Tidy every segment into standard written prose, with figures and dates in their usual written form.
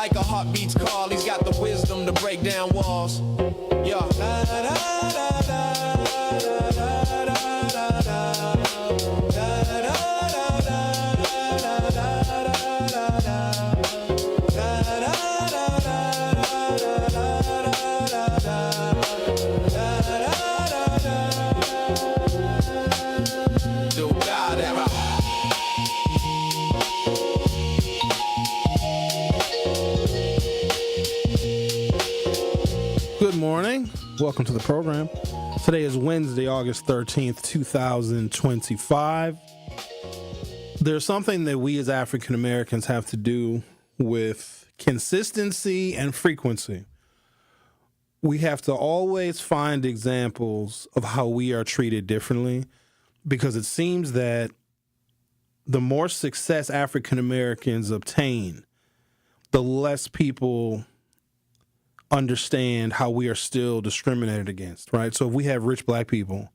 like a heartbeat's call. He's got the wisdom to break down walls. Yeah. Good morning. Welcome to the program. Today is Wednesday, August 13th, 2025. There's something that we as African Americans have to do with consistency and frequency. We have to always find examples of how we are treated differently, because it seems that the more success African Americans obtain, the less people understand how we are still discriminated against, right? So if we have rich black people,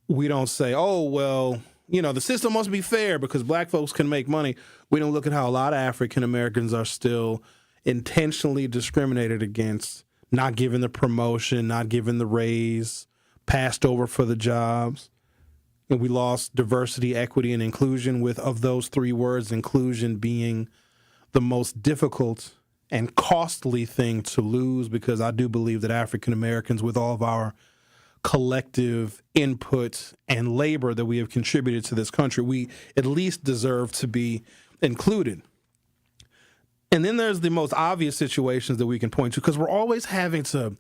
we don't say, oh, well, you know, the system must be fair because black folks can make money. We don't look at how a lot of African Americans are still intentionally discriminated against, not given the promotion, not given the raise, passed over for the jobs. And we lost diversity, equity, and inclusion, with, of those three words, inclusion being the most difficult and costly thing to lose, because I do believe that African Americans, with all of our collective input and labor that we have contributed to this country, we at least deserve to be included. And then there's the most obvious situations that we can point to, because we're always having to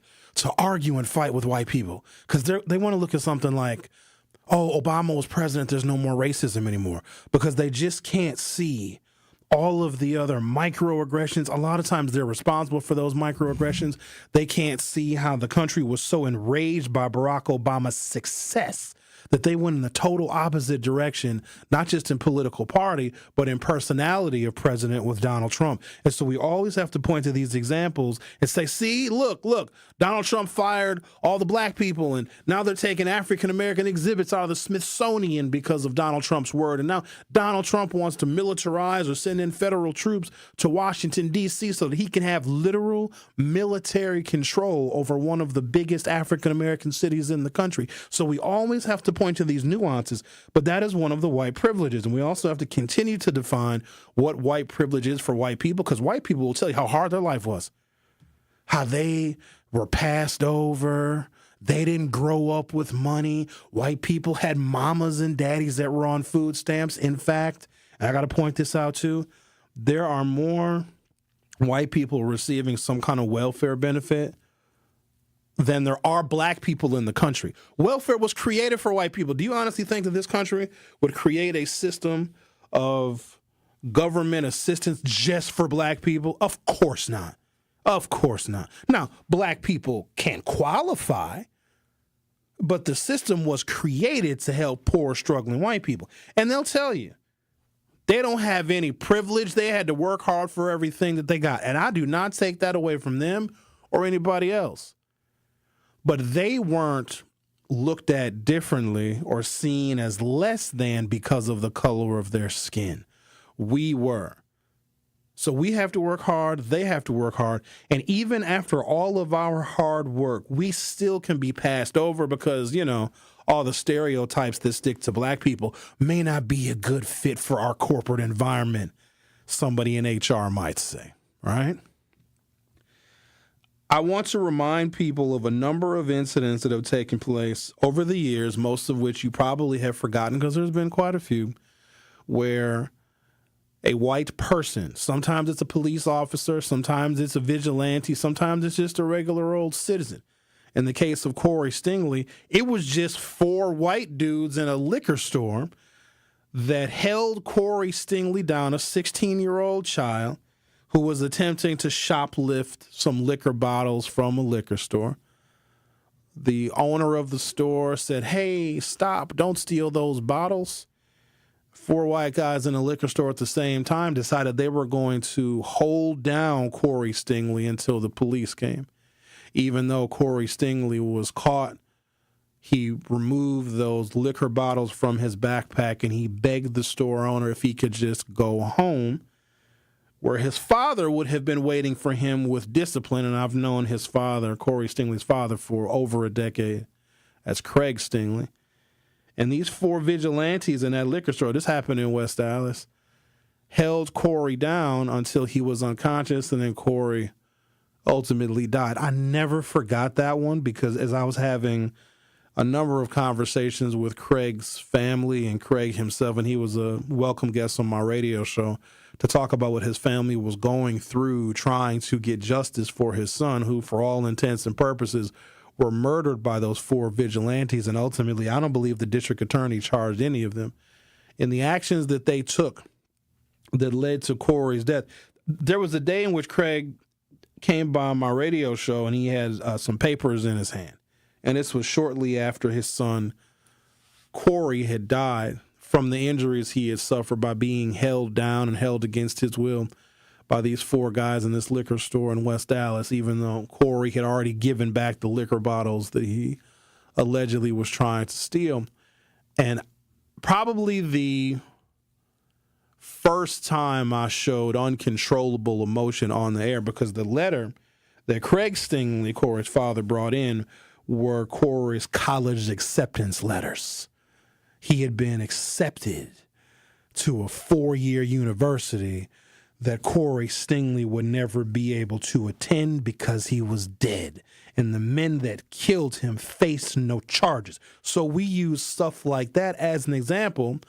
argue and fight with white people, because they want to look at something like, oh, Obama was president, there's no more racism anymore, because they just can't see all of the other microaggressions. A lot of times they're responsible for those microaggressions. They can't see how the country was so enraged by Barack Obama's success that they went in the total opposite direction, not just in political party, but in personality of president with Donald Trump. And so we always have to point to these examples and say, see, look, Donald Trump fired all the black people, and now they're taking African-American exhibits out of the Smithsonian because of Donald Trump's word. And now Donald Trump wants to militarize or send in federal troops to Washington, D.C. so that he can have literal military control over one of the biggest African-American cities in the country. So we always have to point to these nuances, but that is one of the white privileges. And we also have to continue to define what white privilege is for white people, because white people will tell you how hard their life was, how they were passed over. They didn't grow up with money. White people had mamas and daddies that were on food stamps. In fact, and I got to point this out too, there are more white people receiving some kind of welfare benefit than there are black people in the country. Welfare was created for white people. Do you honestly think that this country would create a system of government assistance just for black people? Of course not. Of course not. Now, black people can qualify, but the system was created to help poor, struggling white people. And they'll tell you, they don't have any privilege. They had to work hard for everything that they got. And I do not take that away from them or anybody else. But they weren't looked at differently or seen as less than because of the color of their skin. We were. So we have to work hard. They have to work hard. And even after all of our hard work, we still can be passed over because, you know, all the stereotypes that stick to black people may not be a good fit for our corporate environment, somebody in HR might say, right? I want to remind people of a number of incidents that have taken place over the years, most of which you probably have forgotten because there's been quite a few, where a white person, sometimes it's a police officer, sometimes it's a vigilante, sometimes it's just a regular old citizen. In the case of Corey Stingley, it was just 4 white dudes in a liquor store that held Corey Stingley down, a 16-year-old child, who was attempting to shoplift some liquor bottles from a liquor store. The owner of the store said, hey, stop, don't steal those bottles. 4 white guys in a liquor store at the same time decided they were going to hold down Corey Stingley until the police came. Even though Corey Stingley was caught, he removed those liquor bottles from his backpack and he begged the store owner if he could just go home, where his father would have been waiting for him with discipline. And I've known his father, Corey Stingley's father, for over a decade. That's Craig Stingley. And these 4 vigilantes in that liquor store, this happened in West Dallas, held Corey down until he was unconscious, and then Corey ultimately died. I never forgot that one, because as I was having a number of conversations with Craig's family and Craig himself, and he was a welcome guest on my radio show to talk about what his family was going through trying to get justice for his son, who, for all intents and purposes, were murdered by those 4 vigilantes. And ultimately, I don't believe the district attorney charged any of them. In the actions that they took that led to Corey's death, there was a day in which Craig came by my radio show and he had some papers in his hand. And this was shortly after his son, Corey, had died from the injuries he had suffered by being held down and held against his will by these 4 guys in this liquor store in West Dallas, even though Corey had already given back the liquor bottles that he allegedly was trying to steal. And probably the first time I showed uncontrollable emotion on the air, because the letter that Craig Stingley, Corey's father, brought in were Corey's college acceptance letters. He had been accepted to a 4-year university that Corey Stingley would never be able to attend because he was dead. And the men that killed him faced no charges. So we use stuff like that as an example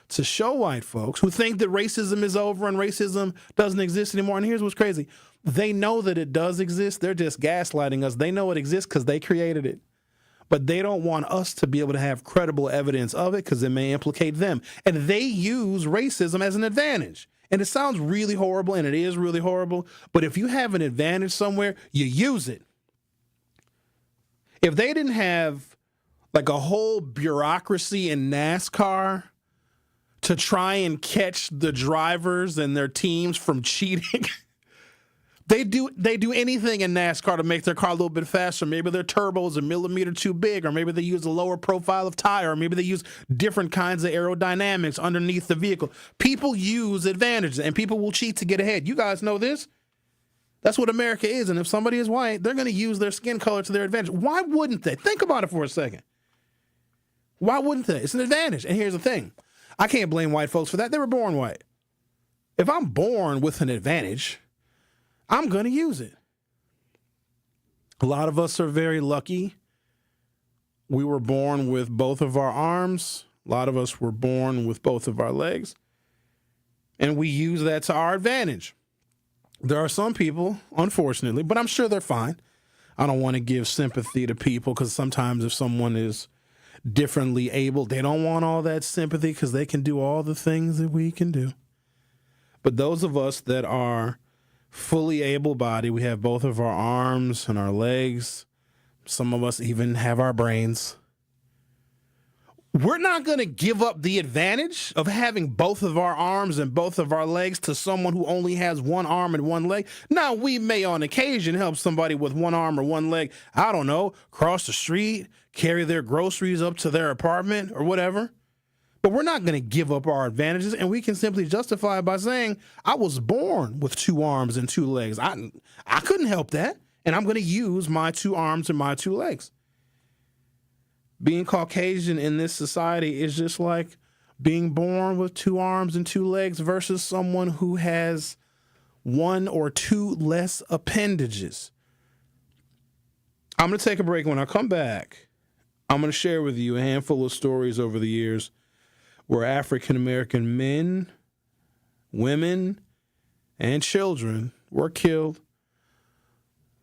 to show white folks who think that racism is over and racism doesn't exist anymore. And here's what's crazy. They know that it does exist. They're just gaslighting us. They know it exists because they created it. But they don't want us to be able to have credible evidence of it because it may implicate them. And they use racism as an advantage. And it sounds really horrible, and it is really horrible. But if you have an advantage somewhere, you use it. If they didn't have like a whole bureaucracy in NASCAR to try and catch the drivers and their teams from cheating, They do anything in NASCAR to make their car a little bit faster. Maybe their turbo is a millimeter too big, or maybe they use a lower profile of tire, or maybe they use different kinds of aerodynamics underneath the vehicle. People use advantages, and people will cheat to get ahead. You guys know this. That's what America is, and if somebody is white, they're going to use their skin color to their advantage. Why wouldn't they? Think about it for a second. Why wouldn't they? It's an advantage. And here's the thing. I can't blame white folks for that. They were born white. If I'm born with an advantage, I'm going to use it. A lot of us are very lucky. We were born with both of our arms. A lot of us were born with both of our legs. And we use that to our advantage. There are some people, unfortunately, but I'm sure they're fine. I don't want to give sympathy to people because sometimes if someone is differently able, they don't want all that sympathy because they can do all the things that we can do. But those of us that are fully able-bodied, we have both of our arms and our legs. Some of us even have our brains. We're not going to give up the advantage of having both of our arms and both of our legs to someone who only has one arm and one leg. Now, we may on occasion help somebody with one arm or one leg, I don't know, cross the street, carry their groceries up to their apartment or whatever. But we're not going to give up our advantages, and we can simply justify it by saying, I was born with 2 arms and 2 legs. I couldn't help that, and I'm going to use my 2 arms and my 2 legs. Being Caucasian in this society is just like being born with 2 arms and 2 legs versus someone who has 1 or 2 less appendages. I'm going to take a break. When I come back, I'm going to share with you a handful of stories over the years where African-American men, women, and children were killed.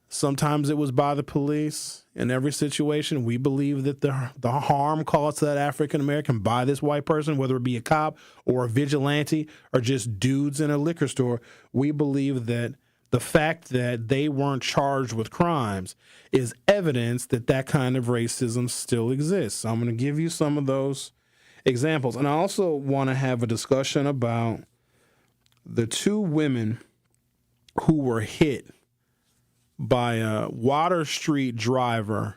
Sometimes it was by the police. In every situation, we believe that the harm caused to that African-American by this white person, whether it be a cop or a vigilante or just dudes in a liquor store, we believe that the fact that they weren't charged with crimes is evidence that that kind of racism still exists. So I'm going to give you some of those examples. And I also want to have a discussion about the 2 women who were hit by a Water Street driver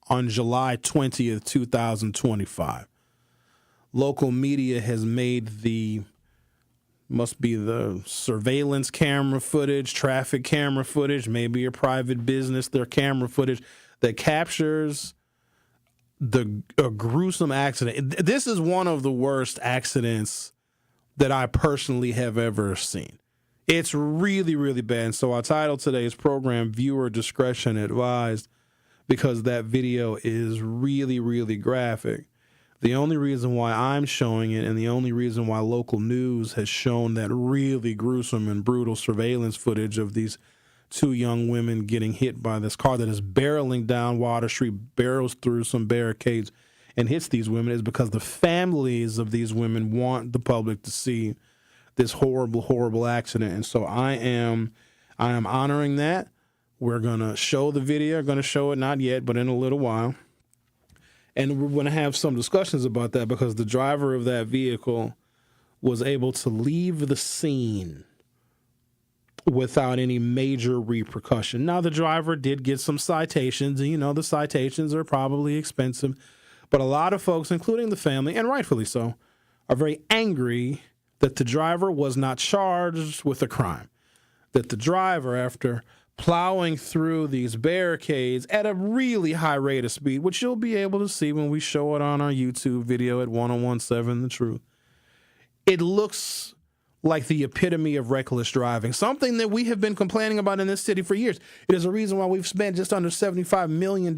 on July 20th, 2025. Local media has made the Must be the surveillance camera footage, traffic camera footage, maybe a private business, their camera footage that captures a gruesome accident. This is one of the worst accidents that I personally have ever seen. It's really, really bad. And so I titled today's program, Viewer Discretion Advised, because that video is really, really graphic. The only reason why I'm showing it and the only reason why local news has shown that really gruesome and brutal surveillance footage of these two young women getting hit by this car that is barreling down Water Street, barrels through some barricades, and hits these women is because the families of these women want the public to see this horrible, horrible accident. And so I am honoring that. We're going to show the video. Going to show it not yet, but in a little while. And we're going to have some discussions about that because the driver of that vehicle was able to leave the scene without any major repercussion. Now, the driver did get some citations, and, you know, the citations are probably expensive. But a lot of folks, including the family, and rightfully so, are very angry that the driver was not charged with a crime. That the driver, after plowing through these barricades at a really high rate of speed, which you'll be able to see when we show it on our YouTube video at 1017 The Truth, it looks like the epitome of reckless driving, something that we have been complaining about in this city for years. It is a reason why we've spent just under $75 million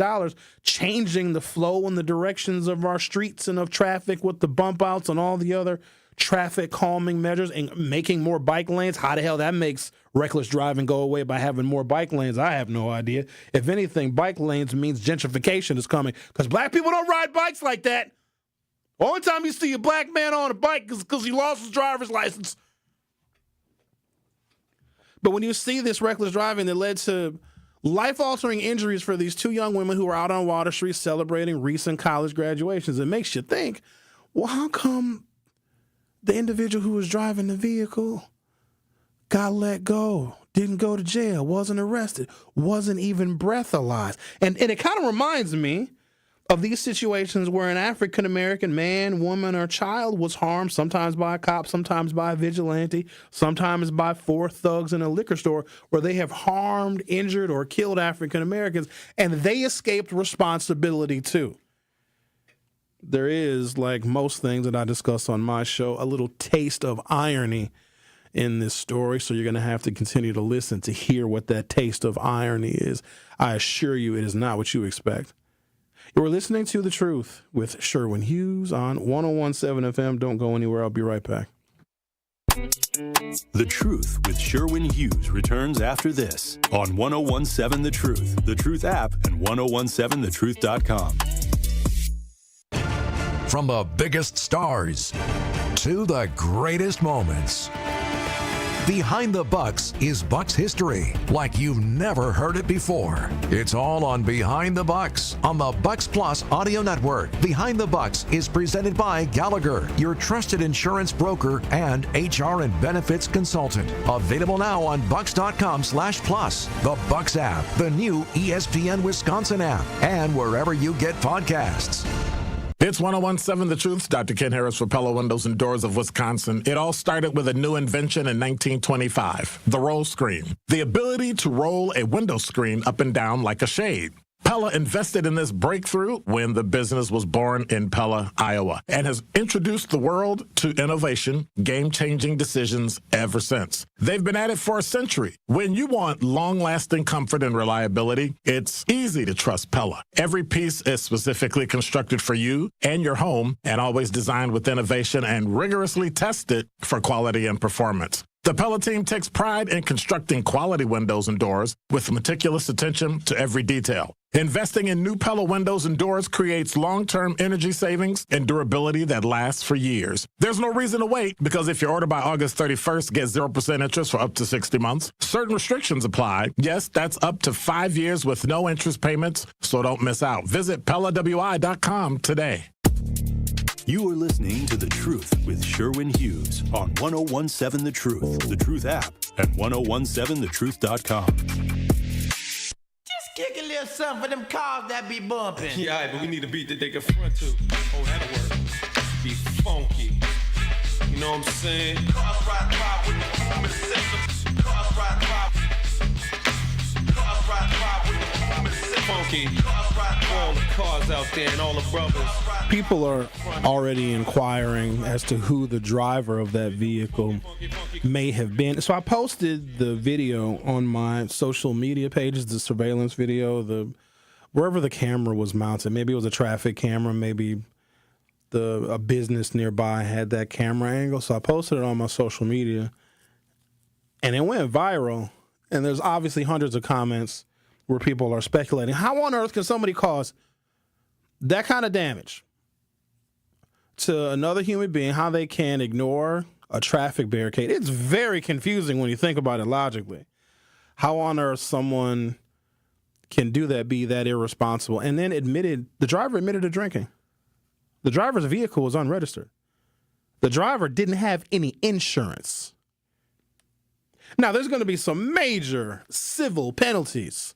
changing the flow and the directions of our streets and of traffic with the bump outs and all the other traffic calming measures and making more bike lanes. How the hell that makes reckless driving go away by having more bike lanes? I have no idea. If anything, bike lanes means gentrification is coming because black people don't ride bikes like that. Only time you see a black man on a bike is because he lost his driver's license. But when you see this reckless driving that led to life-altering injuries for these two young women who were out on Water Street celebrating recent college graduations, it makes you think, well, how come the individual who was driving the vehicle got let go, didn't go to jail, wasn't arrested, wasn't even breathalyzed? And it kind of reminds me of these situations where an African-American man, woman, or child was harmed, sometimes by a cop, sometimes by a vigilante, sometimes by four thugs in a liquor store, where they have harmed, injured, or killed African-Americans, and they escaped responsibility too. There is, like most things that I discuss on my show, a little taste of irony in this story, so you're going to have to continue to listen to hear what that taste of irony is. I assure you it is not what you expect. You're listening to The Truth with Sherwin Hughes on 1017 FM. Don't go anywhere. I'll be right back. The Truth with Sherwin Hughes returns after this on 1017 The Truth, The Truth app, and 1017thetruth.com. From the biggest stars to the greatest moments, Behind the Bucks is Bucks history like you've never heard it before. It's all on Behind the Bucks on the Bucks Plus audio network. Behind the Bucks is presented by Gallagher, your trusted insurance broker and HR and benefits consultant. Available now on bucks.com/plus, the Bucks app, the new ESPN Wisconsin app, and wherever you get podcasts. It's 1017 The Truth. Dr. Ken Harris for Pella Windows and Doors of Wisconsin. It all started with a new invention in 1925, the roll screen. The ability to roll a window screen up and down like a shade. Pella invested in this breakthrough when the business was born in Pella, Iowa, and has introduced the world to innovation, game-changing decisions ever since. They've been at it for a century. When you want long-lasting comfort and reliability, it's easy to trust Pella. Every piece is specifically constructed for you and your home and always designed with innovation and rigorously tested for quality and performance. The Pella team takes pride in constructing quality windows and doors with meticulous attention to every detail. Investing in new Pella windows and doors creates long-term energy savings and durability that lasts for years. There's no reason to wait because if you order by August 31st, get 0% interest for up to 60 months. Certain restrictions apply. Yes, that's up to 5 years with no interest payments, so don't miss out. Visit PellaWI.com today. You are listening to The Truth with Sherwin Hughes on 1017 The Truth, The Truth app, and 1017thetruth.com. Just kick a little something for them cars that be bumping. Yeah, but we need a beat that they can front to. Oh, that'll work. Be funky. You know what I'm saying? Cars ride with the human symptoms. Cars ride with the human symptoms. Funky. All the cars out there and all the brothers. People are already inquiring as to who the driver of that vehicle may have been. So I posted the video on my social media pages, the surveillance video, wherever the camera was mounted. Maybe it was a traffic camera, maybe a business nearby had that camera angle. So I posted it on my social media, and it went viral. And there's obviously hundreds of comments where people are speculating, how on earth can somebody cause that kind of damage to another human being, how they can ignore a traffic barricade? It's very confusing when you think about it logically. How on earth someone can do that, be that irresponsible, and then the driver admitted to drinking. The driver's vehicle was unregistered. The driver didn't have any insurance. Now, there's going to be some major civil penalties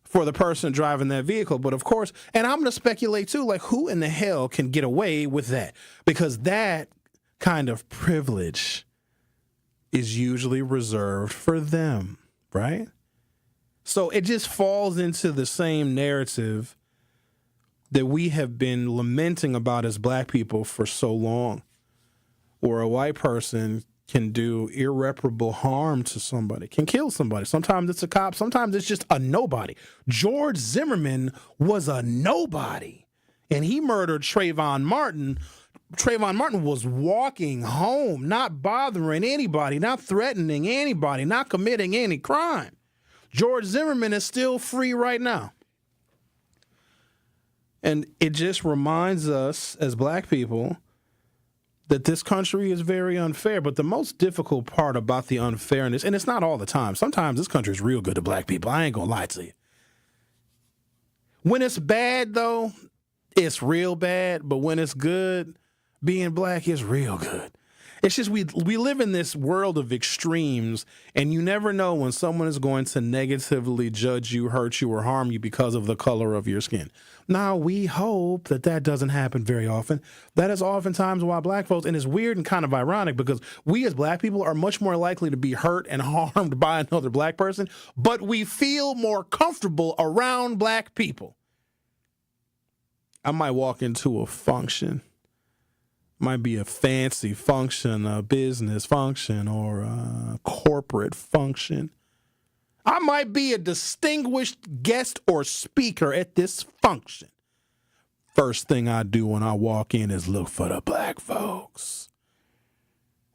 for the person driving that vehicle. But of course, and I'm going to speculate too, like who in the hell can get away with that? Because that kind of privilege is usually reserved for them, right? So it just falls into the same narrative that we have been lamenting about as black people for so long, where a white person can do irreparable harm to somebody, can kill somebody. Sometimes it's a cop. Sometimes it's just a nobody. George Zimmerman was a nobody, and he murdered Trayvon Martin. Trayvon Martin was walking home, not bothering anybody, not threatening anybody, not committing any crime. George Zimmerman is still free right now. And it just reminds us as black people that this country is very unfair. But the most difficult part about the unfairness, and it's not all the time, sometimes this country is real good to black people. I ain't gonna lie to you. When it's bad, though, it's real bad. But when it's good, being black is real good. It's just we live in this world of extremes, and you never know when someone is going to negatively judge you, hurt you, or harm you because of the color of your skin. Now, we hope that doesn't happen very often. That is oftentimes why black folks, and it's weird and kind of ironic because we as black people are much more likely to be hurt and harmed by another black person, but we feel more comfortable around black people. I might walk into a function. Might be a fancy function, a business function, or a corporate function. I might be a distinguished guest or speaker at this function. First thing I do when I walk in is look for the black folks.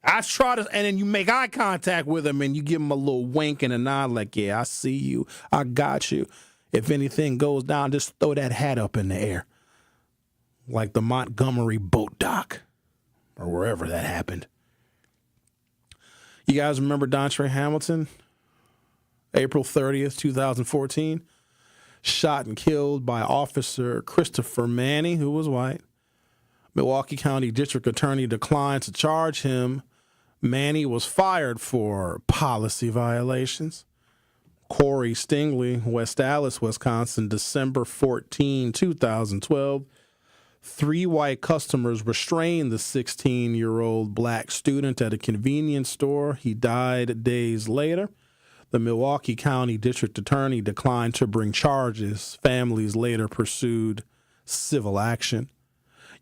I try to, and then you make eye contact with them and you give them a little wink and a nod like, yeah, I see you. I got you. If anything goes down, just throw that hat up in the air. Like the Montgomery boat dock. Or wherever that happened. You guys remember Donte Hamilton? April 30th, 2014. Shot and killed by Officer Christopher Manny, who was white. Milwaukee County District Attorney declined to charge him. Manny was fired for policy violations. Corey Stingley, West Allis, Wisconsin, December 14, 2012. 3 white customers restrained the 16-year-old black student at a convenience store. He died days later. The Milwaukee County District Attorney declined to bring charges. Families later pursued civil action.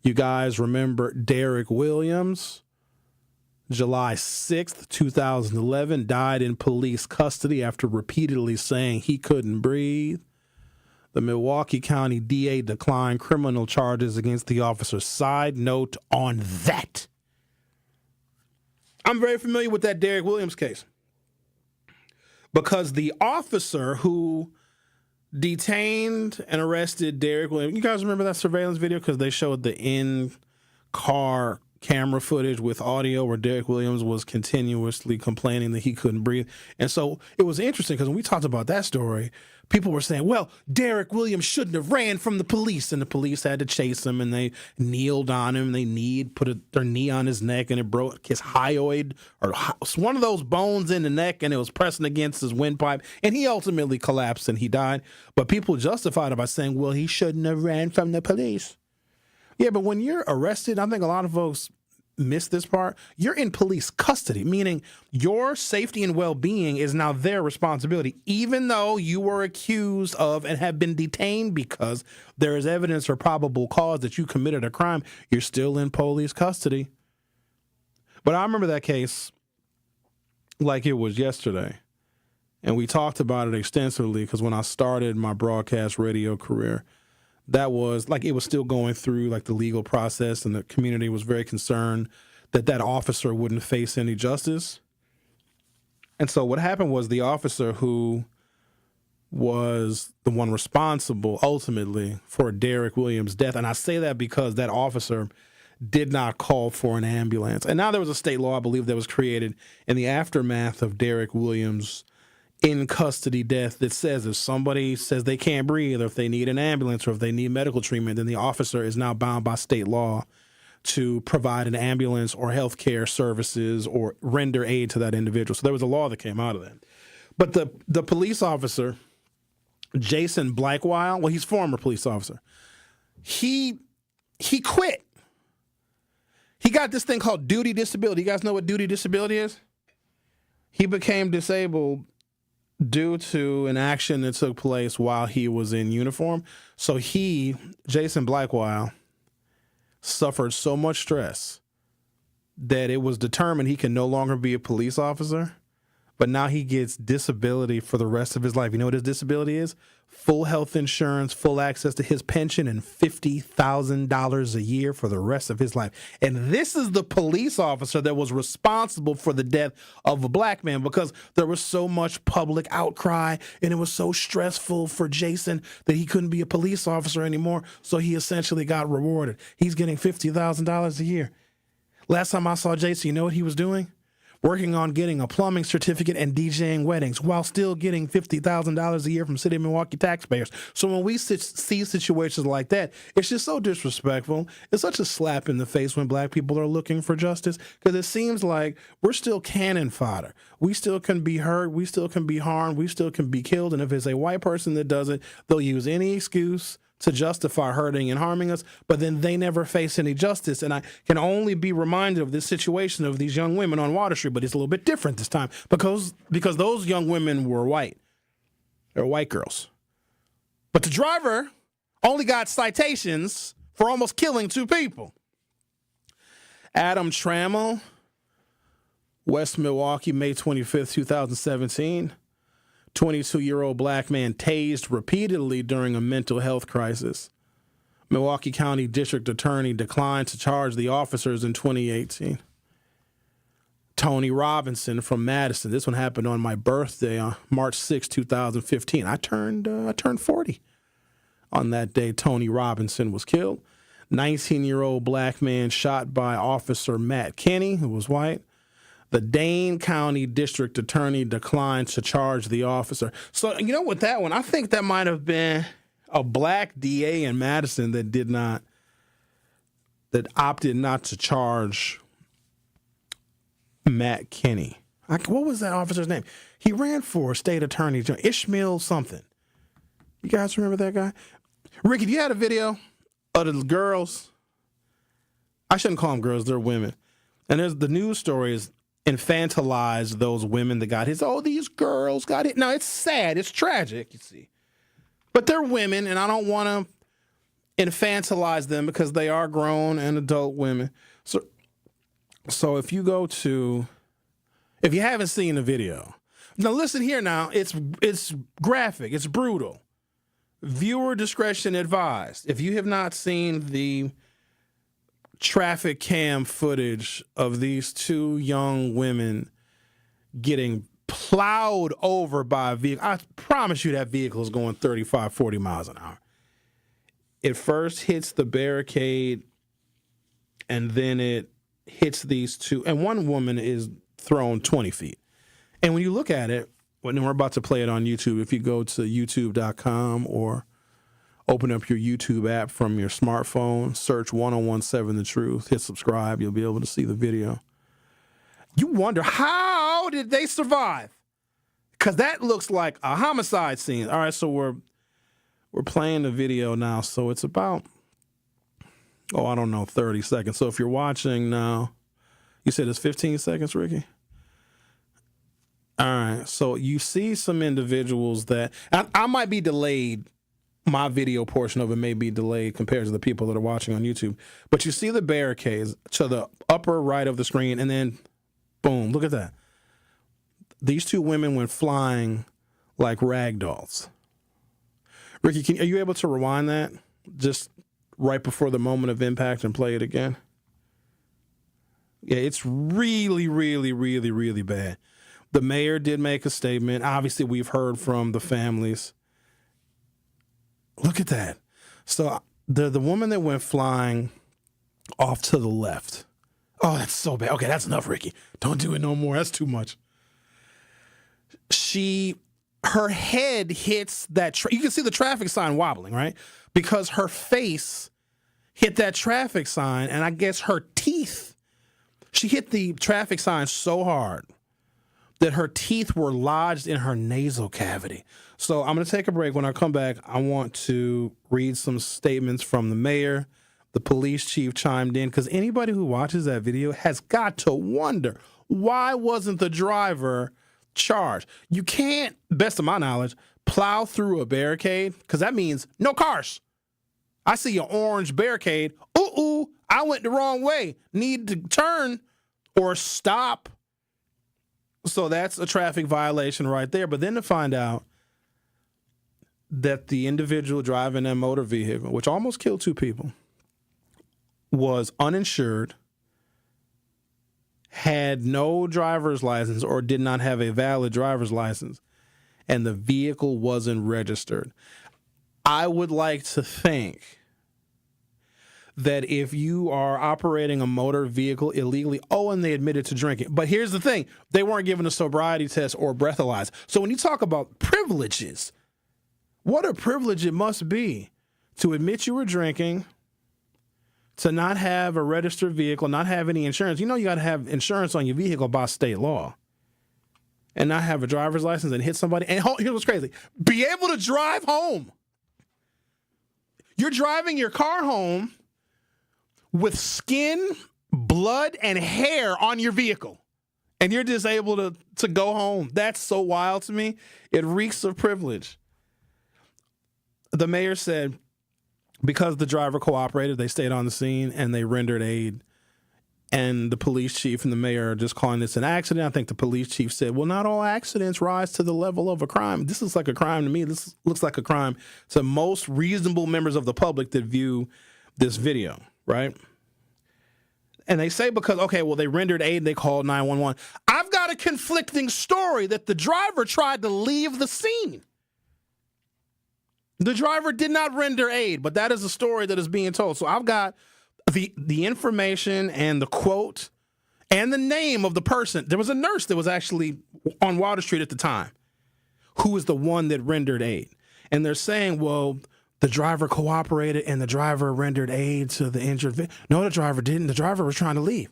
You guys remember Derek Williams? July 6th, 2011, died in police custody after repeatedly saying he couldn't breathe. The Milwaukee County DA declined criminal charges against the officer. Side note on that. I'm very familiar with that Derek Williams case because the officer who detained and arrested Derek Williams, you guys remember that surveillance video because they showed the in-car camera footage with audio where Derek Williams was continuously complaining that he couldn't breathe. And so it was interesting because when we talked about that story, people were saying, well, Derek Williams shouldn't have ran from the police, and the police had to chase him, and they kneeled on him. They put their knee on his neck, and it broke his hyoid, or one of those bones in the neck, and it was pressing against his windpipe, and he ultimately collapsed, and he died. But people justified it by saying, well, he shouldn't have ran from the police. Yeah, but when you're arrested, I think a lot of folks miss this part. You're in police custody, meaning your safety and well-being is now their responsibility, even though you were accused of and have been detained because there is evidence or probable cause that you committed a crime. You're still in police custody. But I remember that case like it was yesterday, and we talked about it extensively because when I started my broadcast radio career, that was like it was still going through like the legal process, and the community was very concerned that that officer wouldn't face any justice. And so what happened was the officer who was the one responsible ultimately for Derek Williams' death, and I say that because that officer did not call for an ambulance. And now there was a state law, I believe, that was created in the aftermath of Derek Williams' in custody death that says if somebody says they can't breathe or if they need an ambulance or if they need medical treatment, then the officer is now bound by state law to provide an ambulance or health care services or render aid to that individual. So there was a law that came out of that. But the police officer, Jason Blackwile, well, he's a former police officer. He quit. He got this thing called duty disability. You guys know what duty disability is? He became disabled due to an action that took place while he was in uniform. So he, Jason Blackwile, suffered so much stress that it was determined he can no longer be a police officer, but now he gets disability for the rest of his life. You know what his disability is? Full health insurance, full access to his pension, and $50,000 a year for the rest of his life. And this is the police officer that was responsible for the death of a black man because there was so much public outcry and it was so stressful for Jason that he couldn't be a police officer anymore. So he essentially got rewarded. He's getting $50,000 a year. Last time I saw Jason, you know what he was doing? Working on getting a plumbing certificate and DJing weddings while still getting $50,000 a year from City of Milwaukee taxpayers. So when we see situations like that, it's just so disrespectful. It's such a slap in the face when black people are looking for justice because it seems like we're still cannon fodder. We still can be hurt. We still can be harmed. We still can be killed. And if it's a white person that does it, they'll use any excuse to justify hurting and harming us, but then they never face any justice. And I can only be reminded of this situation of these young women on Water Street, but it's a little bit different this time because those young women were white. They're white girls. But the driver only got citations for almost killing two people. Adam Trammell, West Milwaukee, May 25th, 2017. 22-year-old black man tased repeatedly during a mental health crisis. Milwaukee County District Attorney declined to charge the officers in 2018. Tony Robinson from Madison. This one happened on my birthday on March 6, 2015. I turned 40. On that day, Tony Robinson was killed. 19-year-old black man shot by Officer Matt Kinney, who was white. The Dane County District Attorney declined to charge the officer. So, you know, with that one, I think that might have been a black DA in Madison that opted not to charge Matt Kinney. What was that officer's name? He ran for state attorney, Ishmael something. You guys remember that guy? Ricky, you had a video of the girls. I shouldn't call them girls, they're women. And there's the news story is infantilize those women that got hit. Oh, these girls got hit. Now, it's sad. It's tragic, you see. But they're women, and I don't want to infantilize them because they are grown and adult women. So if you haven't seen the video, now listen here now, it's graphic, it's brutal. Viewer discretion advised. If you have not seen the traffic cam footage of these two young women getting plowed over by a vehicle. I promise you that vehicle is going 35, 40 miles an hour. It first hits the barricade, and then it hits these two. And one woman is thrown 20 feet. And when you look at it, when we're about to play it on YouTube, if you go to youtube.com or open up your YouTube app from your smartphone, search 1017 The Truth, hit subscribe, you'll be able to see the video. You wonder, how did they survive? Because that looks like a homicide scene. All right, so we're playing the video now, so it's about, 30 seconds. So if you're watching now, You said it's 15 seconds, Ricky? All right. So you see some individuals that I might be delayed. My video portion of it may be delayed compared to the people that are watching on YouTube. But you see the barricades to the upper right of the screen, and then boom, look at that. These two women went flying like rag dolls. Ricky, are you able to rewind that just right before the moment of impact and play it again? Yeah, it's really, really, really, really bad. The mayor did make a statement. Obviously, we've heard from the families. Look at that. So the woman that went flying off to the left. Oh, that's so bad. Okay, that's enough, Ricky. Don't do it no more. That's too much. Her head hits that. You can see the traffic sign wobbling, right? Because her face hit that traffic sign, and I guess her teeth. She hit the traffic sign so hard that her teeth were lodged in her nasal cavity. So I'm going to take a break. When I come back, I want to read some statements from the mayor. The police chief chimed in because anybody who watches that video has got to wonder, why wasn't the driver charged? You can't, best of my knowledge, plow through a barricade because that means no cars. I see an orange barricade. Ooh, I went the wrong way. Need to turn or stop. So that's a traffic violation right there. But then to find out that the individual driving that motor vehicle, which almost killed two people, was uninsured, had no driver's license or did not have a valid driver's license, and the vehicle wasn't registered. I would like to think that if you are operating a motor vehicle illegally, and they admitted to drinking. But here's the thing. They weren't given a sobriety test or breathalyzer. So when you talk about privileges, what a privilege it must be to admit you were drinking, to not have a registered vehicle, not have any insurance. You know you got to have insurance on your vehicle by state law. And not have a driver's license and hit somebody. And here's what's crazy. Be able to drive home. You're driving your car home with skin, blood, and hair on your vehicle. And you're just able to go home. That's so wild to me. It reeks of privilege. The mayor said because the driver cooperated, they stayed on the scene and they rendered aid. And the police chief and the mayor are just calling this an accident. I think the police chief said, well, not all accidents rise to the level of a crime. This looks like a crime to me. This looks like a crime to most reasonable members of the public that view this video, right? And they say because, they rendered aid, they called 911. I've got a conflicting story that the driver tried to leave the scene. The driver did not render aid, but that is a story that is being told. So I've got the information and the quote and the name of the person. There was a nurse that was actually on Water Street at the time who was the one that rendered aid. And they're saying, well, the driver cooperated and the driver rendered aid to the injured. No, the driver didn't. The driver was trying to leave.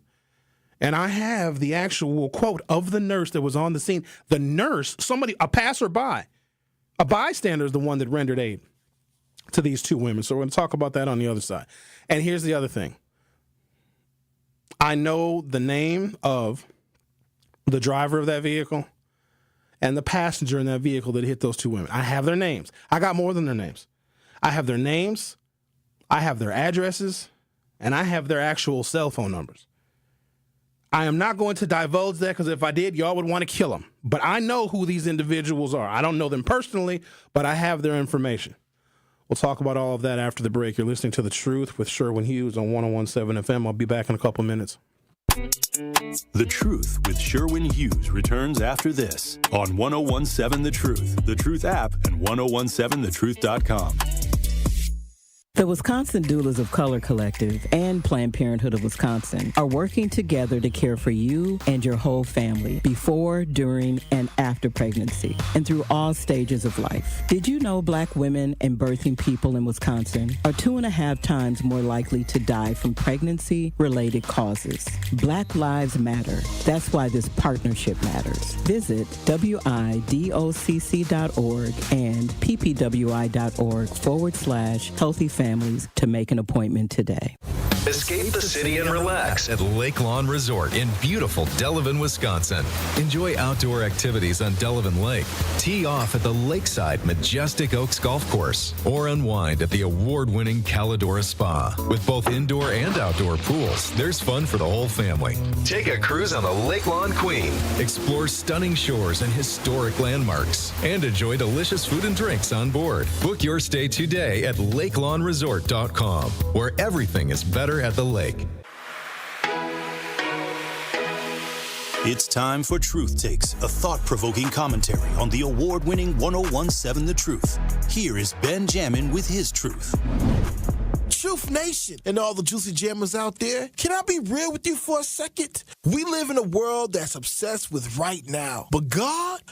And I have the actual quote of the nurse that was on the scene. The nurse, a passerby, a bystander is the one that rendered aid to these two women. So we're going to talk about that on the other side. And here's the other thing. I know the name of the driver of that vehicle and the passenger in that vehicle that hit those two women. I have their names. I got more than their names. I have their names, I have their addresses, and I have their actual cell phone numbers. I am not going to divulge that because if I did, y'all would want to kill them. But I know who these individuals are. I don't know them personally, but I have their information. We'll talk about all of that after the break. You're listening to The Truth with Sherwin Hughes on 101.7 FM. I'll be back in a couple minutes. The Truth with Sherwin Hughes returns after this on 101.7 The Truth, The Truth app, and 101.7thetruth.com. The Wisconsin Doulas of Color Collective and Planned Parenthood of Wisconsin are working together to care for you and your whole family before, during, and after pregnancy and through all stages of life. Did you know Black women and birthing people in Wisconsin are 2.5 times more likely to die from pregnancy-related causes? Black lives matter. That's why this partnership matters. Visit widocc.org and ppwi.org/healthy families to make an appointment today. Escape the city and relax at Lake Lawn Resort in beautiful Delavan, Wisconsin. Enjoy outdoor activities on Delavan Lake. Tee off at the lakeside Majestic Oaks Golf Course or unwind at the award-winning Calidora Spa. With both indoor and outdoor pools, there's fun for the whole family. Take a cruise on the Lake Lawn Queen. Explore stunning shores and historic landmarks and enjoy delicious food and drinks on board. Book your stay today at lakelawnresort.com, where everything is better at the lake. It's time for Truth Takes, a thought-provoking commentary on the award-winning 1017 The Truth. Here is Ben Jammin with his truth. Truth Nation and all the juicy jammers out there, can I be real with you for a second? We live in a world that's obsessed with right now. But God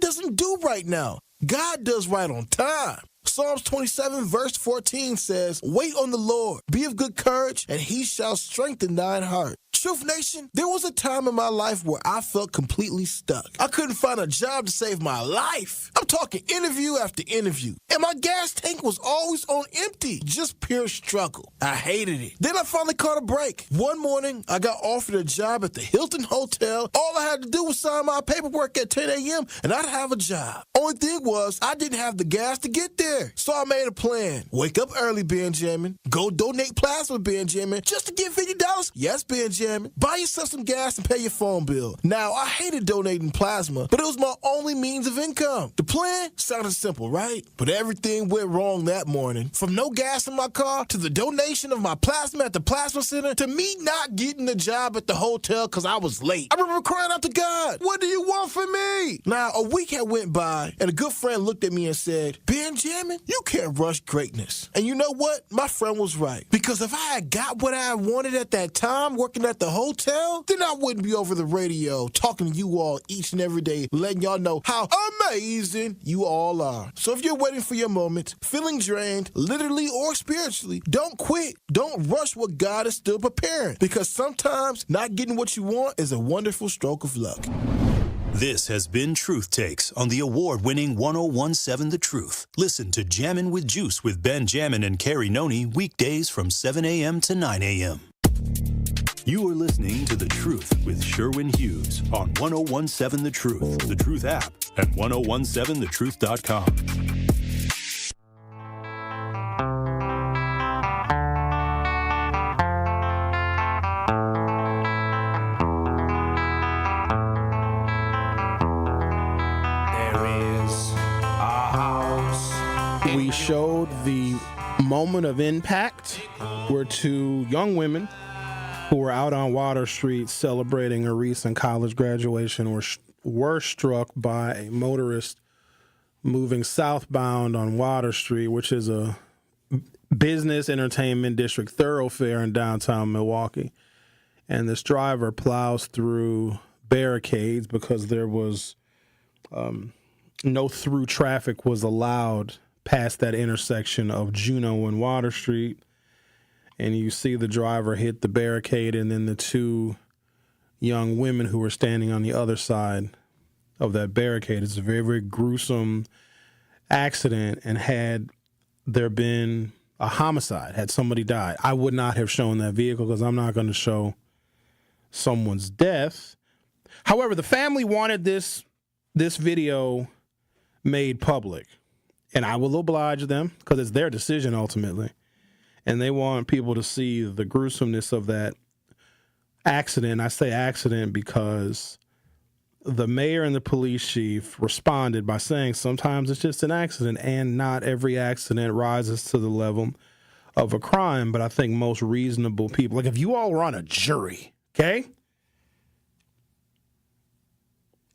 doesn't do right now. God does right on time. Psalms 27 verse 14 says, "Wait on the Lord, be of good courage, and he shall strengthen thine heart." Truth Nation, there was a time in my life where I felt completely stuck. I couldn't find a job to save my life. I'm talking interview after interview. And my gas tank was always on empty. Just pure struggle. I hated it. Then I finally caught a break. One morning, I got offered a job at the Hilton Hotel. All I had to do was sign my paperwork at 10 a.m. and I'd have a job. Only thing was, I didn't have the gas to get there. So I made a plan. Wake up early, Benjamin. Go donate plasma, Benjamin, just to get $50. Yes, Benjamin. Buy yourself some gas and pay your phone bill. Now, I hated donating plasma, but it was my only means of income. The plan sounded simple, right? But everything went wrong that morning. From no gas in my car, to the donation of my plasma at the plasma center, to me not getting the job at the hotel because I was late. I remember crying out to God, "What do you want from me?" Now, a week had went by, and a good friend looked at me and said, "Benjamin, you can't rush greatness." And you know what? My friend was right. Because if I had got what I wanted at that time, working at the hotel, then I wouldn't be over the radio talking to you all each and every day, letting y'all know how amazing you all are. So if you're waiting for your moment, feeling drained, literally or spiritually, don't quit. Don't rush what God is still preparing. Because sometimes not getting what you want is a wonderful stroke of luck. This has been Truth Takes on the award-winning 1017 The Truth. Listen to Jammin' with Juice with Ben Jammin and Carrie Noni weekdays from 7 a.m. to 9 a.m. You are listening to The Truth with Sherwin Hughes on 1017 The Truth app, and 1017thetruth.com. We showed the moment of impact where two young women who were out on Water Street celebrating a recent college graduation were struck by a motorist moving southbound on Water Street, which is a business entertainment district thoroughfare in downtown Milwaukee. And this driver plows through barricades because there was no through traffic was allowed past that intersection of Juno and Water Street. And you see the driver hit the barricade, and then the two young women who were standing on the other side of that barricade. It's a very, very gruesome accident, and had there been a homicide, had somebody died, I would not have shown that vehicle because I'm not going to show someone's death. However, the family wanted this video made public, and I will oblige them because it's their decision ultimately. And they want people to see the gruesomeness of that accident. I say accident because the mayor and the police chief responded by saying sometimes it's just an accident, and not every accident rises to the level of a crime. But I think most reasonable people, like if you all were on a jury, okay,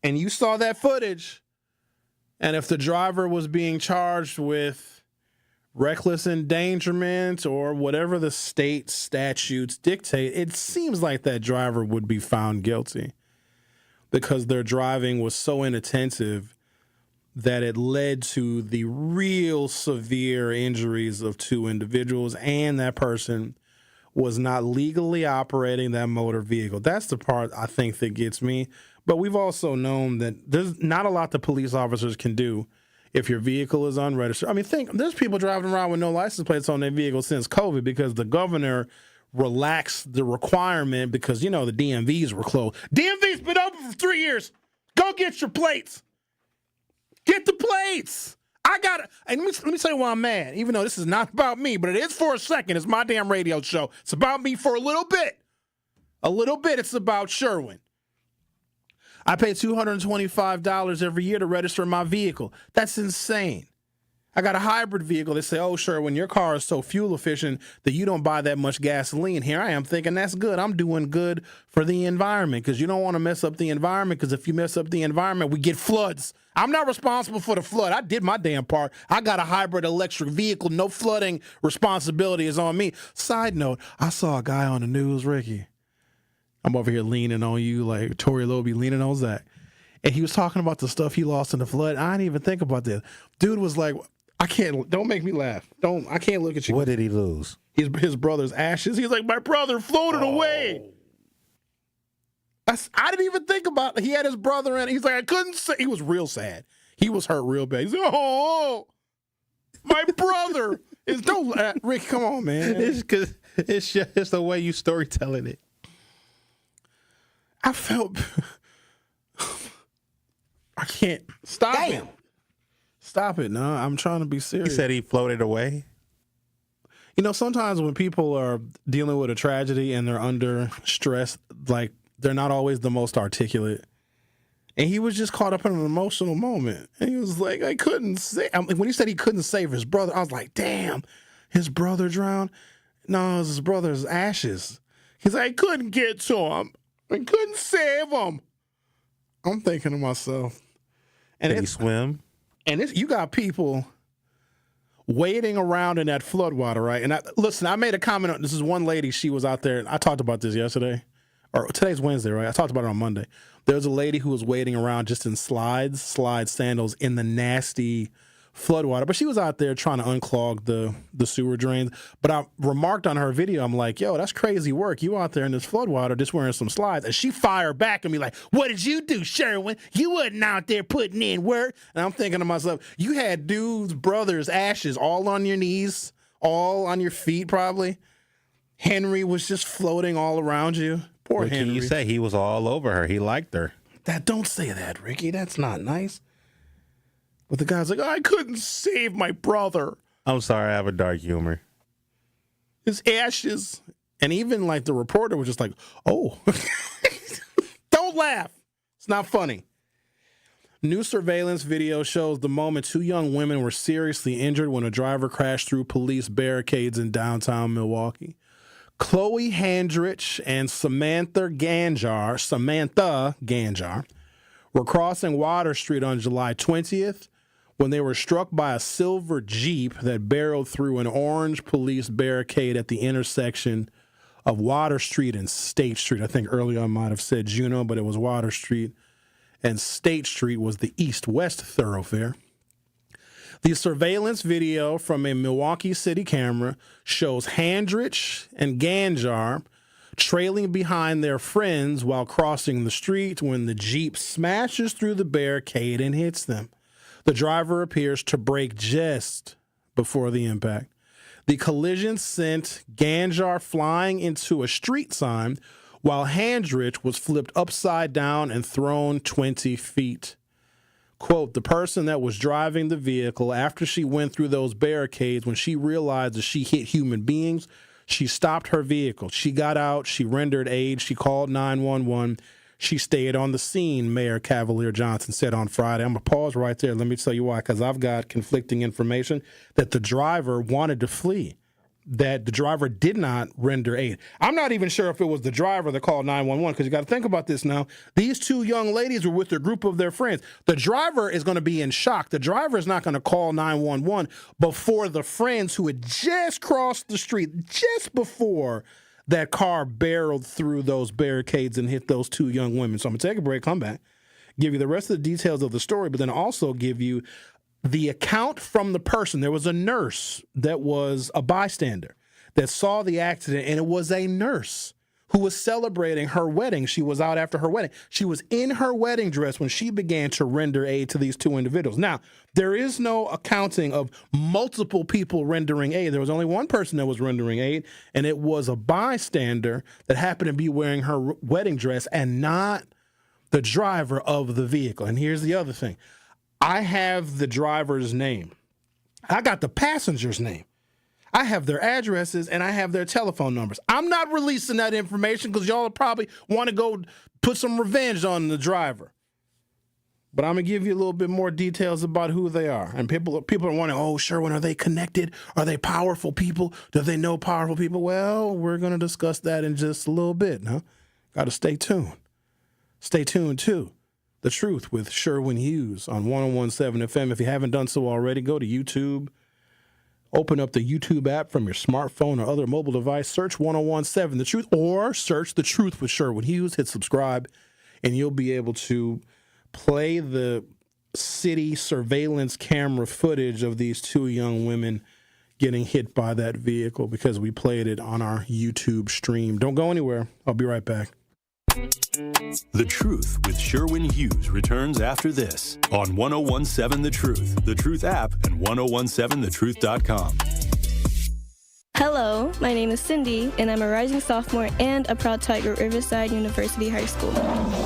and you saw that footage, and if the driver was being charged with reckless endangerment or whatever the state statutes dictate, it seems like that driver would be found guilty because their driving was so inattentive that it led to the real severe injuries of two individuals, and that person was not legally operating that motor vehicle. That's the part I think that gets me. But we've also known that there's not a lot the police officers can do if your vehicle is unregistered. I mean, there's people driving around with no license plates on their vehicle since COVID because the governor relaxed the requirement because, the DMVs were closed. DMV's been open for 3 years. Go get your plates. Get the plates. And let me tell you why I'm mad, even though this is not about me, but it is for a second. It's my damn radio show. It's about me for a little bit. It's about Sherwin. I pay $225 every year to register my vehicle. That's insane. I got a hybrid vehicle. They say, oh, Sherwin, your car is so fuel efficient that you don't buy that much gasoline. Here I am thinking that's good. I'm doing good for the environment because you don't want to mess up the environment because if you mess up the environment, we get floods. I'm not responsible for the flood. I did my damn part. I got a hybrid electric vehicle. No flooding responsibility is on me. Side note, I saw a guy on the news, Ricky. I'm over here leaning on you like Tori Lowe be leaning on Zach. And he was talking about the stuff he lost in the flood. I didn't even think about this. Dude was like, don't make me laugh. I can't look at you. What did he lose? His brother's ashes. He's like, my brother floated away. I didn't even think about it. He had his brother in it. He's like, I couldn't say. He was real sad. He was hurt real bad. He's like, oh, my brother is don't Rick, come on, man. It's just the way you storytelling it. I felt I can't stop Damn. it. Stop it. No, I'm trying to be serious. He said he floated away. Sometimes when people are dealing with a tragedy and they're under stress, like they're not always the most articulate. And he was just caught up in an emotional moment. And he was like, I couldn't say. When he said he couldn't save his brother, I was like, damn, his brother drowned? No, it was his brother's ashes. He's like, I couldn't get to him. I couldn't save him. I'm thinking to myself. And Did he swim? And you got people wading around in that floodwater, right? And I made a comment on this. Is one lady, she was out there. I talked about this yesterday. Or today's Wednesday, right? I talked about it on Monday. There was a lady who was wading around just in slide sandals in the nasty floodwater. But she was out there trying to unclog the sewer drains. But I remarked on her video, I'm like, yo, that's crazy work. You out there in this floodwater just wearing some slides. And she fired back at me like, what did you do, Sherwin? You wasn't out there putting in work. And I'm thinking to myself, you had dudes, brothers, ashes all on your knees, all on your feet probably. Henry was just floating all around you. Poor What Henry. can you say? He was all over her. He liked her. Don't say that, Ricky. That's not nice. But the guy's like, I couldn't save my brother. I'm sorry, I have a dark humor. His ashes. And even like the reporter was just like, oh, don't laugh. It's not funny. New surveillance video shows the moment two young women were seriously injured when a driver crashed through police barricades in downtown Milwaukee. Chloe Handrich and Samantha Ganjar were crossing Water Street on July 20th when they were struck by a silver Jeep that barreled through an orange police barricade at the intersection of Water Street and State Street. I think earlier I might have said Juno, but it was Water Street, and State Street was the east-west thoroughfare. The surveillance video from a Milwaukee City camera shows Handrich and Ganjar trailing behind their friends while crossing the street when the Jeep smashes through the barricade and hits them. The driver appears to brake just before the impact. The collision sent Ganjar flying into a street sign while Handrich was flipped upside down and thrown 20 feet. Quote, the person that was driving the vehicle, after she went through those barricades, when she realized that she hit human beings, she stopped her vehicle. She got out. She rendered aid. She called 911. She stayed on the scene, Mayor Cavalier Johnson said on Friday. I'm going to pause right there. Let me tell you why, because I've got conflicting information that the driver wanted to flee, that the driver did not render aid. I'm not even sure if it was the driver that called 911, because you got to think about this now. These two young ladies were with a group of their friends. The driver is going to be in shock. The driver is not going to call 911 before the friends who had just crossed the street, just before that car barreled through those barricades and hit those two young women. So I'm going to take a break, come back, give you the rest of the details of the story, but then also give you the account from the person. There was a nurse that was a bystander that saw the accident, and it was a nurse who was celebrating her wedding. She was out after her wedding. She was in her wedding dress when she began to render aid to these two individuals. Now, there is no accounting of multiple people rendering aid. There was only one person that was rendering aid, and it was a bystander that happened to be wearing her wedding dress and not the driver of the vehicle. And here's the other thing. I have the driver's name. I got the passenger's name. I have their addresses, and I have their telephone numbers. I'm not releasing that information because y'all probably want to go put some revenge on the driver. But I'm going to give you a little bit more details about who they are. And people are wondering, oh, Sherwin, are they connected? Are they powerful people? Do they know powerful people? Well, we're going to discuss that in just a little bit. Huh? Got to stay tuned. Stay tuned to The Truth with Sherwin Hughes on 101.7 FM. If you haven't done so already, go to YouTube. Open up the YouTube app from your smartphone or other mobile device. Search 101.7 The Truth, or search The Truth with Sherwin Hughes. Hit subscribe, and you'll be able to play the city surveillance camera footage of these two young women getting hit by that vehicle because we played it on our YouTube stream. Don't go anywhere. I'll be right back. The Truth with Sherwin Hughes returns after this on 101.7 The Truth app, and 1017thetruth.com. Hello, my name is Cindy, and I'm a rising sophomore and a proud Tiger at Riverside University High School.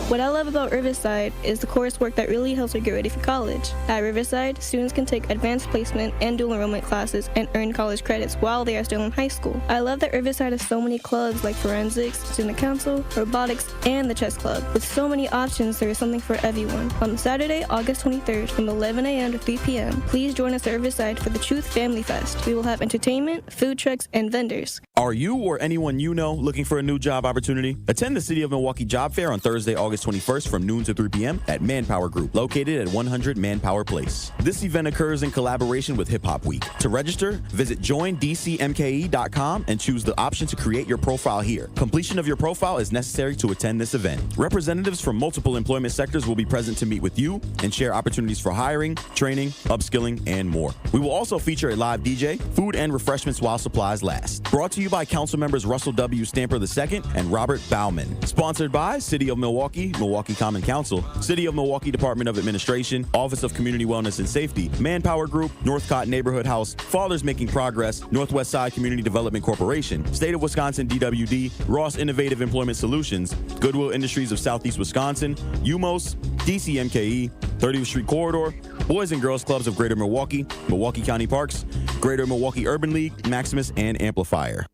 What I love about Riverside is the coursework that really helps me get ready for college. At Riverside, students can take advanced placement and dual enrollment classes and earn college credits while they are still in high school. I love that Riverside has so many clubs like forensics, student council, robotics, and the chess club. With so many options, there is something for everyone. On Saturday, August 23rd from 11 a.m. to 3 p.m., please join us at Riverside for the Truth Family Fest. We will have entertainment, food trucks, and vendors. Are you or anyone you know looking for a new job opportunity? Attend the City of Milwaukee Job Fair on Thursday, August 21st from noon to 3 p.m. at Manpower Group, located at 100 Manpower Place. This event occurs in collaboration with Hip Hop Week. To register, visit joindcmke.com and choose the option to create your profile here. Completion of your profile is necessary to attend this event. Representatives from multiple employment sectors will be present to meet with you and share opportunities for hiring, training, upskilling, and more. We will also feature a live DJ, food and refreshments while supplies last. Brought to you by Council Members Russell W. Stamper II and Robert Bauman. Sponsored by City of Milwaukee, Milwaukee Common Council, City of Milwaukee Department of Administration, Office of Community Wellness and Safety, Manpower Group, Northcott Neighborhood House, Fathers Making Progress, Northwest Side Community Development Corporation, State of Wisconsin DWD, Ross Innovative Employment Solutions, Goodwill Industries of Southeast Wisconsin, UMOS, DCMKE, 30th Street Corridor, Boys and Girls Clubs of Greater Milwaukee, Milwaukee County Parks, Greater Milwaukee Urban League, Maximus, and Amplifier.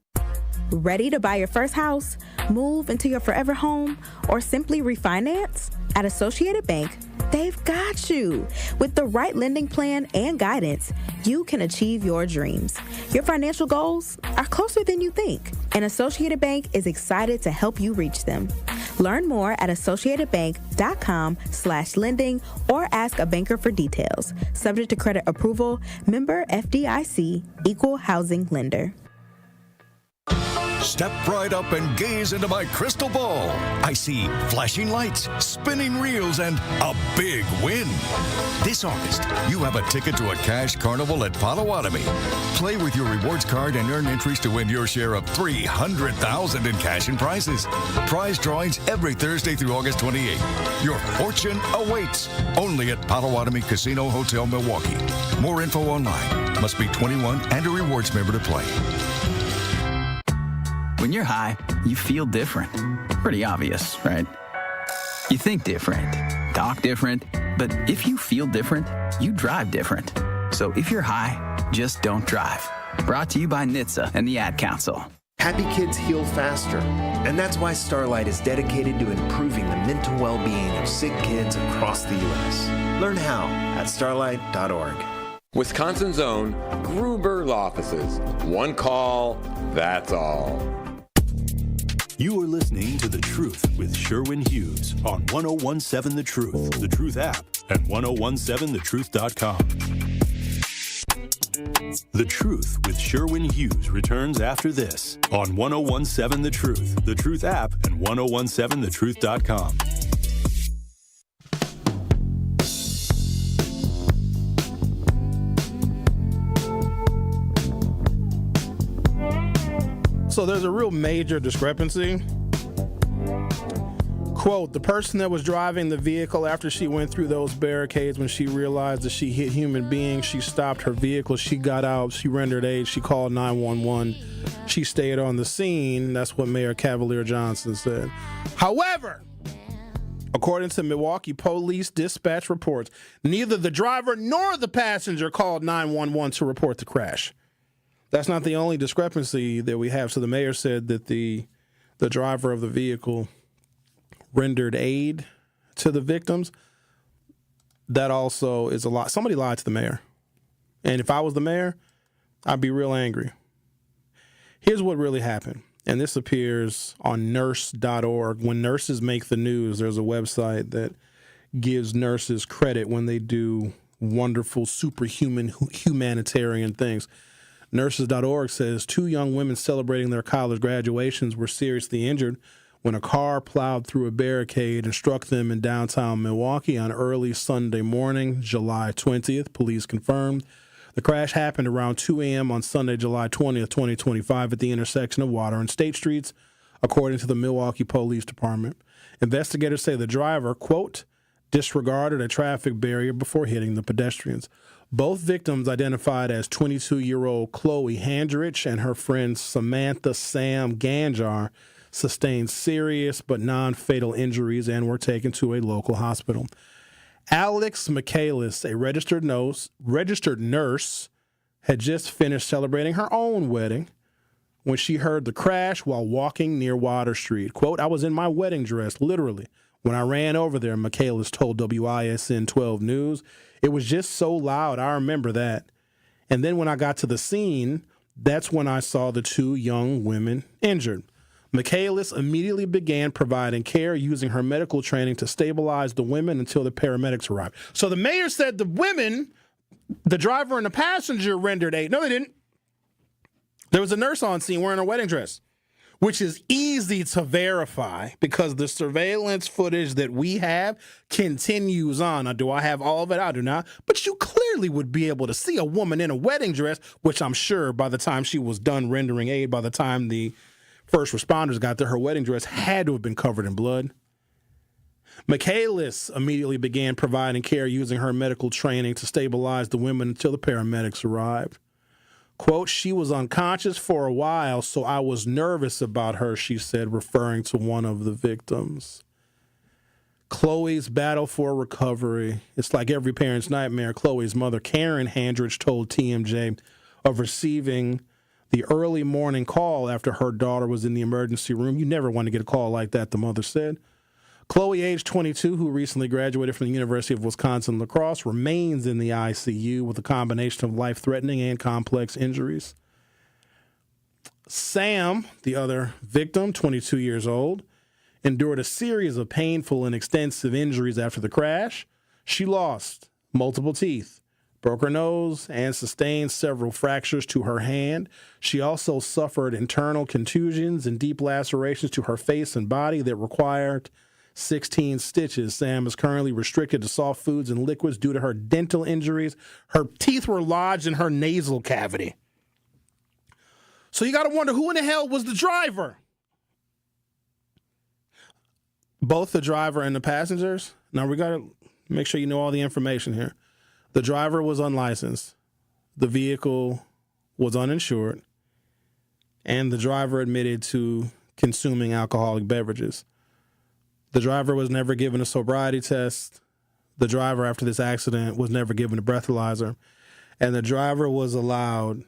Ready to buy your first house, move into your forever home, or simply refinance? At Associated Bank, they've got you. With the right lending plan and guidance, you can achieve your dreams. Your financial goals are closer than you think, and Associated Bank is excited to help you reach them. Learn more at associatedbank.com/lending or ask a banker for details. Subject to credit approval, member FDIC, equal housing lender. Step right up and gaze into my crystal ball. I see flashing lights, spinning reels, and a big win. This August, you have a ticket to a cash carnival at Potawatomi. Play with your rewards card and earn entries to win your share of $300,000 in cash and prizes. Prize drawings every Thursday through August 28th. Your fortune awaits only at Potawatomi Casino Hotel, Milwaukee. More info online. Must be 21 and a rewards member to play. When you're high, you feel different. Pretty obvious, right? You think different, talk different, but if you feel different, you drive different. So if you're high, just don't drive. Brought to you by NHTSA and the Ad Council. Happy kids heal faster, and that's why Starlight is dedicated to improving the mental well-being of sick kids across the U.S. Learn how at starlight.org. Wisconsin's own Gruber Law Offices. One call, that's all. You are listening to The Truth with Sherwin Hughes on 1017 The Truth, The Truth app, and 1017thetruth.com. The Truth with Sherwin Hughes returns after this on 1017 The Truth app, and 1017thetruth.com. So there's a real major discrepancy Quote, the person that was driving the vehicle after she went through those barricades, when she realized that she hit human beings, she stopped her vehicle, she got out, she rendered aid, she called 911, she stayed on the scene. That's what Mayor Cavalier Johnson said. However, according to Milwaukee Police Dispatch reports, neither the driver nor the passenger called 911 to report the crash. That's not the only discrepancy that we have. So the mayor said that the driver of the vehicle rendered aid to the victims. That also is a lie. Somebody lied to the mayor. And if I was the mayor, I'd be real angry. Here's what really happened. And this appears on nurse.org. When nurses make the news, there's a website that gives nurses credit when they do wonderful, superhuman, humanitarian things. Nurses.org says 2 young women celebrating their college graduations were seriously injured when a car plowed through a barricade and struck them in downtown Milwaukee on early Sunday morning, July 20th, police confirmed. The crash happened around 2 a.m. on Sunday, July 20th, 2025, at the intersection of Water and State Streets, according to the Milwaukee Police Department. Investigators say the driver, quote, disregarded a traffic barrier before hitting the pedestrians. Both victims, identified as 22-year-old Chloe Handrich and her friend Samantha Sam Ganjar, sustained serious but non-fatal injuries and were taken to a local hospital. Alex Michaelis, a registered nurse, had just finished celebrating her own wedding when she heard the crash while walking near Water Street. Quote, I was in my wedding dress, literally, when I ran over there, Michaelis told WISN 12 News. It was just so loud, I remember that. And then when I got to the scene, that's when I saw the 2 young women injured. Michaelis immediately began providing care using her medical training to stabilize the women until the paramedics arrived. So the mayor said the women, the driver and the passenger, rendered aid. No, they didn't. There was a nurse on scene wearing a wedding dress, which is easy to verify because the surveillance footage that we have continues on. Now, do I have all of it? I do not. But you clearly would be able to see a woman in a wedding dress, which I'm sure by the time she was done rendering aid, by the time the first responders got there, her wedding dress had to have been covered in blood. Michaelis immediately began providing care using her medical training to stabilize the women until the paramedics arrived. Quote, she was unconscious for a while, so I was nervous about her, she said, referring to one of the victims. Chloe's battle for recovery. It's like every parent's nightmare. Chloe's mother, Karen Handrich, told TMJ of receiving the early morning call after her daughter was in the emergency room. You never want to get a call like that, the mother said. Chloe, age 22, who recently graduated from the University of Wisconsin-La Crosse, remains in the ICU with a combination of life-threatening and complex injuries. Sam, the other victim, 22 years old, endured a series of painful and extensive injuries after the crash. She lost multiple teeth, broke her nose, and sustained several fractures to her hand. She also suffered internal contusions and deep lacerations to her face and body that required 16 stitches. Sam is currently restricted to soft foods and liquids due to her dental injuries. Her teeth were lodged in her nasal cavity. So you got to wonder, who in the hell was the driver? Both the driver and the passengers. Now we got to make sure you know all the information here. The driver was unlicensed. The vehicle was uninsured. And the driver admitted to consuming alcoholic beverages. The driver was never given a sobriety test. The driver, after this accident, was never given a breathalyzer. And the driver was allowed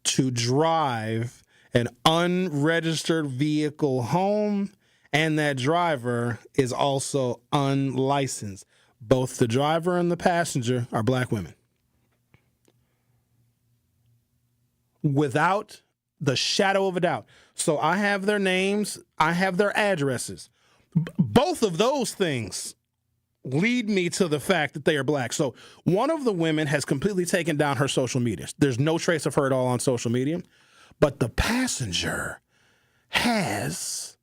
to drive an unregistered vehicle home, and that driver is also unlicensed. Both the driver and the passenger are black women. Without the shadow of a doubt. So I have their names. I have their addresses. Both of those things lead me to the fact that they are black. So one of the women has completely taken down her social media. There's no trace of her at all on social media. But the passenger has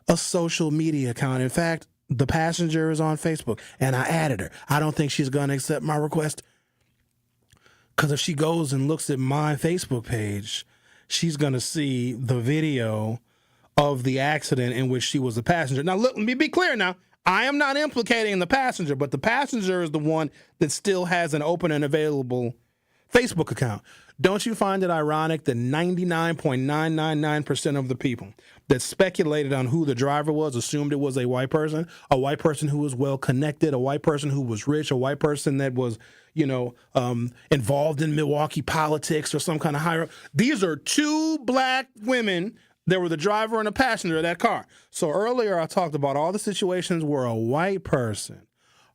a social media account. In fact, the passenger is on Facebook, and I added her. I don't think she's going to accept my request, because if she goes and looks at my Facebook page, she's going to see the video of the accident in which she was the passenger. Now, look, let me be clear now. I am not implicating the passenger, but the passenger is the one that still has an open and available Facebook account. Don't you find it ironic that 99.999% of the people that speculated on who the driver was assumed it was a white person who was well connected, a white person who was rich, a white person that was, involved in Milwaukee politics or some kind of higher. These are two black women. There were the driver and a passenger of that car. So earlier I talked about all the situations where a white person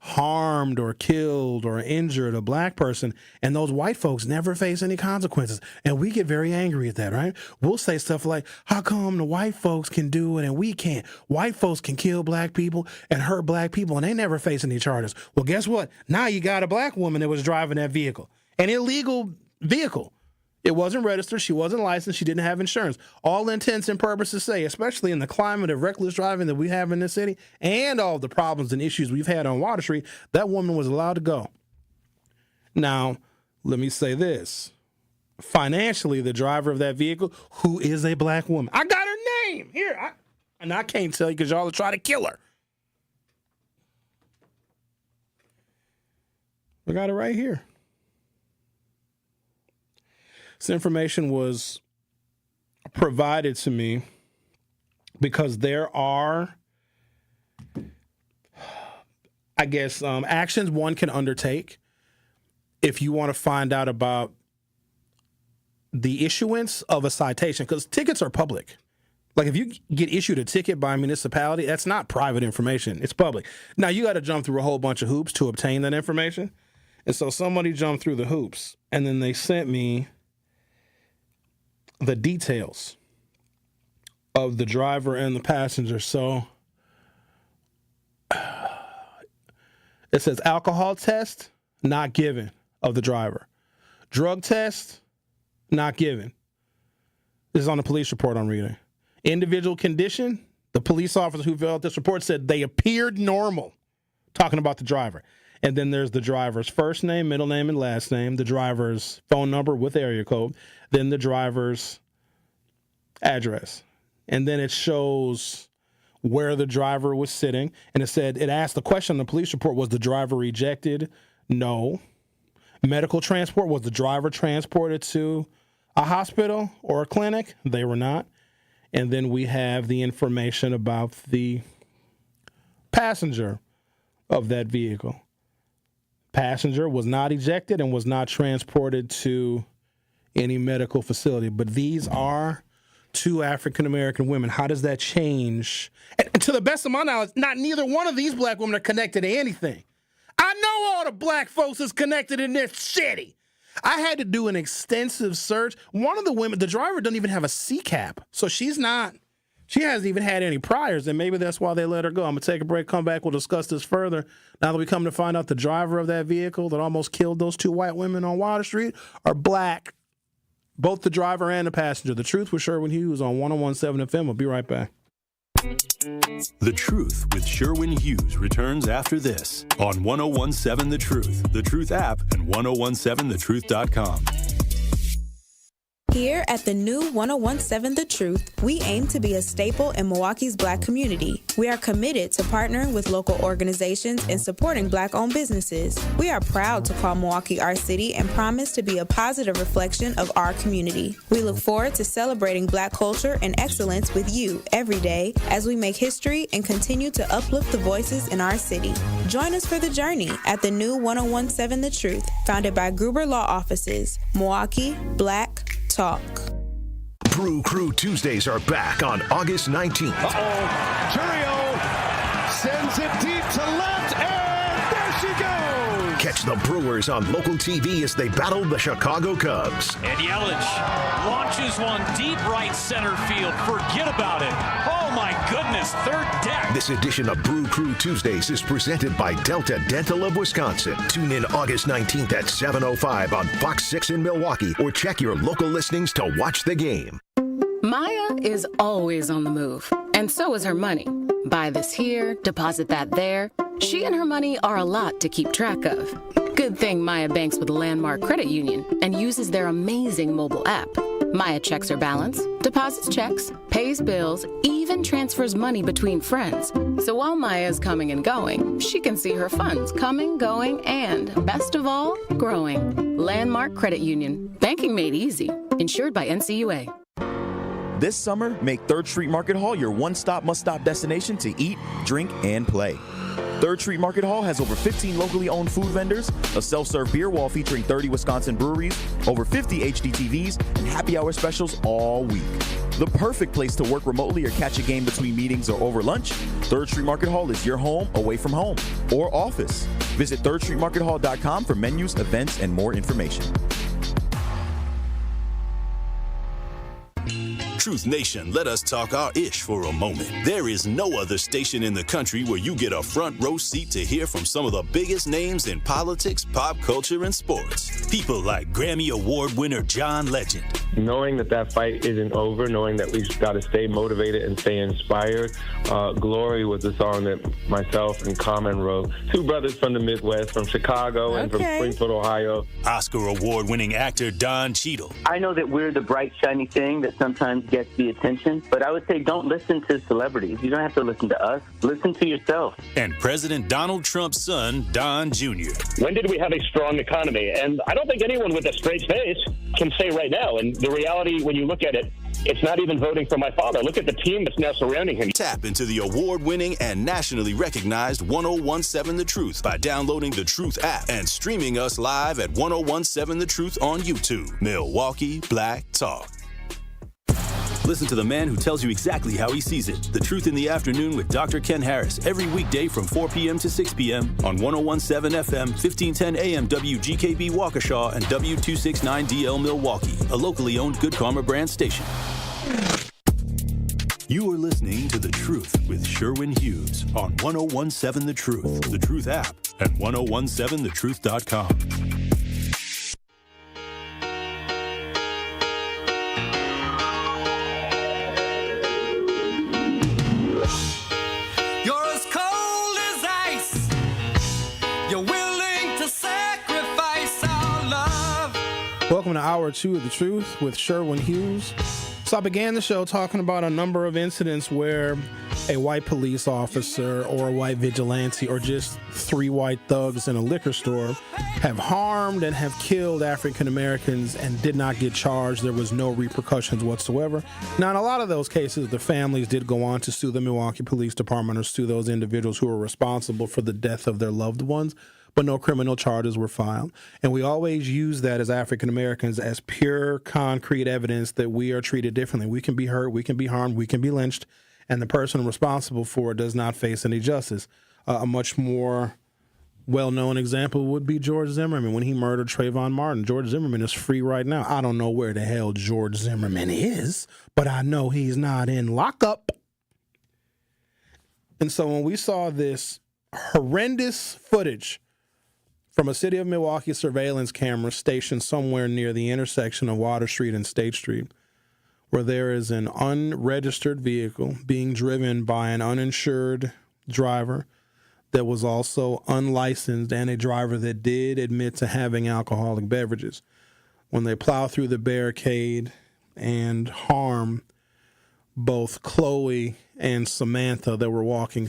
harmed or killed or injured a black person, and those white folks never face any consequences. And we get very angry at that, right? We'll say stuff like, how come the white folks can do it and we can't? White folks can kill black people and hurt black people, and they never face any charges. Well, guess what? Now you got a black woman that was driving that vehicle, an illegal vehicle. It wasn't registered. She wasn't licensed. She didn't have insurance. All intents and purposes say, especially in the climate of reckless driving that we have in this city and all the problems and issues we've had on Water Street, that woman was allowed to go. Now, let me say this. Financially, the driver of that vehicle, who is a black woman, I got her name here. And I can't tell you because y'all will try to kill her. We got it right here. This information was provided to me because there are, actions one can undertake if you want to find out about the issuance of a citation, because tickets are public. Like if you get issued a ticket by a municipality, that's not private information. It's public. Now, you got to jump through a whole bunch of hoops to obtain that information. And so somebody jumped through the hoops, and then they sent me the details of the driver and the passenger. So it says alcohol test, not given, of the driver. Drug test, not given. This is on the police report I'm reading. Individual condition, the police officer who filled out this report said they appeared normal, talking about the driver. And then there's the driver's first name, middle name, and last name, the driver's phone number with area code, then the driver's address. And then it shows where the driver was sitting. And it asked the question on the police report, was the driver ejected? No. Medical transport, was the driver transported to a hospital or a clinic? They were not. And then we have the information about the passenger of that vehicle. Passenger was not ejected and was not transported to any medical facility. But these are two African-American women. How does that change? And to the best of my knowledge, neither one of these black women are connected to anything. I know all the black folks is connected in this city. I had to do an extensive search. One of the women, the driver doesn't even have a C-cap. So she hasn't even had any priors, and maybe that's why they let her go. I'm going to take a break, come back, we'll discuss this further. Now that we come to find out the driver of that vehicle that almost killed those two white women on Water Street are black. Both the driver and the passenger. The Truth with Sherwin Hughes on 101.7 FM. We'll be right back. The Truth with Sherwin Hughes returns after this on 101.7 The Truth, The Truth app, and 1017thetruth.com. Here at the new 101.7 The Truth, we aim to be a staple in Milwaukee's Black community. We are committed to partnering with local organizations and supporting Black-owned businesses. We are proud to call Milwaukee our city and promise to be a positive reflection of our community. We look forward to celebrating Black culture and excellence with you every day as we make history and continue to uplift the voices in our city. Join us for the journey at the new 101.7 The Truth, founded by Gruber Law Offices. Milwaukee, Black Talk. Brew Crew Tuesdays are back on August 19th. Churio sends it deep to left, and there she goes. Catch the Brewers on local TV as they battle the Chicago Cubs. And Yelich launches one deep right center field. Forget about it. Oh, my goodness. Third deck. This edition of Brew Crew Tuesdays is presented by Delta Dental of Wisconsin. Tune in August 19th at 7:05 on Fox 6 in Milwaukee, or check your local listings to watch the game. Maya is always on the move, and so is her money. Buy this here, deposit that there. She and her money are a lot to keep track of. Good thing Maya banks with Landmark Credit Union and uses their amazing mobile app. Maya checks her balance, deposits checks, pays bills, even transfers money between friends. So while Maya's coming and going, she can see her funds coming, going, and, best of all, growing. Landmark Credit Union. Banking made easy. Insured by NCUA. This summer, make 3rd Street Market Hall your one-stop, must-stop destination to eat, drink, and play. 3rd Street Market Hall has over 15 locally owned food vendors, a self-serve beer wall featuring 30 Wisconsin breweries, over 50 HD TVs, and happy hour specials all week. The perfect place to work remotely or catch a game between meetings or over lunch, 3rd Street Market Hall is your home away from home or office. Visit 3rdstreetmarkethall.com for menus, events, and more information. Truth Nation, let us talk our ish for a moment. There is no other station in the country where you get a front row seat to hear from some of the biggest names in politics, pop culture, and sports. People like Grammy Award winner John Legend. Knowing that fight isn't over, knowing that we've got to stay motivated and stay inspired. Glory was the song that myself and Common wrote. Two brothers from the Midwest, from Chicago and from Springfield, Ohio. Oscar Award winning actor Don Cheadle. I know that we're the bright, shiny thing that sometimes gets the attention, but I would say don't listen to celebrities. You don't have to listen to us. Listen to yourself. And President Donald Trump's son, Don Jr. When did we have a strong economy? And I don't think anyone with a straight face can say right now. And the reality, when you look at it, it's not even voting for my father. Look at the team that's now surrounding him. Tap into the award-winning and nationally recognized 1017 The Truth by downloading the Truth app and streaming us live at 1017 The Truth on YouTube. Milwaukee Black Talk. Listen to the man who tells you exactly how he sees it. The Truth in the Afternoon with Dr. Ken Harris every weekday from 4 p.m. to 6 p.m. on 1017 FM, 1510 AM WGKB Waukesha and W269DL Milwaukee, a locally owned Good Karma brand station. You are listening to The Truth with Sherwin Hughes on 1017 The Truth, The Truth app, and 1017thetruth.com. Welcome to Hour 2 of The Truth with Sherwin Hughes. So I began the show talking about a number of incidents where a white police officer or a white vigilante or just three white thugs in a liquor store have harmed and have killed African Americans and did not get charged. There was no repercussions whatsoever. Now, in a lot of those cases, the families did go on to sue the Milwaukee Police Department or sue those individuals who were responsible for the death of their loved ones, but no criminal charges were filed. And we always use that as African Americans as pure, concrete evidence that we are treated differently. We can be hurt, we can be harmed, we can be lynched, and the person responsible for it does not face any justice. A much more well-known example would be George Zimmerman when he murdered Trayvon Martin. George Zimmerman is free right now. I don't know where the hell George Zimmerman is, but I know he's not in lockup. And so when we saw this horrendous footage from a city of Milwaukee surveillance camera stationed somewhere near the intersection of Water Street and State Street, where there is an unregistered vehicle being driven by an uninsured driver that was also unlicensed and a driver that did admit to having alcoholic beverages. When they plow through the barricade and harm both Chloe and Samantha that were walking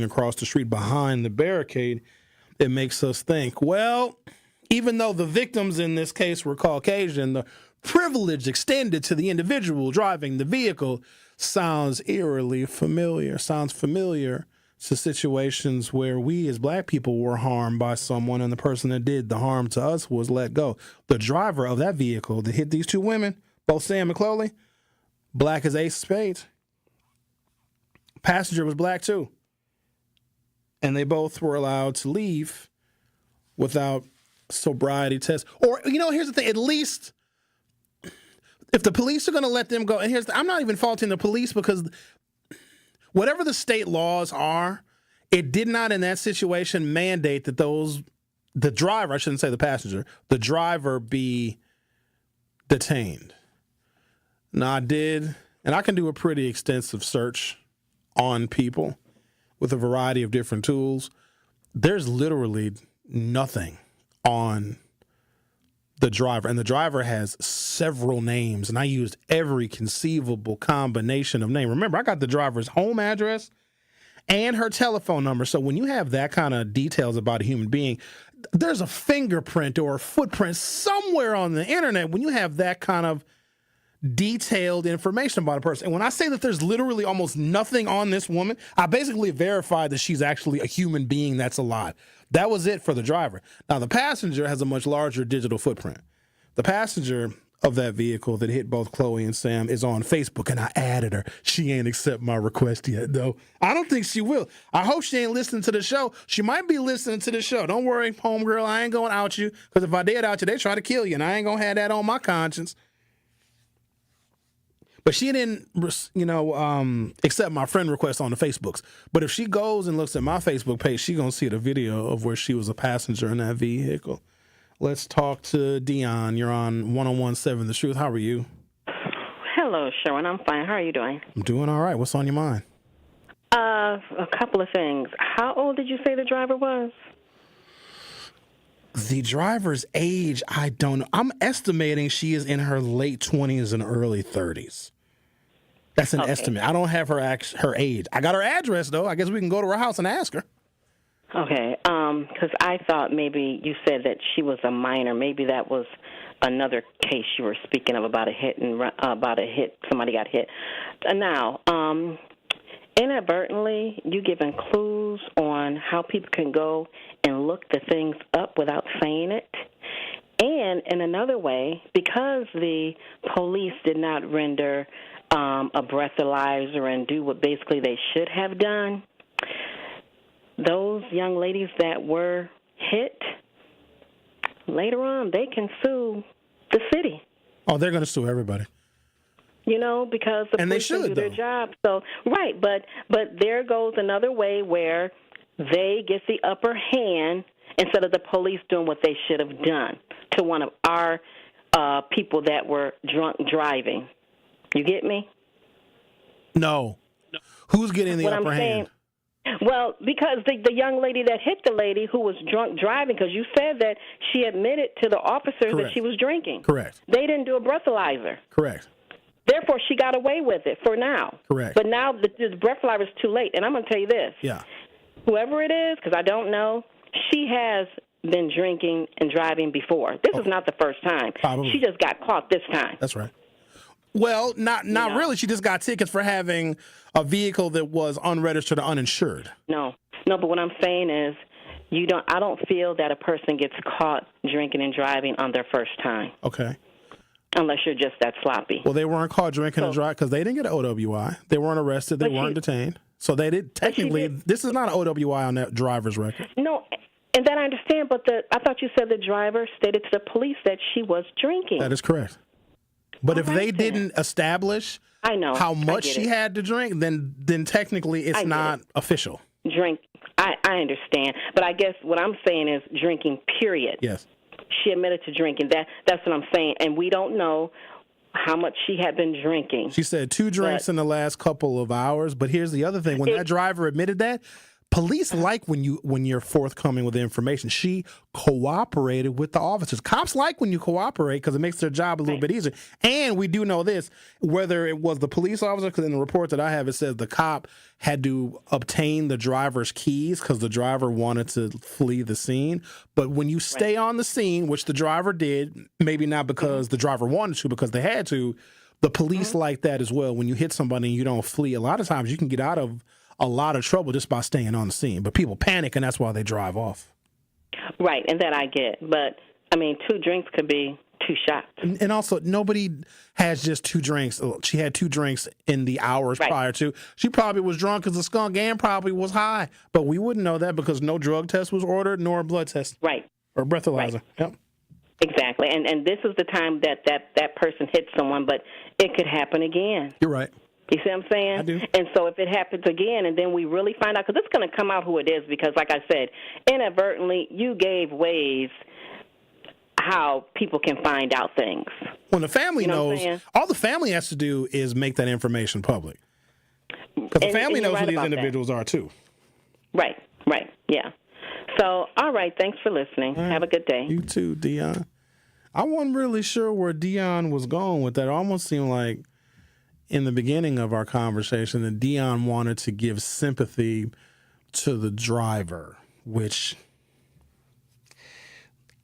across the street behind the barricade, it makes us think, well, even though the victims in this case were Caucasian, the privilege extended to the individual driving the vehicle sounds eerily familiar, sounds familiar to situations where we as black people were harmed by someone and the person that did the harm to us was let go. The driver of that vehicle that hit these two women, both Sam and Chloe, black as ace of spades. Passenger was black too. And they both were allowed to leave without sobriety tests. Or, here's the thing, at least if the police are going to let them go, and I'm not even faulting the police because whatever the state laws are, it did not in that situation mandate that the driver, I shouldn't say the passenger, the driver be detained. Now I did, and I can do a pretty extensive search on people with a variety of different tools. There's literally nothing on the driver, and the driver has several names, and I used every conceivable combination of name. Remember, I got the driver's home address and her telephone number. So when you have that kind of details about a human being, there's a fingerprint or a footprint somewhere on the internet when you have that kind of detailed information about a person. And when I say that there's literally almost nothing on this woman, I basically verified that she's actually a human being that's alive. That was it for the driver. Now, the passenger has a much larger digital footprint. The passenger of that vehicle that hit both Chloe and Sam is on Facebook, and I added her. She ain't accept my request yet, though. I don't think she will. I hope she ain't listening to the show. She might be listening to the show. Don't worry, homegirl, I ain't going to out you, because if I did out you, they try to kill you, and I ain't going to have that on my conscience. But she didn't, accept my friend request on the Facebooks. But if she goes and looks at my Facebook page, she's going to see the video of where she was a passenger in that vehicle. Let's talk to Dionne. You're on 101.7 The Truth. How are you? Hello, Sherwin. I'm fine. How are you doing? I'm doing all right. What's on your mind? A couple of things. How old did you say the driver was? The driver's age, I don't know. I'm estimating she is in her late 20s and early 30s. That's an estimate. I don't have her age. I got her address, though. I guess we can go to her house and ask her. Okay, because I thought maybe you said that she was a minor. Maybe that was another case you were speaking of about a hit somebody got hit. Now, inadvertently, you giving clues on how people can go and look the things up without saying it. And in another way, because the police did not render a breathalyzer and do what basically they should have done, those young ladies that were hit, later on, they can sue the city. Oh, they're going to sue everybody. Because the police do their job. So, right, but there goes another way where they get the upper hand instead of the police doing what they should have done to one of our people that were drunk driving. You get me? No. Who's getting the upper hand? Well, because the young lady that hit the lady who was drunk driving, because you said that she admitted to the officers that she was drinking. Correct. They didn't do a breathalyzer. Correct. Therefore, she got away with it for now. Correct. But now the breathalyzer is too late. And I'm going to tell you this. Yeah. Whoever it is, because I don't know, she has been drinking and driving before. This is not the first time. Probably. She just got caught this time. That's right. Well, not really. She just got tickets for having a vehicle that was unregistered or uninsured. No, but what I'm saying is, I don't feel that a person gets caught drinking and driving on their first time. Okay. Unless you're just that sloppy. Well, they weren't caught drinking and driving because they didn't get an OWI. They weren't arrested. They weren't detained. So they did. Technically, this is not an OWI on that driver's record. No, and that I understand, but I thought you said the driver stated to the police that she was drinking. That is correct. But if they didn't establish how much she had to drink, then technically it's not official. Drink. I understand. But I guess what I'm saying is drinking, period. Yes. She admitted to drinking. That's what I'm saying. And we don't know how much she had been drinking. She said 2 drinks in the last couple of hours. But here's the other thing. When that driver admitted that, police like when you're forthcoming with the information. She cooperated with the officers. Cops like when you cooperate because it makes their job a little bit easier. And we do know this, whether it was the police officer, because in the report that I have, it says the cop had to obtain the driver's keys because the driver wanted to flee the scene. But when you stay on the scene, which the driver did, maybe not because the driver wanted to, because they had to, the police like that as well. When you hit somebody and you don't flee, a lot of times you can get out of a lot of trouble just by staying on the scene. But people panic, and that's why they drive off. Right, and that I get. But, 2 drinks could be 2 shots. And also, nobody has just 2 drinks. She had 2 drinks in the hours prior to. She probably was drunk because the skunk and probably was high. But we wouldn't know that because no drug test was ordered nor a blood test. Right. Or breathalyzer. Right. Yep. Exactly. And this is the time that person hit someone, but it could happen again. You're right. You see what I'm saying? I do. And so if it happens again and then we really find out, because it's going to come out who it is because, like I said, inadvertently you gave ways how people can find out things. When the family knows, all the family has to do is make that information public. Because the family knows who these individuals are, too. Right, yeah. So, all right, thanks for listening. Have a good day. You too, Dionne. I wasn't really sure where Dionne was going with that. It almost seemed like in the beginning of our conversation that Dionne wanted to give sympathy to the driver, which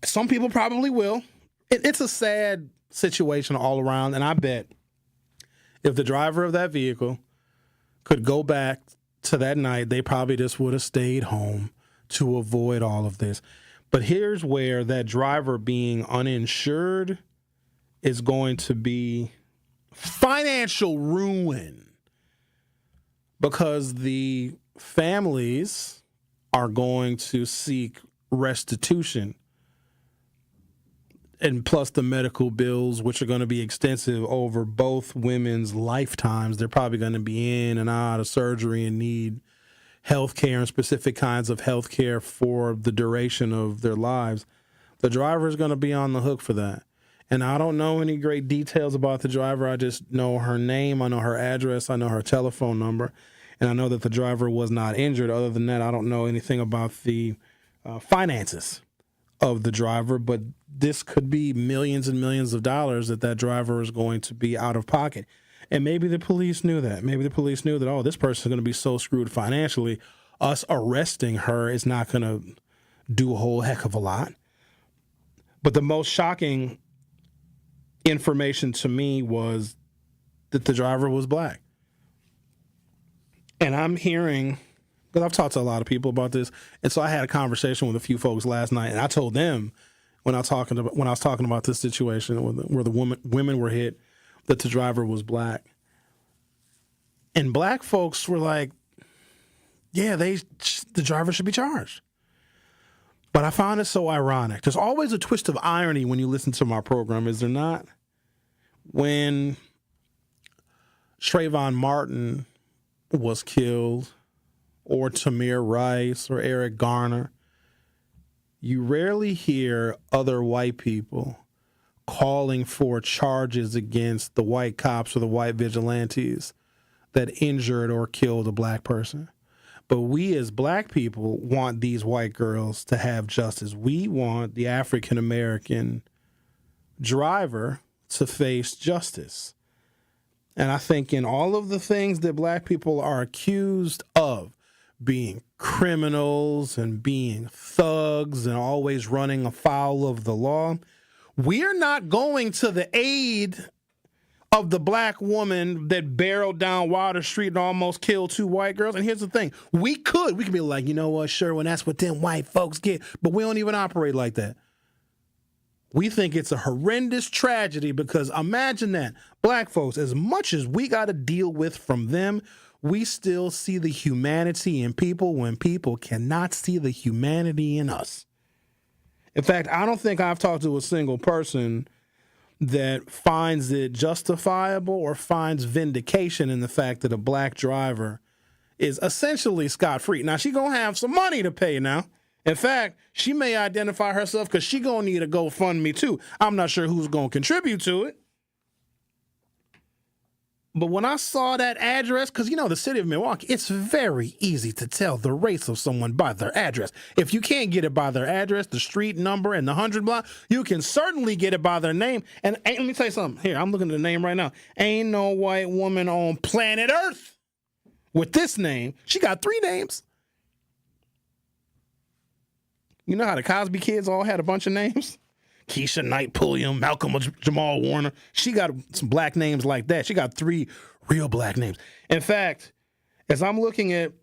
some people probably will. It's a sad situation all around, and I bet if the driver of that vehicle could go back to that night, they probably just would have stayed home to avoid all of this. But here's where that driver being uninsured is going to be financial ruin, because the families are going to seek restitution, and plus the medical bills, which are going to be extensive over both women's lifetimes. They're probably going to be in and out of surgery and need health care and specific kinds of health care for the duration of their lives. The driver is going to be on the hook for that. And I don't know any great details about the driver. I just know her name. I know her address. I know her telephone number. And I know that the driver was not injured. Other than that, I don't know anything about the finances of the driver. But this could be millions and millions of dollars that driver is going to be out of pocket. And maybe the police knew that. Maybe the police knew that, oh, this person is going to be so screwed financially, us arresting her is not going to do a whole heck of a lot. But the most shocking information to me was that the driver was black. And I'm hearing, because I've talked to a lot of people about this, and so I had a conversation with a few folks last night, and I told them when I was talking about this situation where the women were hit, that the driver was black. And black folks were like, yeah, the driver should be charged. But I found it so ironic. There's always a twist of irony when you listen to my program, is there not? When Trayvon Martin was killed, or Tamir Rice, or Eric Garner, you rarely hear other white people calling for charges against the white cops or the white vigilantes that injured or killed a black person. But we as black people want these white girls to have justice. We want the African-American driver to face justice. And I think in all of the things that black people are accused of, being criminals and being thugs and always running afoul of the law, we're not going to the aid of the black woman that barreled down Water Street and almost killed two white girls. And here's the thing. We could be like, you know what, Sherwin, that's what them white folks get. But we don't even operate like that. We think it's a horrendous tragedy, because imagine that. Black folks, as much as we got to deal with from them, we still see the humanity in people when people cannot see the humanity in us. In fact, I don't think I've talked to a single person that finds it justifiable or finds vindication in the fact that a black driver is essentially scot-free. Now, she going to have some money to pay now. In fact, she may identify herself because she going to need a GoFundMe too. I'm not sure who's going to contribute to it. But when I saw that address, because, the city of Milwaukee, it's very easy to tell the race of someone by their address. If you can't get it by their address, the street number, and the 100 block, you can certainly get it by their name. And let me tell you something. Here, I'm looking at the name right now. Ain't no white woman on planet Earth with this name. She got 3 names. You know how the Cosby kids all had a bunch of names? Keisha Knight Pulliam, Malcolm Jamal Warner. She got some black names like that. She got 3 real black names. In fact, as I'm looking at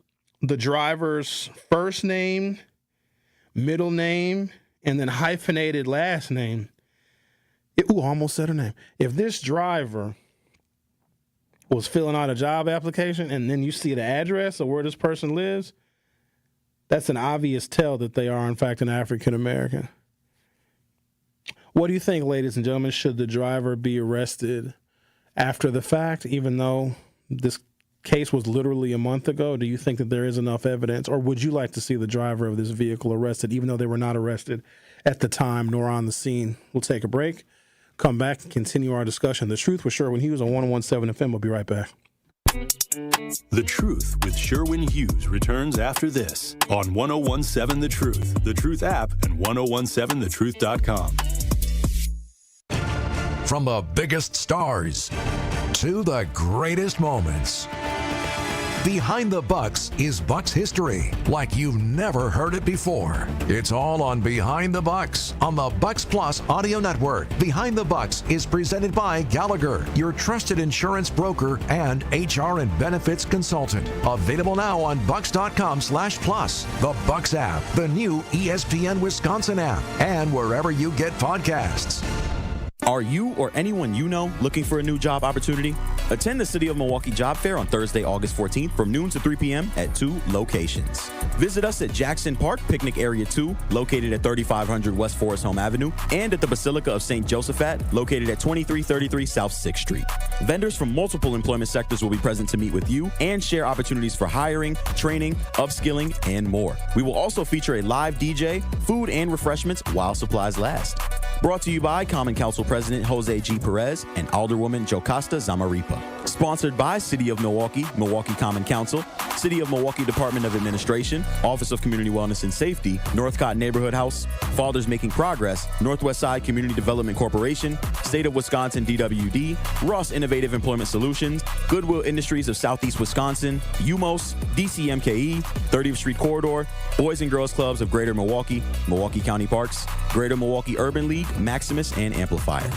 the driver's first name, middle name, and then hyphenated last name, almost said her name. If this driver was filling out a job application and then you see the address of where this person lives, that's an obvious tell that they are, in fact, an African American. What do you think, ladies and gentlemen? Should the driver be arrested after the fact, even though this case was literally a month ago? Do you think that there is enough evidence, or would you like to see the driver of this vehicle arrested, even though they were not arrested at the time nor on the scene? We'll take a break, come back, and continue our discussion. The Truth with Sherwin Hughes on 101.7 FM. We'll be right back. The Truth with Sherwin Hughes returns after this on 101.7 The Truth, The Truth app, and 1017thetruth.com. From the biggest stars to the greatest moments. Behind the Bucks is Bucks history, like you've never heard it before. It's all on Behind the Bucks on the Bucks Plus audio network. Behind the Bucks is presented by Gallagher, your trusted insurance broker and HR and benefits consultant. Available now on bucks.com/plus, the Bucks app, the new ESPN Wisconsin app, and wherever you get podcasts. Are you or anyone you know looking for a new job opportunity? Attend the City of Milwaukee Job Fair on Thursday, August 14th from noon to 3 p.m. at 2 locations. Visit us at Jackson Park, Picnic Area 2, located at 3500 West Forest Home Avenue, and at the Basilica of St. Josephat, located at 2333 South 6th Street. Vendors from multiple employment sectors will be present to meet with you and share opportunities for hiring, training, upskilling, and more. We will also feature a live DJ, food, and refreshments while supplies last. Brought to you by Common Council President Jose G. Perez and Alderwoman Jocasta Zamaripa. Sponsored by City of Milwaukee, Milwaukee Common Council, City of Milwaukee Department of Administration, Office of Community Wellness and Safety, Northcott Neighborhood House, Fathers Making Progress, Northwest Side Community Development Corporation, State of Wisconsin DWD, Ross Innovative Employment Solutions, Goodwill Industries of Southeast Wisconsin, UMOS, DCMKE, 30th Street Corridor, Boys and Girls Clubs of Greater Milwaukee, Milwaukee County Parks, Greater Milwaukee Urban League, Maximus, and Amplifier.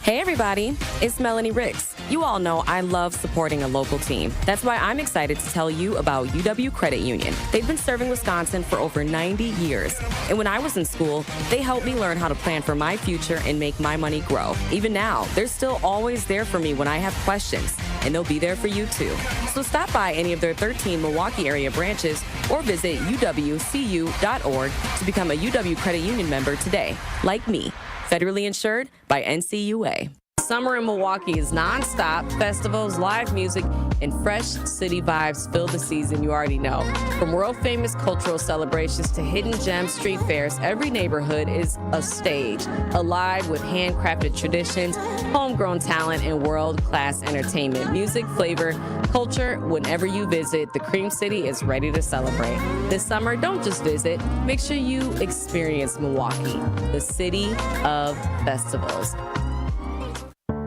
Hey everybody, it's Melanie Ricks. You all know I love supporting a local team. That's why I'm excited to tell you about UW Credit Union. They've been serving Wisconsin for over 90 years. And when I was in school, they helped me learn how to plan for my future and make my money grow. Even now, they're still always there for me when I have questions. And they'll be there for you too. So stop by any of their 13 Milwaukee area branches or visit uwcu.org to become a UW Credit Union member today, like me. Federally insured by NCUA. Summer in Milwaukee is nonstop. Festivals, live music, and fresh city vibes fill the season you already know. From world-famous cultural celebrations to hidden gem street fairs, every neighborhood is a stage, alive with handcrafted traditions, homegrown talent, and world-class entertainment. Music, flavor, culture, whenever you visit, the Cream City is ready to celebrate. This summer, don't just visit. Make sure you experience Milwaukee, the city of festivals.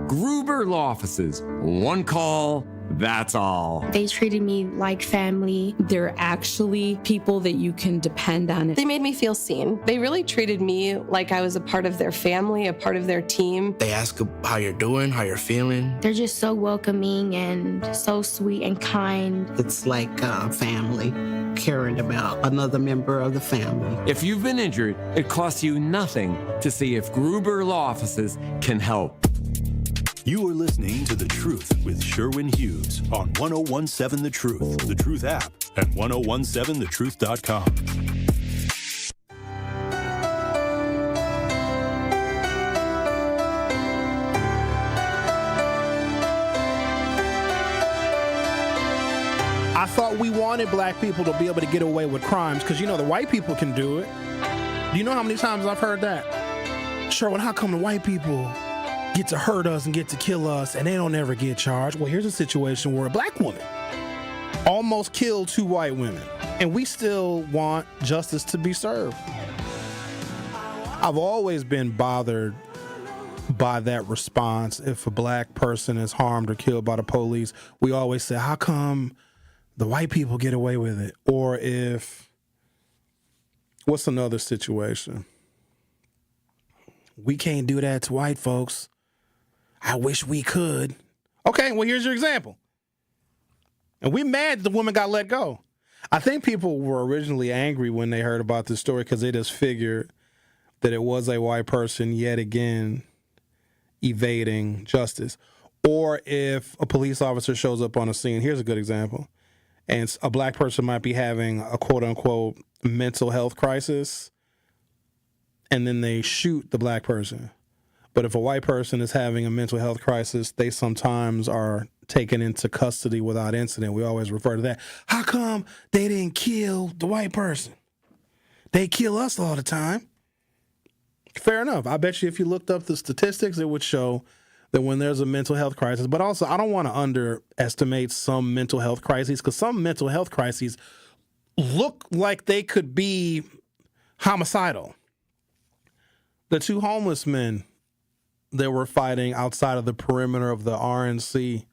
Gruber Law Offices. One call, that's all. They treated me like family. They're actually people that you can depend on. They made me feel seen. They really treated me like I was a part of their family, a part of their team. They ask how you're doing, how you're feeling. They're just so welcoming and so sweet and kind. It's like family, caring about another member of the family. If you've been injured, it costs you nothing to see if Gruber Law Offices can help. You are listening to The Truth with Sherwin Hughes on 1017 The Truth, The Truth app, and 1017thetruth.com. I thought we wanted black people to be able to get away with crimes because, you know, the white people can do it. Do you know how many times I've heard that? Sherwin, how come the white people get to hurt us and get to kill us and they don't ever get charged? Well, here's a situation where a black woman almost killed two white women and we still want justice to be served. I've always been bothered by that response. If a black person is harmed or killed by the police, we always say, how come the white people get away with it? Or if, what's another situation? We can't do that to white folks. I wish we could. Okay, well, here's your example. And we mad that the woman got let go. I think people were originally angry when they heard about this story because they just figured that it was a white person yet again evading justice. Or if a police officer shows up on a scene, here's a good example, and a black person might be having a quote-unquote mental health crisis, and then they shoot the black person. But if a white person is having a mental health crisis, they sometimes are taken into custody without incident. We always refer to that. How come they didn't kill the white person? They kill us all the time. Fair enough. I bet you if you looked up the statistics, it would show that when there's a mental health crisis, but also I don't want to underestimate some mental health crises because some mental health crises look like they could be homicidal. The two homeless men that were fighting outside of the perimeter of the RNC.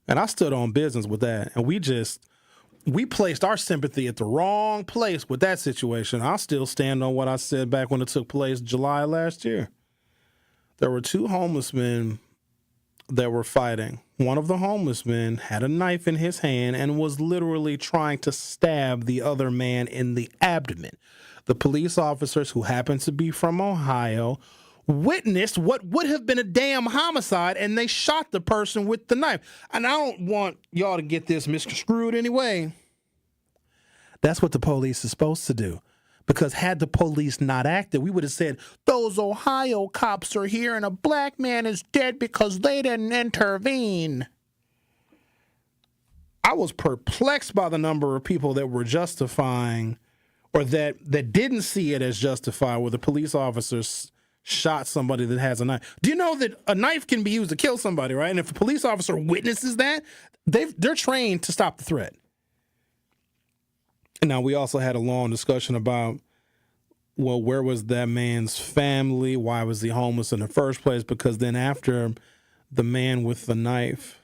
And I stood on business with that. And we placed our sympathy at the wrong place with that situation. I still stand on what I said back when it took place July last year. There were two homeless men that were fighting. One of the homeless men had a knife in his hand and was literally trying to stab the other man in the abdomen. The police officers, who happened to be from Ohio, witnessed what would have been a damn homicide, and they shot the person with the knife. And I don't want y'all to get this misconstrued anyway. That's what the police is supposed to do. Because had the police not acted, we would have said, those Ohio cops are here and a black man is dead because they didn't intervene. I was perplexed by the number of people that were justifying or that didn't see it as justified where the police officers shot somebody that has a knife. Do you know that a knife can be used to kill somebody, right? And if a police officer witnesses that, they're trained to stop the threat. Now, we also had a long discussion about, well, where was that man's family? Why was he homeless in the first place? Because then after the man with the knife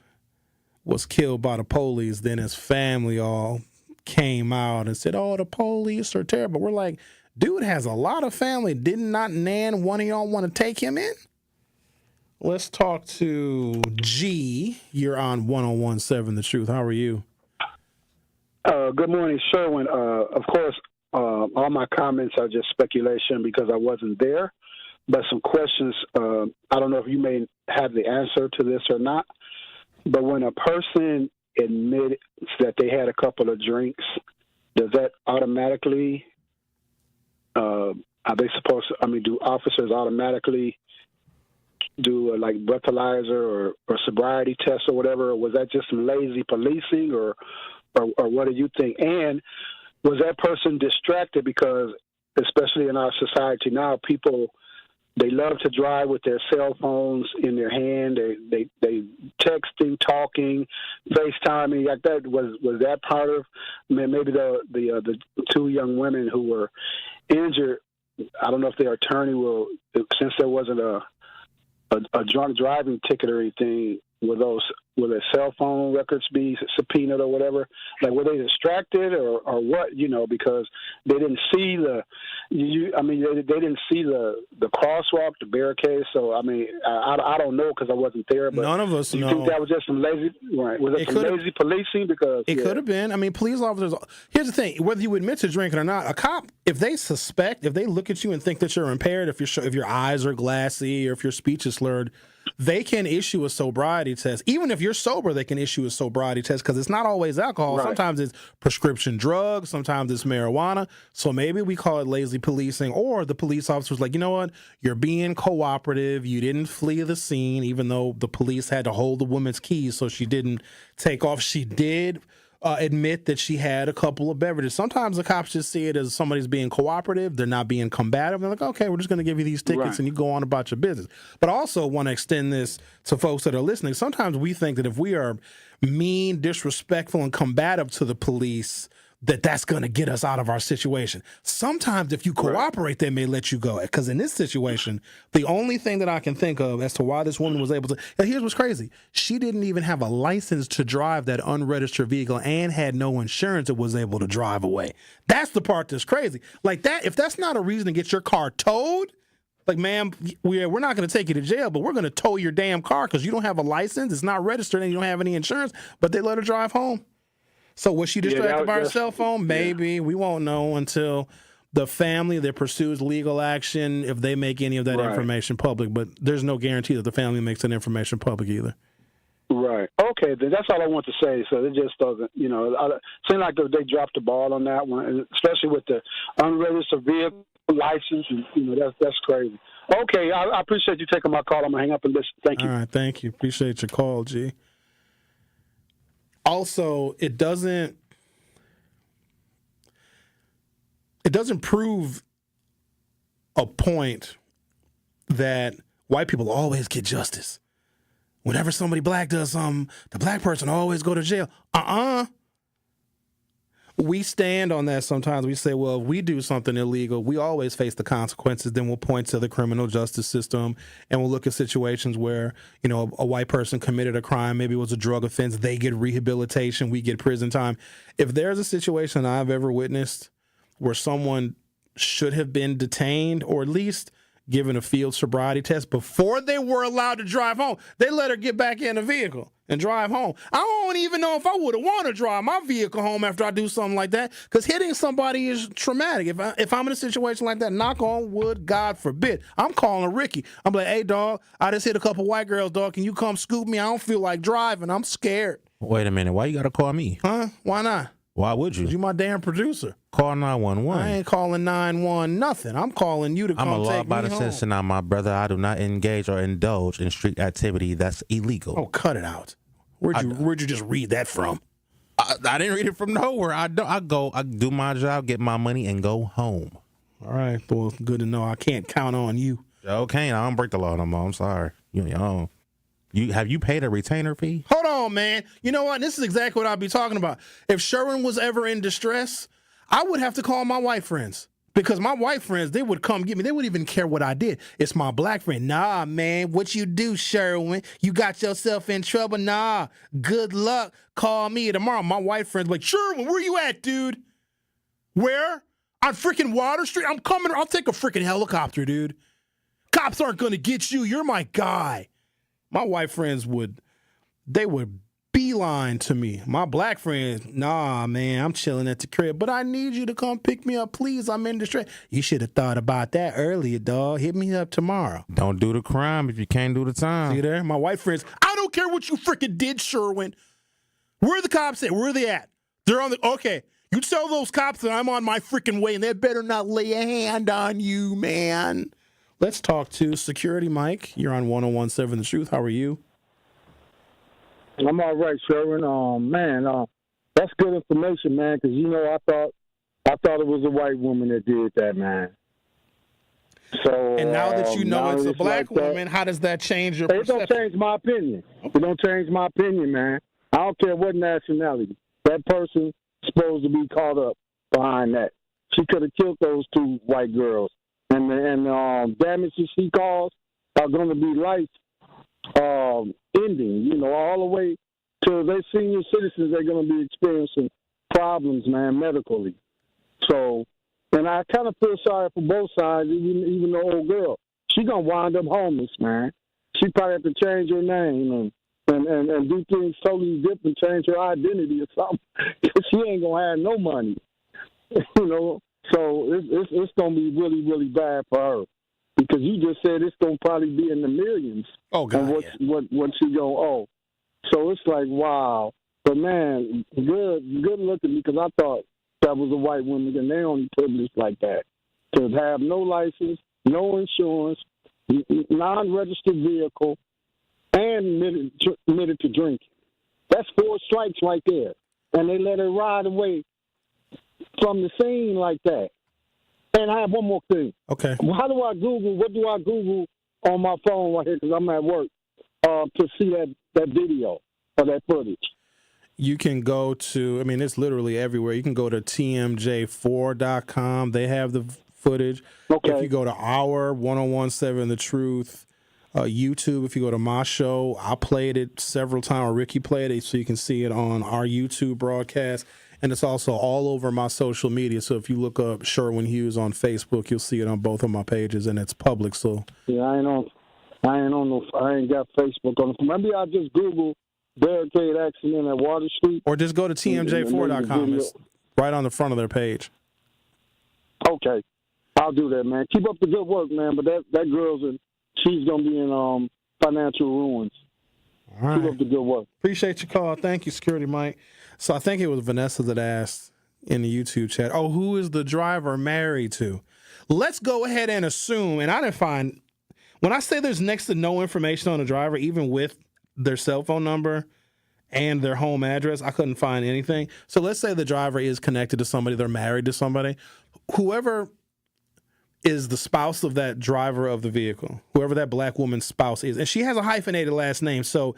was killed by the police, then his family all came out and said, oh, the police are terrible. We're like, dude has a lot of family. Did not Nan, one of y'all, want to take him in? Let's talk to G. You're on 101.7 The Truth. How are you? Good morning, Sherwin. Of course, all my comments are just speculation because I wasn't there. But some questions, I don't know if you may have the answer to this or not. But when a person admits that they had a couple of drinks, does that automatically, are they supposed to, do officers automatically do like breathalyzer or sobriety tests or whatever? Or was that just some lazy policing or what do you think? And was that person distracted? Because especially in our society now, people, they love to drive with their cell phones in their hand. They texting, talking, FaceTiming. Like that was that part of? Maybe the two young women who were injured. I don't know if their attorney will, since there wasn't a drunk driving ticket or anything. Will their cell phone records be subpoenaed or whatever? Like, were they distracted or what? Because they didn't see they didn't see the crosswalk, the barricade. So I don't know because I wasn't there. But none of us know. You think that was just some lazy? Right? Was it some lazy policing? Because it could have been. Police officers. Here's the thing: whether you admit to drinking or not, a cop, if they look at you and think that you're impaired, if your eyes are glassy or if your speech is slurred, they can issue a sobriety test. Even if you're sober, they can issue a sobriety test because it's not always alcohol. Right. Sometimes it's prescription drugs. Sometimes it's marijuana. So maybe we call it lazy policing, or the police officer's like, you know what? You're being cooperative. You didn't flee the scene, even though the police had to hold the woman's keys so she didn't take off. She did admit that she had a couple of beverages. Sometimes the cops just see it as somebody's being cooperative. They're not being combative. They're like, okay, we're just going to give you these tickets right, and you go on about your business. But I also want to extend this to folks that are listening. Sometimes we think that if we are mean, disrespectful, and combative to the police, that's going to get us out of our situation. Sometimes if you cooperate, they may let you go. Because in this situation, the only thing that I can think of as to why this woman was able to... And here's what's crazy. She didn't even have a license to drive that unregistered vehicle and had no insurance and was able to drive away. That's the part that's crazy. Like that, if that's not a reason to get your car towed, like, ma'am, we're not going to take you to jail, but we're going to tow your damn car because you don't have a license, it's not registered, and you don't have any insurance, but they let her drive home. So was she distracted by her cell phone? Maybe. Yeah. We won't know until the family that pursues legal action, if they make any of that information public. But there's no guarantee that the family makes that information public either. Right. Okay, that's all I want to say. So it just doesn't, it seems like they dropped the ball on that one, especially with the unregistered vehicle license. And, that's crazy. Okay, I appreciate you taking my call. I'm going to hang up and listen. Thank you. All right, thank you. Appreciate your call, G. Also, it doesn't prove a point that white people always get justice. Whenever somebody black does something, the black person always go to jail. we stand on that sometimes. We say, well, if we do something illegal, we always face the consequences. Then we'll point to the criminal justice system, and we'll look at situations where, you know, a white person committed a crime, maybe it was a drug offense, they get rehabilitation, we get prison time. If there's a situation I've ever witnessed where someone should have been detained or at least given a field sobriety test before they were allowed to drive home, they let her get back in the vehicle and drive home. I don't even know if I would have wanted to drive my vehicle home after I do something like that, because hitting somebody is traumatic. If I'm in a situation like that, knock on wood, God forbid, I'm calling Ricky. I'm like, hey, dog, I just hit a couple white girls, dog. Can you come scoop me? I don't feel like driving. I'm scared. Wait a minute. Why you got to call me? Huh? Why not? Why would you? 'Cause you my damn producer. Call 911. I ain't calling 911 nothing. I'm calling you to come take me home. I'm a law-abiding citizen now, my brother. I do not engage or indulge in street activity that's illegal. Oh, cut it out. Where'd you just read that from? I didn't read it from nowhere. I do my job, get my money, and go home. All right. Well, good to know. I can't count on you. Okay, I don't break the law no more. I'm sorry. Have you paid a retainer fee? Hold on, man. You know what? This is exactly what I'd be talking about. If Sherwin was ever in distress, I would have to call my white friends. Because my white friends, they would come get me. They wouldn't even care what I did. It's my black friend. Nah, man, what you do, Sherwin? You got yourself in trouble? Nah, good luck. Call me tomorrow. My white friend's like, Sherwin, where you at, dude? Where? On freaking Water Street? I'm coming. I'll take a freaking helicopter, dude. Cops aren't going to get you. You're my guy. My white friends would beeline to me. My black friends, nah, man, I'm chilling at the crib, but I need you to come pick me up, please. I'm in distress. You should have thought about that earlier, dog. Hit me up tomorrow. Don't do the crime if you can't do the time. See there? My white friends, I don't care what you freaking did, Sherwin. Where are the cops at? Where are they at? They're on the, okay. You tell those cops that I'm on my freaking way, and they better not lay a hand on you, man. Let's talk to Security Mike. You're on 101.7 The Truth. How are you? I'm all right, Sherwin. That's good information, man, because, I thought it was a white woman that did that, man. So, and now that you know it's a black woman, how does that change your perception? It don't change my opinion. It don't change my opinion, man. I don't care what nationality. That person supposed to be caught up behind that. She could have killed those two white girls. And the damages she caused are going to be life ending, all the way to their senior citizens. They're going to be experiencing problems, man, medically. So, and I kind of feel sorry for both sides, even the old girl. She going to wind up homeless, man. She probably have to change her name and do things totally different, change her identity or something. She ain't going to have no money, So it's going to be really, really bad for her, because you just said it's going to probably be in the millions. Oh, God, what she going to owe. So it's like, wow. But, man, good looking, because I thought that was a white woman, and they only privileged like that. To have no license, no insurance, non-registered vehicle, and admitted to drinking. That's 4 strikes right there. And they let her ride away from the scene like that. And I have one more thing. Okay. What do I Google on my phone right here, because I'm at work, to see that video or that footage? You can go to, it's literally everywhere. You can go to tmj4.com. They have the footage. Okay. If you go to our 101.7 The Truth YouTube, if you go to my show, I played it several times, or Ricky played it, so you can see it on our YouTube broadcast. And it's also all over my social media. So if you look up Sherwin Hughes on Facebook, you'll see it on both of my pages, and it's public. So yeah, I ain't got Facebook on it. Maybe I'll just Google barricade accident at Water Street. Or just go to tmj4.com. It's right on the front of their page. Okay. I'll do that, man. Keep up the good work, man. But that girl's she's gonna be in financial ruins. All right. Keep up the good work. Appreciate your call. Thank you, Security Mike. So I think it was Vanessa that asked in the YouTube chat, who is the driver married to? Let's go ahead and assume, and I didn't find, when I say there's next to no information on the driver, even with their cell phone number and their home address, I couldn't find anything. So let's say the driver is connected to somebody, they're married to somebody. Whoever is the spouse of that driver of the vehicle, whoever that black woman's spouse is, and she has a hyphenated last name, so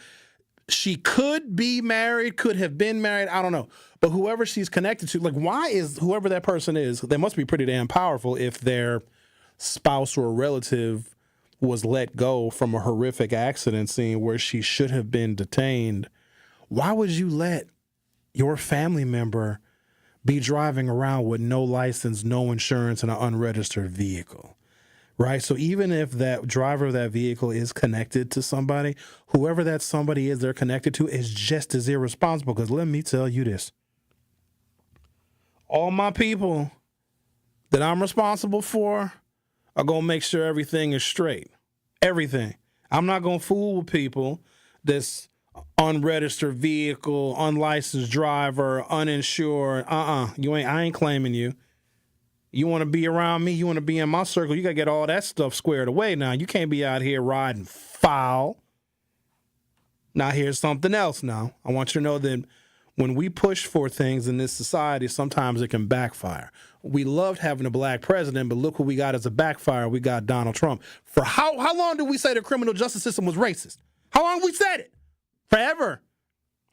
She could be married, could have been married, I don't know. But whoever she's connected to, like, why is whoever that person is, they must be pretty damn powerful if their spouse or relative was let go from a horrific accident scene where she should have been detained. Why would you let your family member be driving around with no license, no insurance, and an unregistered vehicle? Right? So even if that driver of that vehicle is connected to somebody, whoever that somebody is they're connected to is just as irresponsible. Because let me tell you this. All my people that I'm responsible for are going to make sure everything is straight. Everything. I'm not going to fool with people that's unregistered vehicle, unlicensed driver, uninsured. I ain't claiming you. You want to be around me, you want to be in my circle, you got to get all that stuff squared away now. You can't be out here riding foul. Now, here's something else now. I want you to know that when we push for things in this society, sometimes it can backfire. We loved having a black president, but look who we got as a backfire. We got Donald Trump. For how long did we say the criminal justice system was racist? How long we said it? Forever.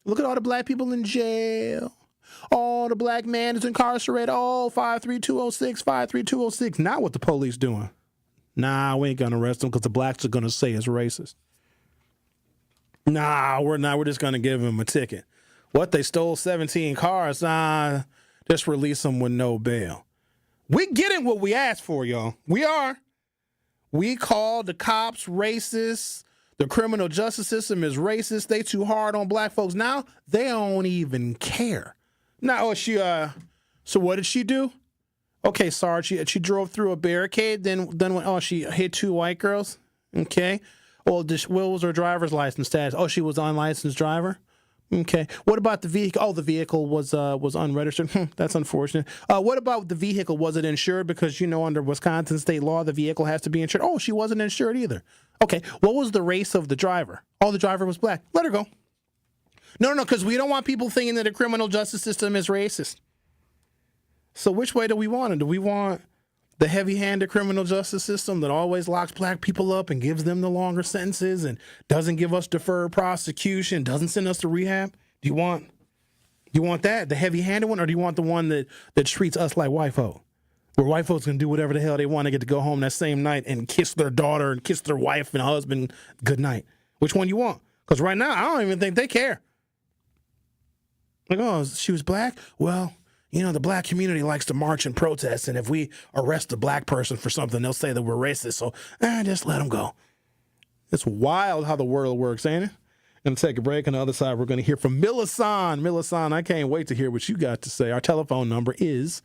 Look at all the black people in jail. Oh, the black man is incarcerated. Oh, 53206, 53206. Now what the police doing? Nah, we ain't going to arrest him because the blacks are going to say it's racist. Nah, we're not. We're just going to give him a ticket. What, they stole 17 cars? Nah, just release them with no bail. We getting what we asked for, y'all. We are. We called the cops racist. The criminal justice system is racist. They too hard on black folks. Now they don't even care. Now, so what did she do? Okay, Sarge, she drove through a barricade, then she hit two white girls. Okay. Well, what was her driver's license status? Oh, she was an unlicensed driver. Okay. What about the vehicle? Oh, the vehicle was unregistered. That's unfortunate. What about the vehicle? Was it insured? Because, under Wisconsin state law, the vehicle has to be insured. Oh, she wasn't insured either. Okay. What was the race of the driver? Oh, the driver was black. Let her go. No, because we don't want people thinking that the criminal justice system is racist. So which way do we want it? Do we want the heavy-handed criminal justice system that always locks black people up and gives them the longer sentences and doesn't give us deferred prosecution, doesn't send us to rehab? Do you want that, the heavy-handed one, or do you want the one that treats us like white folk, where white folks can do whatever the hell they want to get to go home that same night and kiss their daughter and kiss their wife and husband good night? Which one you want? Because right now, I don't even think they care. Like, oh, she was black? Well, the black community likes to march and protest, and if we arrest a black person for something, they'll say that we're racist, so just let them go. It's wild how the world works, ain't it? Going to take a break. On the other side, we're going to hear from Melisande. Melisande, I can't wait to hear what you got to say. Our telephone number is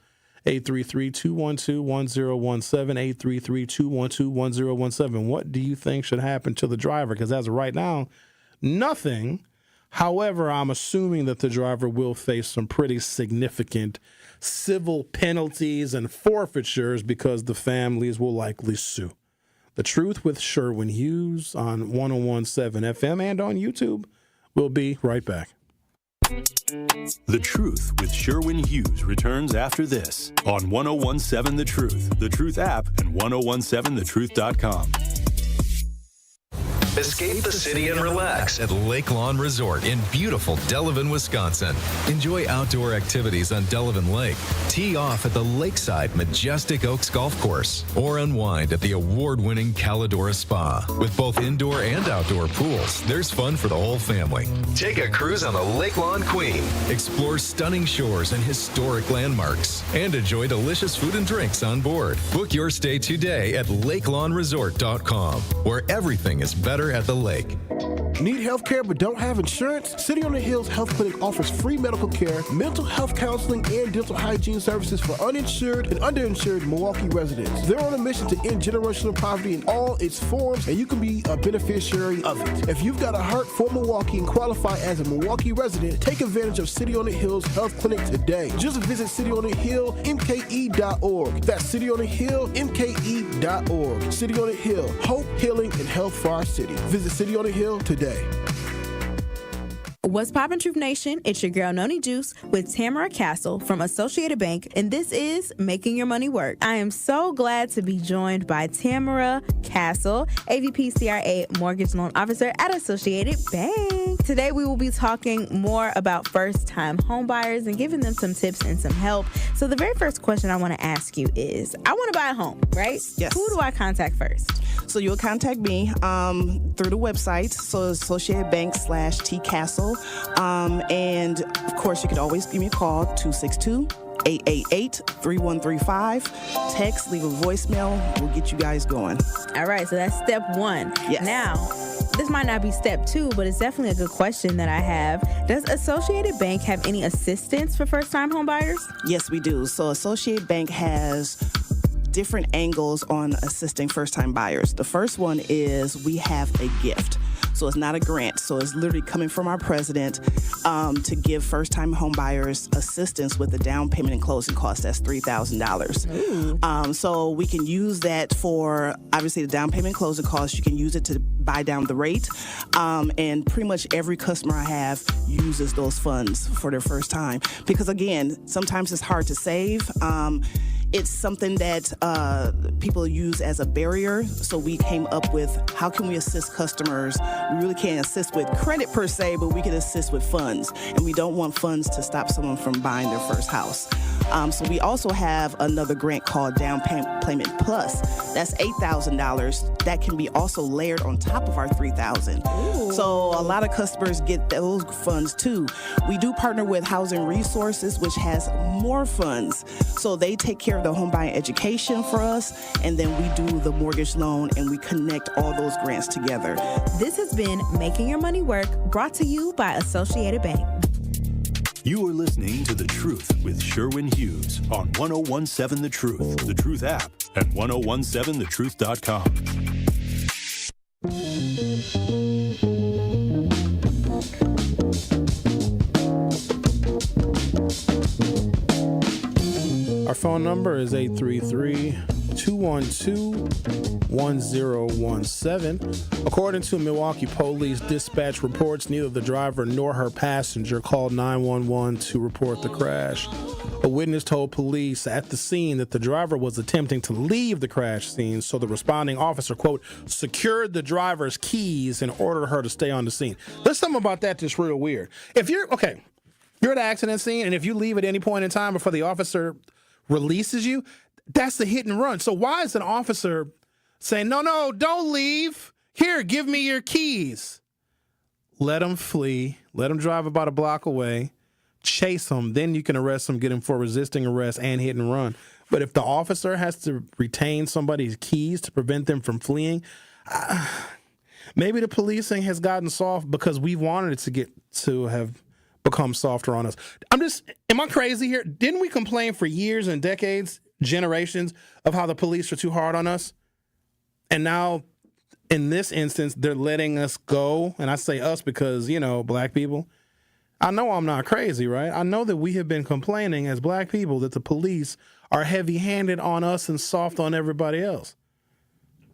833-212-1017, 833-212-1017. What do you think should happen to the driver? Because as of right now, nothing. However, I'm assuming that the driver will face some pretty significant civil penalties and forfeitures because the families will likely sue. The Truth with Sherwin Hughes on 101.7 FM and on YouTube. We'll be right back. The Truth with Sherwin Hughes returns after this on 101.7 The Truth, The Truth app, and 1017thetruth.com. Escape the city and relax at Lake Lawn Resort in beautiful Delavan, Wisconsin. Enjoy outdoor activities on Delavan Lake. Tee off at the lakeside Majestic Oaks Golf Course or unwind at the award-winning Calidora Spa. With both indoor and outdoor pools, there's fun for the whole family. Take a cruise on the Lake Lawn Queen. Explore stunning shores and historic landmarks. And enjoy delicious food and drinks on board. Book your stay today at lakelawnresort.com, where everything is better at the lake. Need health care but don't have insurance? City on the Hills Health Clinic offers free medical care, mental health counseling, and dental hygiene services for uninsured and underinsured Milwaukee residents. They're on a mission to end generational poverty in all its forms, and you can be a beneficiary of it. If you've got a heart for Milwaukee and qualify as a Milwaukee resident, take advantage of City on the Hills Health Clinic today. Just visit cityonthehillmke.org. That's cityonthehillmke.org. City on the Hill, hope, healing, and health for our city. Visit City on the Hill today. What's poppin', Truth Nation? It's your girl, Noni Juice, with Tamara Castle from Associated Bank, and this is Making Your Money Work. I am so glad to be joined by Tamara Castle, AVP CRA Mortgage Loan Officer at Associated Bank. Today, we will be talking more about first-time homebuyers and giving them some tips and some help. So the very first question I want to ask you is, I want to buy a home, right? Yes. Who do I contact first? So you'll contact me through the website, so Associated Bank /TCastle. And, of course, you could always give me a call, 262-888-3135. Text, leave a voicemail. We'll get you guys going. All right, so that's step one. Yes. Now, this might not be step two, but it's definitely a good question that I have. Does Associated Bank have any assistance for first-time home buyers? Yes, we do. So Associated Bank has different angles on assisting first-time buyers. The first one is we have a gift. So it's not a grant. So it's literally coming from our president to give first-time home buyers assistance with the down payment and closing costs. That's $3,000. So we can use that for, obviously, the down payment and closing costs. You can use it to buy down the rate. And pretty much every customer I have uses those funds for their first time. Because, again, sometimes it's hard to save. It's something that people use as a barrier. So we came up with, how can we assist customers? We really can't assist with credit per se, but we can assist with funds. And we don't want funds to stop someone from buying their first house. So we also have another grant called Down Payment Plus. That's $8,000. That can be also layered on top of our $3,000. So a lot of customers get those funds too. We do partner with Housing Resources, which has more funds. So they take care of the home buying education for us, and then we do the mortgage loan, and we connect all those grants together. This has been Making Your Money Work, brought to you by Associated Bank. You are listening to The Truth with Sherwin Hughes on 1017 The Truth, The Truth app, and 1017thetruth.com. Our phone number is 833-212-1017. According to Milwaukee Police Dispatch reports, neither the driver nor her passenger called 911 to report the crash. A witness told police at the scene that the driver was attempting to leave the crash scene, so the responding officer, quote, secured the driver's keys and ordered her to stay on the scene. There's something about that that's real weird. If you're at the accident scene, and if you leave at any point in time before the officer releases you, that's the hit and run. So why is an officer saying, no, don't leave. Here, give me your keys. Let them flee. Let them drive about a block away. Chase them. Then you can arrest them, get them for resisting arrest and hit and run. But if the officer has to retain somebody's keys to prevent them from fleeing, maybe the policing has gotten soft because we wanted it to have become softer on us. Am I crazy here? Didn't we complain for years and decades, generations, of how the police are too hard on us? And now, in this instance, they're letting us go. And I say us because, black people. I know I'm not crazy, right? I know that we have been complaining as black people that the police are heavy-handed on us and soft on everybody else.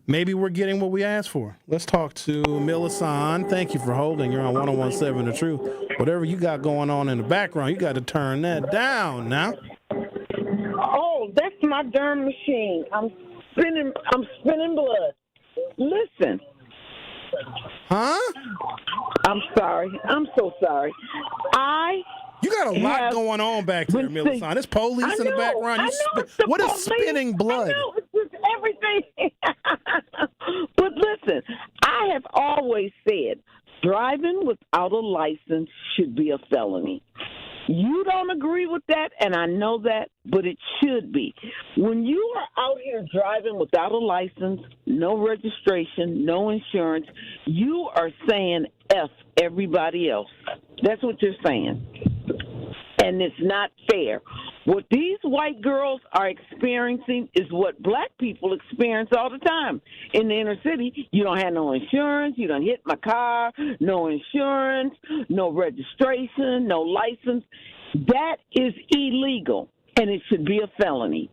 Maybe we're getting what we asked for. Let's talk to Melisande. Thank you for holding. You're on 1017 The Truth. Whatever you got going on in the background, you got to turn that down now. Oh, that's my darn machine. I'm spinning blood. Listen. Huh? I'm sorry. I'm so sorry. You got a lot going on back there, Melisande. There's police in the background. What is spinning blood? I know, it's just everything. But listen, I have always said driving without a license should be a felony. You don't agree with that, and I know that, but it should be. When you are out here driving without a license, no registration, no insurance, you are saying F everybody else. That's what you're saying. And it's not fair. What these white girls are experiencing is what black people experience all the time. In the inner city, you don't have no insurance, you done hit my car, no insurance, no registration, no license. That is illegal, and it should be a felony.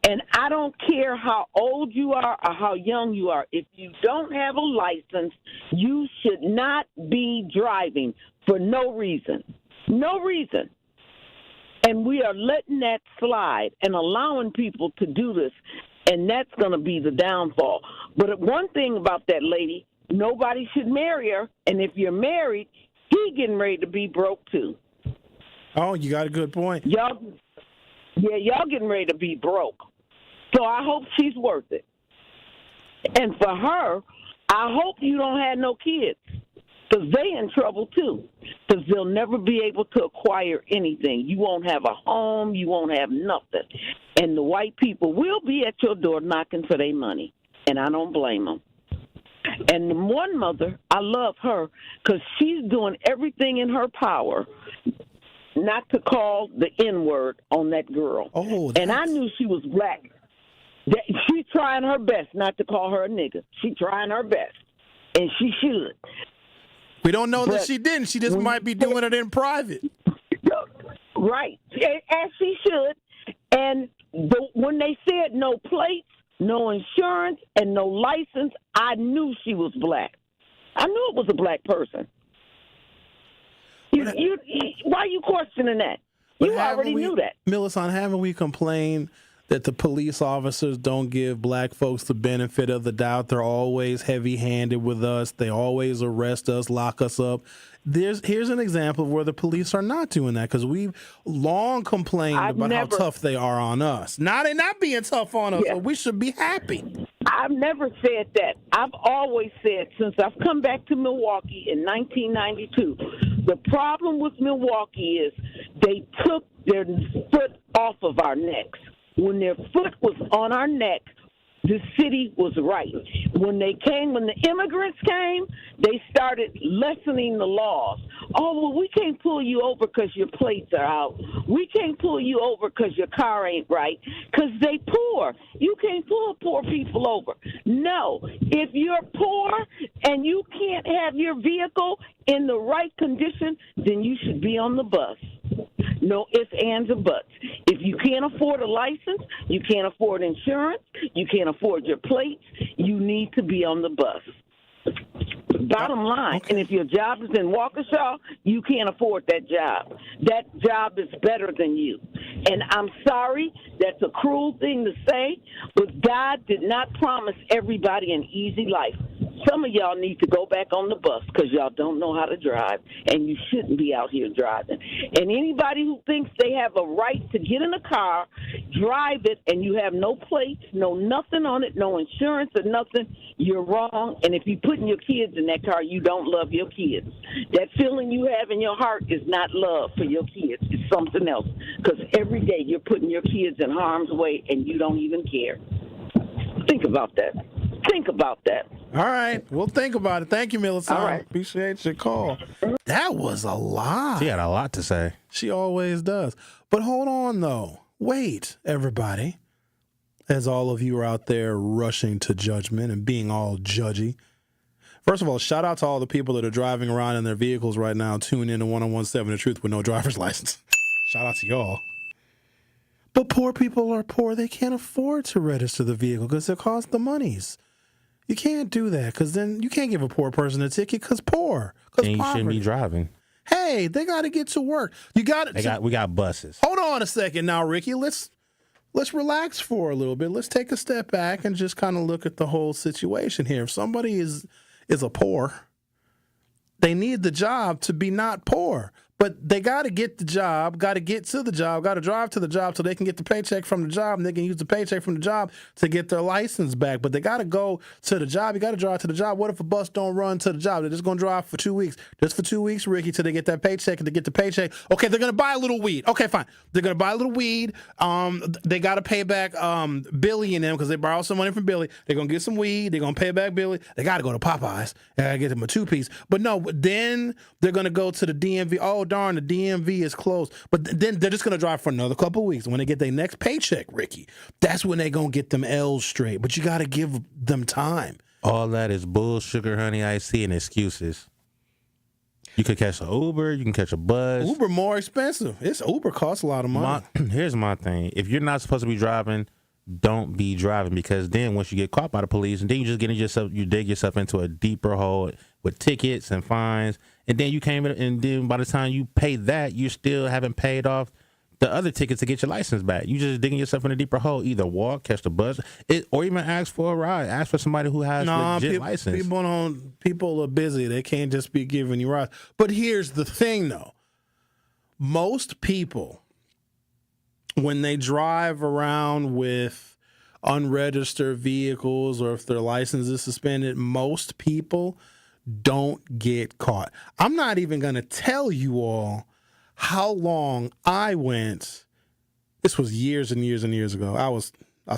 And I don't care how old you are or how young you are. If you don't have a license, you should not be driving for no reason. No reason. And we are letting that slide and allowing people to do this, and that's going to be the downfall. But one thing about that lady, nobody should marry her, and if you're married, he getting ready to be broke too. Oh, you got a good point. Y'all getting ready to be broke. So I hope she's worth it. And for her, I hope you don't have no kids, because they in trouble too, because they'll never be able to acquire anything. You won't have a home. You won't have nothing. And the white people will be at your door knocking for their money, and I don't blame them. And the one mother, I love her because she's doing everything in her power not to call the N-word on that girl. Oh, and I knew she was black. She's trying her best not to call her a nigga. She's trying her best, and she should. We don't know that she didn't. She just might be doing it in private. Right, as she should. And when they said no plates, no insurance, and no license, I knew she was black. I knew it was a black person. Why are you questioning that? You already knew that. Melisande, haven't we complained that the police officers don't give black folks the benefit of the doubt? They're always heavy-handed with us. They always arrest us, lock us up. Here's an example of where the police are not doing that, because we've long complained about how tough they are on us. Now they're not being tough on us, so we should be happy. I've never said that. I've always said, since I've come back to Milwaukee in 1992, the problem with Milwaukee is they took their foot off of our necks. When their foot was on our neck, the city was right. When the immigrants came, they started lessening the laws. Oh, well, we can't pull you over because your plates are out. We can't pull you over because your car ain't right, because they poor. You can't pull poor people over. No, if you're poor and you can't have your vehicle in the right condition, then you should be on the bus. No ifs, ands, or buts. If you can't afford a license, you can't afford insurance, you can't afford your plates, you need to be on the bus. Bottom line. Okay. And if your job is in Waukesha, you can't afford that job. That job is better than you. And I'm sorry, that's a cruel thing to say, but God did not promise everybody an easy life. Some of y'all need to go back on the bus because y'all don't know how to drive, and you shouldn't be out here driving. And anybody who thinks they have a right to get in a car, drive it, and you have no plates, no nothing on it, no insurance or nothing, you're wrong. And if you're putting your kids in that car, you don't love your kids. That feeling you have in your heart is not love for your kids. It's something else, because every day you're putting your kids in harm's way, and you don't even care. Think about that. Think about that. All right. We'll think about it. Thank you, Melisande. All right. Appreciate your call. That was a lot. She had a lot to say. She always does. But hold on, though. Wait, everybody. As all of you are out there rushing to judgment and being all judgy. First of all, shout out to all the people that are driving around in their vehicles right now, tuning in to 101.7 The Truth with no driver's license. Shout out to y'all. But poor people are poor. They can't afford to register the vehicle because it costs the monies. You can't do that, because then you can't give a poor person a ticket because poor. And you shouldn't be driving. Hey, they got to get to work. We got buses. Hold on a second now, Ricky. Let's relax for a little bit. Let's take a step back and just kind of look at the whole situation here. If somebody is a poor, they need the job to be not poor. But they got to get the job, got to get to the job, got to drive to the job so they can get the paycheck from the job, and they can use the paycheck from the job to get their license back. But they got to go to the job. You got to drive to the job. What if a bus don't run to the job? They're just going to drive for 2 weeks. Just for 2 weeks, Ricky, till they get that paycheck. And to get the paycheck, okay, they're going to buy a little weed. Okay, fine. They're going to buy a little weed. They got to pay back Billy and them because they borrowed some money from Billy. They're going to get some weed. They're going to pay back Billy. They got to go to Popeyes and get them a 2-piece. But no, then they're going to go to the DMV. Oh, darn, the DMV is closed. But then they're just going to drive for another couple of weeks. When they get their next paycheck, Ricky, that's when they're going to get them L's straight. But you got to give them time. All that is bull, sugar, honey, iced tea, and excuses. You could catch an Uber. You can catch a bus. Uber more expensive. Uber costs a lot of money. Here's my thing. If you're not supposed to be driving, don't be driving, because then once you get caught by the police, and then you just dig yourself into a deeper hole with tickets and fines, and then then by the time you pay that, you still haven't paid off the other tickets to get your license back. You just digging yourself in a deeper hole. Either walk, catch the bus, or even ask for a ride. Ask for somebody who has legit license. People are busy. They can't just be giving you rides. But here's the thing, though. Most people, when they drive around with unregistered vehicles or if their license is suspended, most people don't get caught. I'm not even going to tell you all how long I went. This was years and years and years ago. I was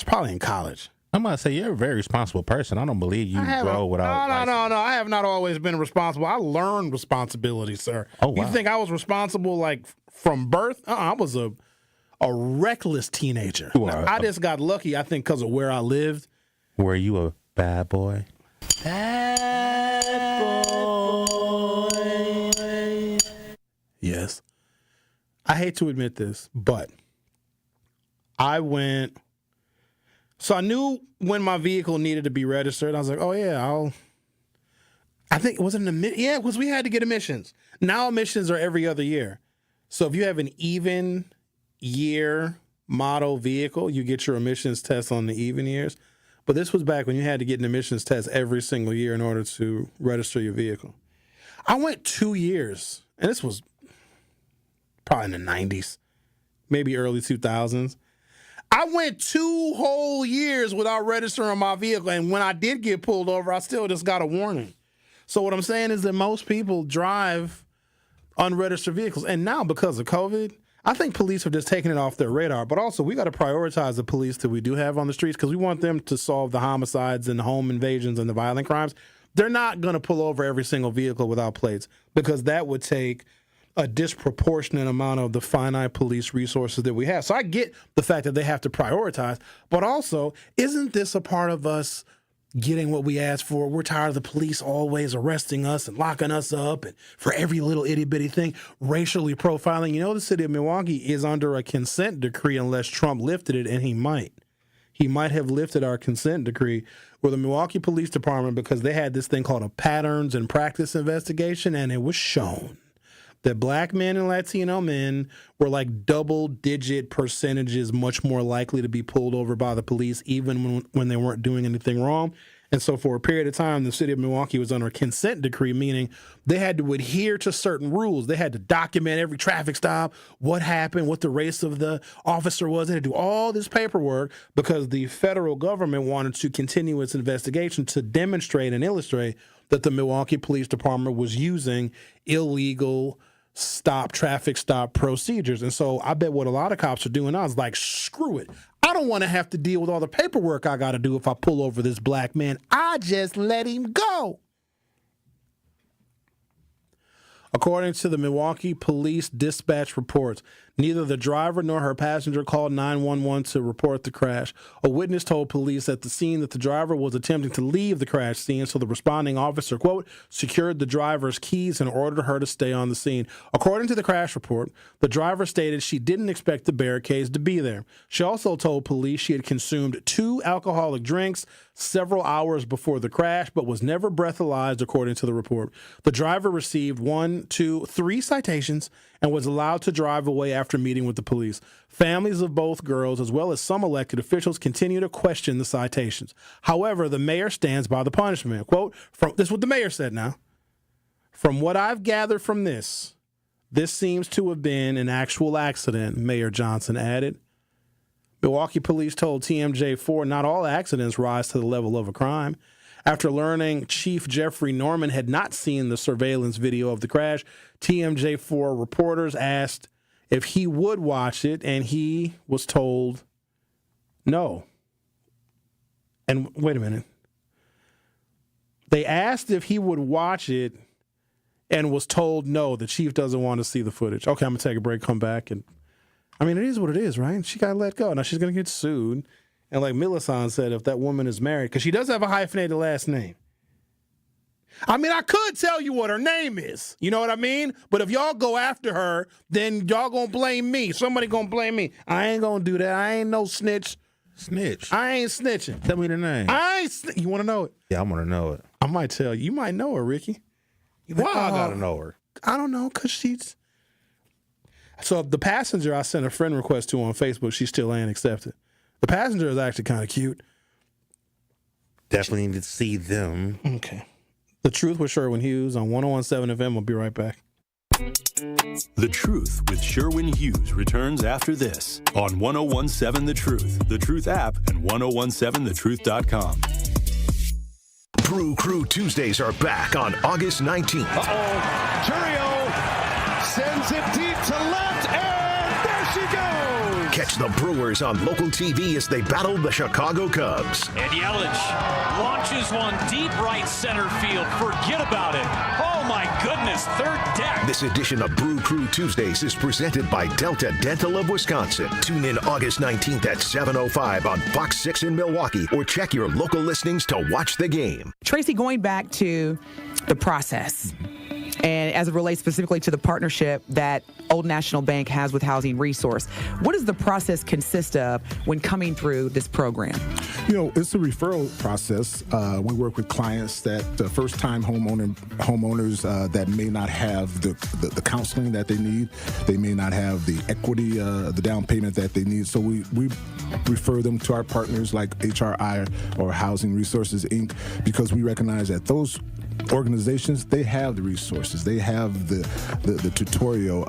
probably in college. I'm going to say you're a very responsible person. I don't believe you drove without license. No. I have not always been responsible. I learned responsibility, sir. Oh, wow. You think I was responsible like from birth? I was a reckless teenager. I just got lucky, I think, because of where I lived. Were you a bad boy? Bad boy. Yes. I hate to admit this, but I went. So I knew when my vehicle needed to be registered. I was like, oh, yeah, I think, was it yeah, because we had to get emissions. Now emissions are every other year. So if you have an even year model vehicle, you get your emissions test on the even years. But this was back when you had to get an emissions test every single year in order to register your vehicle. I went 2 years, and this was probably in the 90s, maybe early 2000s. I went 2 whole years without registering my vehicle, and when I did get pulled over, I still just got a warning. So what I'm saying is that most people drive unregistered vehicles. And now, because of COVID, I think police have just taken it off their radar. But also, we got to prioritize the police that we do have on the streets, because we want them to solve the homicides and the home invasions and the violent crimes. They're not going to pull over every single vehicle without plates, because that would take a disproportionate amount of the finite police resources that we have. So I get the fact that they have to prioritize, but also, isn't this a part of us getting what we asked for? We're tired of the police always arresting us and locking us up, and for every little itty-bitty thing, racially profiling. You know, the city of Milwaukee is under a consent decree unless Trump lifted it, and he might. He might have lifted our consent decree, where the Milwaukee Police Department, because they had this thing called a patterns and practice investigation, and it was shown that black men and Latino men were like double-digit percentages much more likely to be pulled over by the police, even when they weren't doing anything wrong. And so for a period of time, the city of Milwaukee was under a consent decree, meaning they had to adhere to certain rules. They had to document every traffic stop, what happened, what the race of the officer was. They had to do all this paperwork because the federal government wanted to continue its investigation to demonstrate and illustrate that the Milwaukee Police Department was using illegal traffic stop procedures. And so I bet what a lot of cops are doing now is like, screw it. I don't want to have to deal with all the paperwork I got to do if I pull over this black man. I just let him go. According to the Milwaukee Police Dispatch reports, neither the driver nor her passenger called 911 to report the crash. A witness told police at the scene that the driver was attempting to leave the crash scene, so the responding officer, quote, secured the driver's keys and ordered her to stay on the scene. According to the crash report, the driver stated she didn't expect the barricades to be there. She also told police she had consumed 2 alcoholic drinks several hours before the crash, but was never breathalyzed, according to the report. The driver received 3 citations and was allowed to drive away after meeting with the police. Families of both girls, as well as some elected officials, continue to question the citations. However, the mayor stands by the punishment. Quote, this is what the mayor said now. From what I've gathered from this seems to have been an actual accident, Mayor Johnson added. Milwaukee police told TMJ4 not all accidents rise to the level of a crime. After learning Chief Jeffrey Norman had not seen the surveillance video of the crash, TMJ4 reporters asked if he would watch it, and he was told no. And wait a minute. They asked if he would watch it and was told no. The chief doesn't want to see the footage. Okay, I'm going to take a break, come back. And I mean, it is what it is, right? She got let go. Now she's going to get sued. And like Melisande said, if that woman is married, because she does have a hyphenated last name. I mean, I could tell you what her name is. You know what I mean? But if y'all go after her, then y'all gonna blame me. Somebody gonna blame me. I ain't gonna do that. I ain't no snitch. Snitch. I ain't snitching. Tell me the name. You want to know it? Yeah, I want to know it. I might tell you. You might know her, Ricky. Why I gotta know her? I don't know, because she's... So the passenger I sent a friend request to on Facebook, she still ain't accepted. The passenger is actually kind of cute. Definitely need to see them. Okay. The Truth with Sherwin Hughes on 101.7 FM. We'll be right back. The Truth with Sherwin Hughes returns after this on 101.7 The Truth app, and 1017thetruth.com. Brew Crew Tuesdays are back on August 19th. Churio sends it deep to left, and there she goes. Catch the Brewers on local TV as they battle the Chicago Cubs. And Yelich launches one deep right center field. Forget about it. Oh, my goodness, third deck. This edition of Brew Crew Tuesdays is presented by Delta Dental of Wisconsin. Tune in August 19th at 7:05 on Fox 6 in Milwaukee, or check your local listings to watch the game. Tracy, going back to the process, and as it relates specifically to the partnership that Old National Bank has with Housing Resource, what does the process consist of when coming through this program? You know, it's a referral process. We work with clients that first-time homeowners that may not have the counseling that they need. They may not have the equity, the down payment that they need. So we refer them to our partners like HRI or Housing Resources, Inc., because we recognize that those organizations, they have the resources, they have the tutorial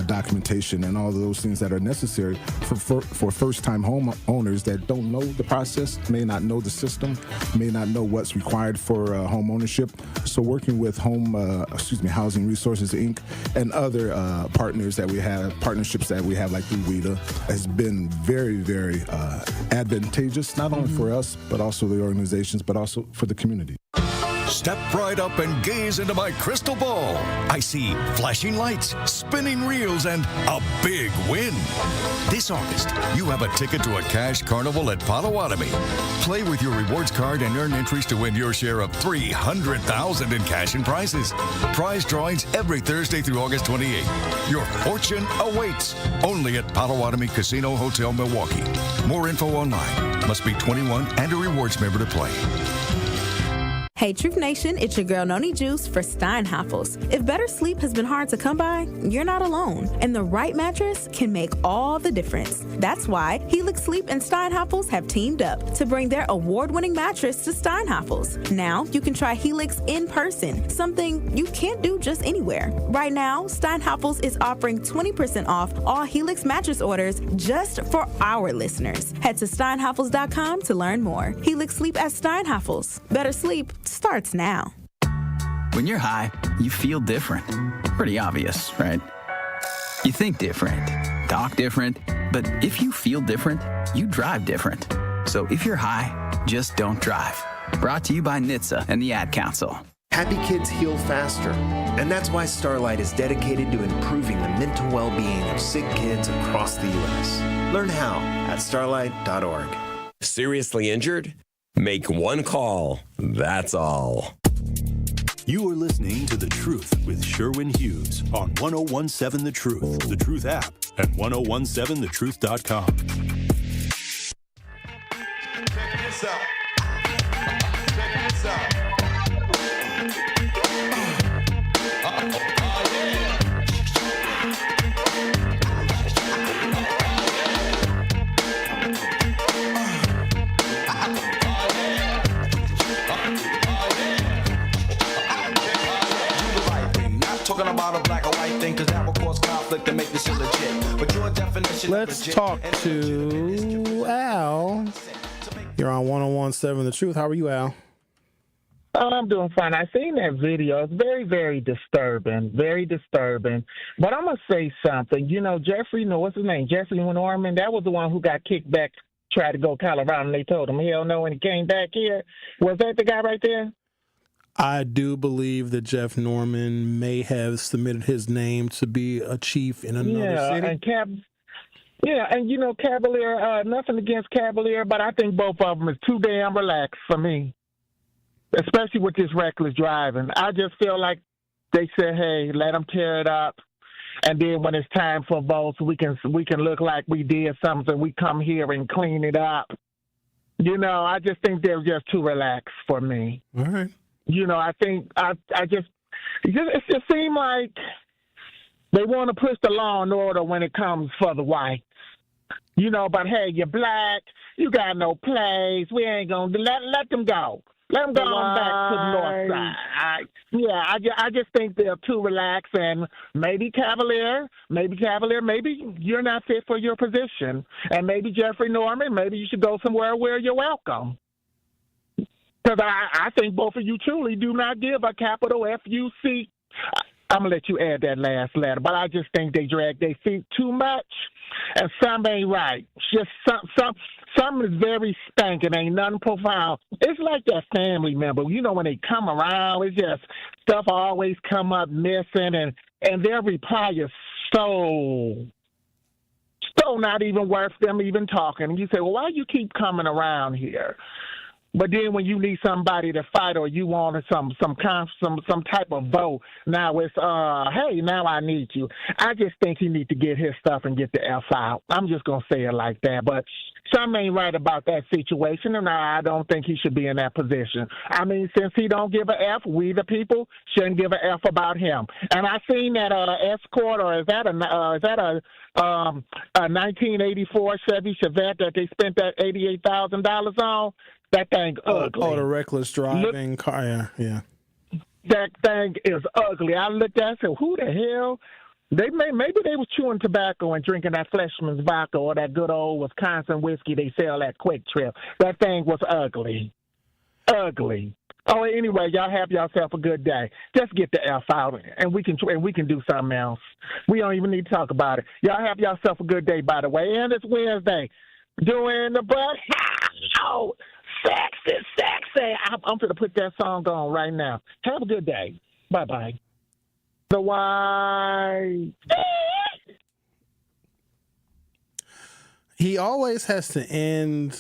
documentation and all of those things that are necessary for first-time homeowners that don't know the process, may not know the system, may not know what's required for home ownership. So working with Housing Resources Inc. and other partnerships that we have like through WIDA has been very, very advantageous, not only for us, but also the organizations, but also for the community. Step right up and gaze into my crystal ball. I see flashing lights, spinning reels, and a big win. This August, you have a ticket to a cash carnival at Potawatomi. Play with your rewards card and earn entries to win your share of $300,000 in cash and prizes. Prize drawings every Thursday through August 28th. Your fortune awaits only at Potawatomi Casino Hotel, Milwaukee. More info online. Must be 21 and a rewards member to play. Hey, Truth Nation, it's your girl Noni Juice for Steinhafels. If better sleep has been hard to come by, you're not alone. And the right mattress can make all the difference. That's why Helix Sleep and Steinhafels have teamed up to bring their award-winning mattress to Steinhafels. Now, you can try Helix in person, something you can't do just anywhere. Right now, Steinhafels is offering 20% off all Helix mattress orders just for our listeners. Head to steinhafels.com to learn more. Helix Sleep at Steinhafels. Better sleep starts now. When you're high, you feel different. Pretty obvious, right? You think different, talk different, but if you feel different, you drive different. So if you're high, just don't drive. Brought to you by NHTSA and the Ad Council. Happy kids heal faster, and that's why Starlight is dedicated to improving the mental well-being of sick kids across the U.S. Learn how at starlight.org. Seriously injured? Make one call. That's all. You are listening to The Truth with Sherwin Hughes on 1017 The Truth, The Truth app, and 1017thetruth.com. Check this out. Check this out. Talking about a black or white thing, cause that will cause conflict and make this illegit. But your definition. Let's talk to Al. You're on 1017 The Truth. How are you, Al? Oh, I'm doing fine. I seen that video. It's very, very disturbing. Very disturbing. But I'm going to say something. You know, Jeffrey Norman, that was the one who got kicked back, tried to go Colorado, and they told him, hell no, and he came back here. Was that the guy right there? I do believe that Jeff Norman may have submitted his name to be a chief in another city. And you know, Cavalier, nothing against Cavalier, but I think both of them is too damn relaxed for me. especially with this reckless driving. I just feel like they said, hey, let them tear it up. And then when it's time for votes, we can look like we did something. We come here and clean it up. You know, I just think they're just too relaxed for me. All right. You know, I think it just seems like they want to push the law and order when it comes for the whites. You know, but hey, you're black, you got no place. We ain't gonna let them go. Let them go on back to the north side. I just think they're too relaxed and maybe cavalier. Maybe you're not fit for your position. And maybe Jeffrey Norman, maybe you should go somewhere where you're welcome. Because I think both of you truly do not give a capital FUC. I'm going to let you add that last letter, but I just think they drag their feet too much, and some ain't right. Just some is very spanking, ain't nothing profound. It's like that family member. You know, when they come around, it's just stuff always come up missing, and their reply is so not even worth them even talking. And you say, well, why you keep coming around here? But then when you need somebody to fight or you want some type of vote, now it's, hey, now I need you. I just think he needs to get his stuff and get the F out. I'm just going to say it like that. But something ain't right about that situation, and I don't think he should be in that position. I mean, since he don't give a F, we the people shouldn't give a F about him. And I seen that Escort, or is that a 1984 Chevy Chevette that they spent that $88,000 on? That thing ugly. Oh, the reckless driving car. Yeah. That thing is ugly. I looked at it and said, who the hell? Maybe they was chewing tobacco and drinking that Fleshman's vodka or that good old Wisconsin whiskey they sell at Quick Trip. That thing was ugly. Ugly. Oh, anyway, y'all have yourself a good day. Just get the F out, and we can do something else. We don't even need to talk about it. Y'all have yourself a good day, by the way. And it's Wednesday. Doing the butt. Oh, sexy. I'm going to put that song on right now. Have a good day. Bye-bye. The white. He always has to end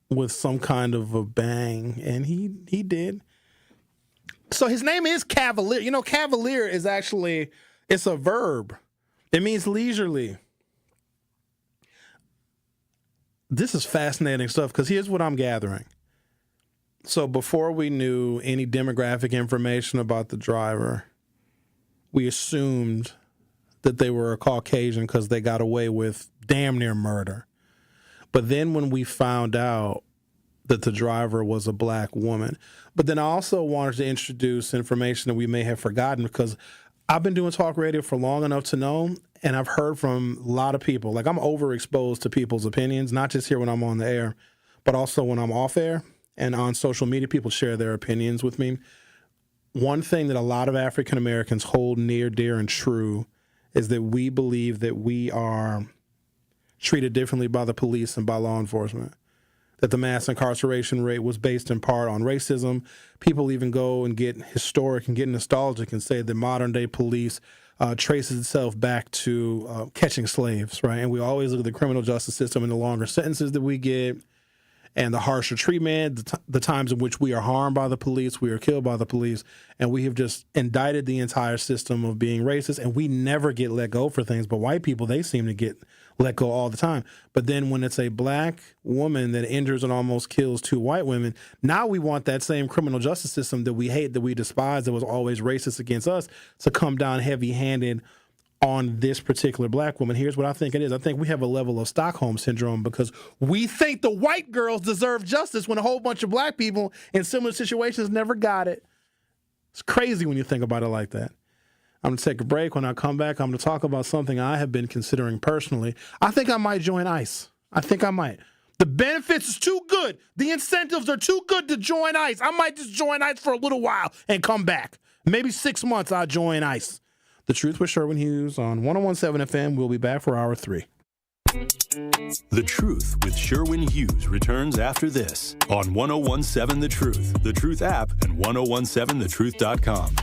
with some kind of a bang, and he did. So his name is Cavalier. You know, Cavalier is actually, it's a verb. It means leisurely. This is fascinating stuff because here's what I'm gathering. So before we knew any demographic information about the driver, we assumed that they were a Caucasian because they got away with damn near murder. But then when we found out that the driver was a black woman, but then I also wanted to introduce information that we may have forgotten because I've been doing talk radio for long enough to know, and I've heard from a lot of people. Like, I'm overexposed to people's opinions, not just here when I'm on the air, but also when I'm off air and on social media. People share their opinions with me. One thing that a lot of African Americans hold near, dear, and true is that we believe that we are treated differently by the police and by law enforcement, that the mass incarceration rate was based in part on racism. People even go and get historic and get nostalgic and say that modern-day police traces itself back to catching slaves, right? And we always look at the criminal justice system and the longer sentences that we get and the harsher treatment, the times in which we are harmed by the police, we are killed by the police, and we have just indicted the entire system of being racist, and we never get let go for things. But white people, they seem to get let go all the time. But then when it's a black woman that injures and almost kills two white women, now we want that same criminal justice system that we hate, that we despise, that was always racist against us, to come down heavy-handed on this particular black woman. Here's what I think it is. I think we have a level of Stockholm syndrome because we think the white girls deserve justice when a whole bunch of black people in similar situations never got it. It's crazy when you think about it like that. I'm going to take a break. When I come back, I'm going to talk about something I have been considering personally. I think I might join ICE. I think I might. The benefits is too good. The incentives are too good to join ICE. I might just join ICE for a little while and come back. Maybe 6 months I'll join ICE. The Truth with Sherwin Hughes on 101.7 FM. We'll be back for hour 3. The Truth with Sherwin Hughes returns after this on 101.7 The Truth, The Truth app, and 1017thetruth.com.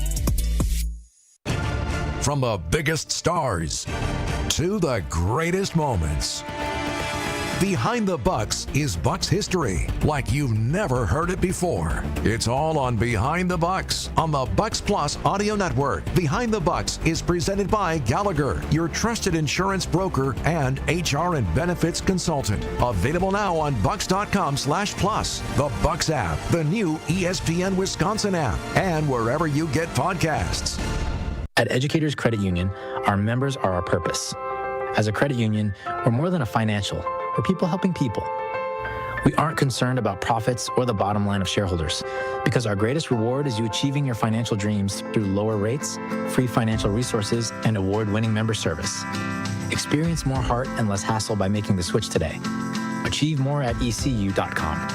From the biggest stars to the greatest moments, Behind the Bucks is Bucks history like you've never heard it before. It's all on Behind the Bucks on the Bucks Plus audio network. Behind the Bucks is presented by Gallagher, your trusted insurance broker and HR and benefits consultant. Available now on bucks.com/plus, the Bucks app, the new ESPN Wisconsin app, and wherever you get podcasts. At Educators Credit Union, our members are our purpose. As a credit union, we're more than a financial. We're people helping people. We aren't concerned about profits or the bottom line of shareholders, because our greatest reward is you achieving your financial dreams through lower rates, free financial resources, and award-winning member service. Experience more heart and less hassle by making the switch today. Achieve more at ECU.com.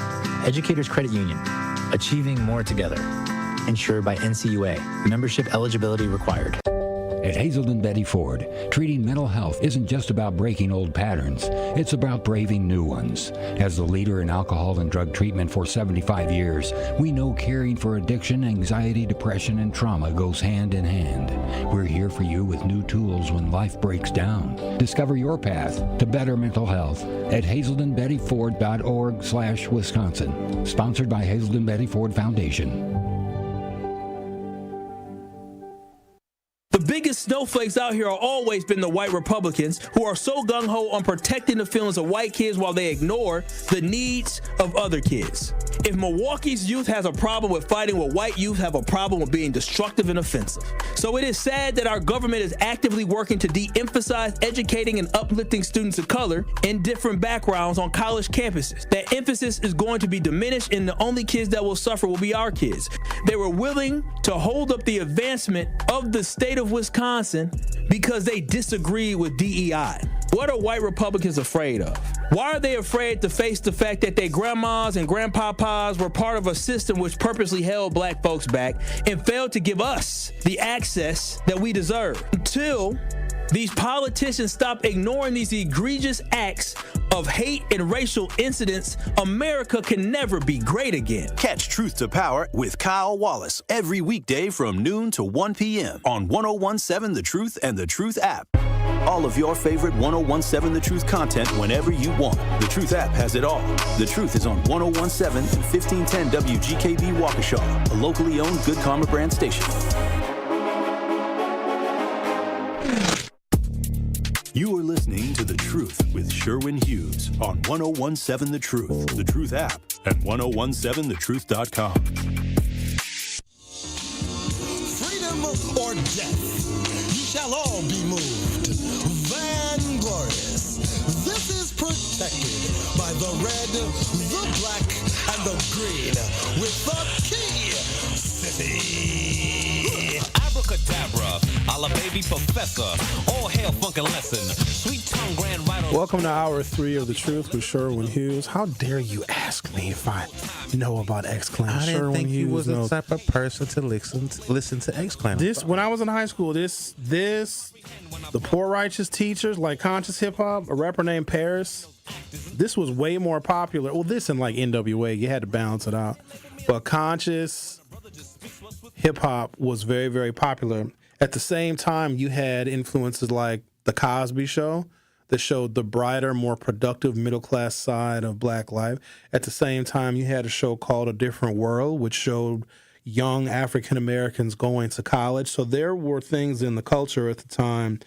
Educators Credit Union. Achieving more together. Insured by NCUA. Membership eligibility required. At Hazelden Betty Ford, treating mental health isn't just about breaking old patterns. It's about braving new ones. As the leader in alcohol and drug treatment for 75 years, we know caring for addiction, anxiety, depression, and trauma goes hand in hand. We're here for you with new tools when life breaks down. Discover your path to better mental health at hazeldenbettyford.org/Wisconsin. Sponsored by Hazelden Betty Ford Foundation. The biggest snowflakes out here are always been the white Republicans, who are so gung-ho on protecting the feelings of white kids while they ignore the needs of other kids. If Milwaukee's youth has a problem with fighting, well, white youth have a problem with being destructive and offensive. So it is sad that our government is actively working to de-emphasize educating and uplifting students of color in different backgrounds on college campuses. That emphasis is going to be diminished, and the only kids that will suffer will be our kids. They were willing to hold up the advancement of the state of Wisconsin because they disagree with DEI. What are white Republicans afraid of? Why are they afraid to face the fact that their grandmas and grandpapas were part of a system which purposely held black folks back and failed to give us the access that we deserve? Until these politicians stop ignoring these egregious acts of hate and racial incidents, America can never be great again. Catch Truth to Power with Kyle Wallace every weekday from noon to 1 p.m. on 1017 The Truth and The Truth app. All of your favorite 1017 The Truth content whenever you want. The Truth app has it all. The Truth is on 1017 and 1510 WGKB Waukesha, a locally owned Good Karma brand station. You are listening to The Truth with Sherwin Hughes on 1017 The Truth, The Truth app, and 1017thetruth.com. Freedom or death, ye shall all be moved. Vanglorious. This is protected by the red, the black, and the green with the key city. Abracadabra, a la baby professor, all hail funkin' lesson, sweet tongue grand right on. Welcome to Hour 3 of The Truth with Sherwin Hughes. How dare you ask me if I know about X-Clan? I didn't think you was the knows. type of person to listen to X-Clan. When I was in high school, the poor righteous teachers, like conscious hip hop, a rapper named Pearce, this was way more popular. Well, this and like NWA, you had to balance it out. But conscious hip hop was very, very popular. At the same time, you had influences like The Cosby Show that showed the brighter, more productive middle-class side of black life. At the same time, you had a show called A Different World, which showed young African Americans going to college. So there were things in the culture at the time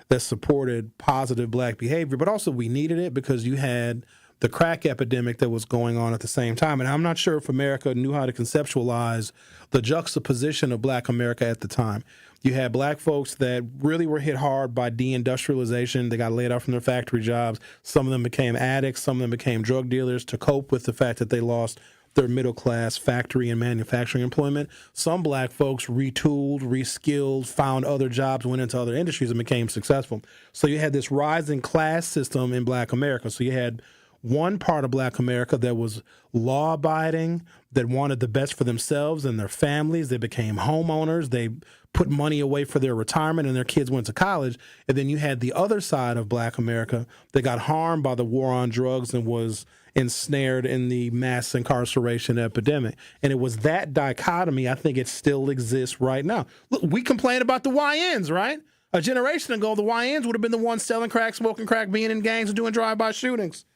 that supported positive black behavior, but also we needed it because you had the crack epidemic that was going on at the same time. And I'm not sure if America knew how to conceptualize the juxtaposition of black America at the time. You had black folks that really were hit hard by deindustrialization. They got laid off from their factory jobs. Some of them became addicts. Some of them became drug dealers to cope with the fact that they lost their middle-class factory and manufacturing employment. Some black folks retooled, reskilled, found other jobs, went into other industries, and became successful. So you had this rising class system in black America. So you had one part of black America that was law-abiding, that wanted the best for themselves and their families. They became homeowners. They put money away for their retirement, and their kids went to college. And then you had the other side of black America that got harmed by the war on drugs and was ensnared in the mass incarceration epidemic. And it was that dichotomy, I think it still exists right now. Look, we complain about the YNs, right? A generation ago, the YNs would have been the ones selling crack, smoking crack, being in gangs and doing drive-by shootings.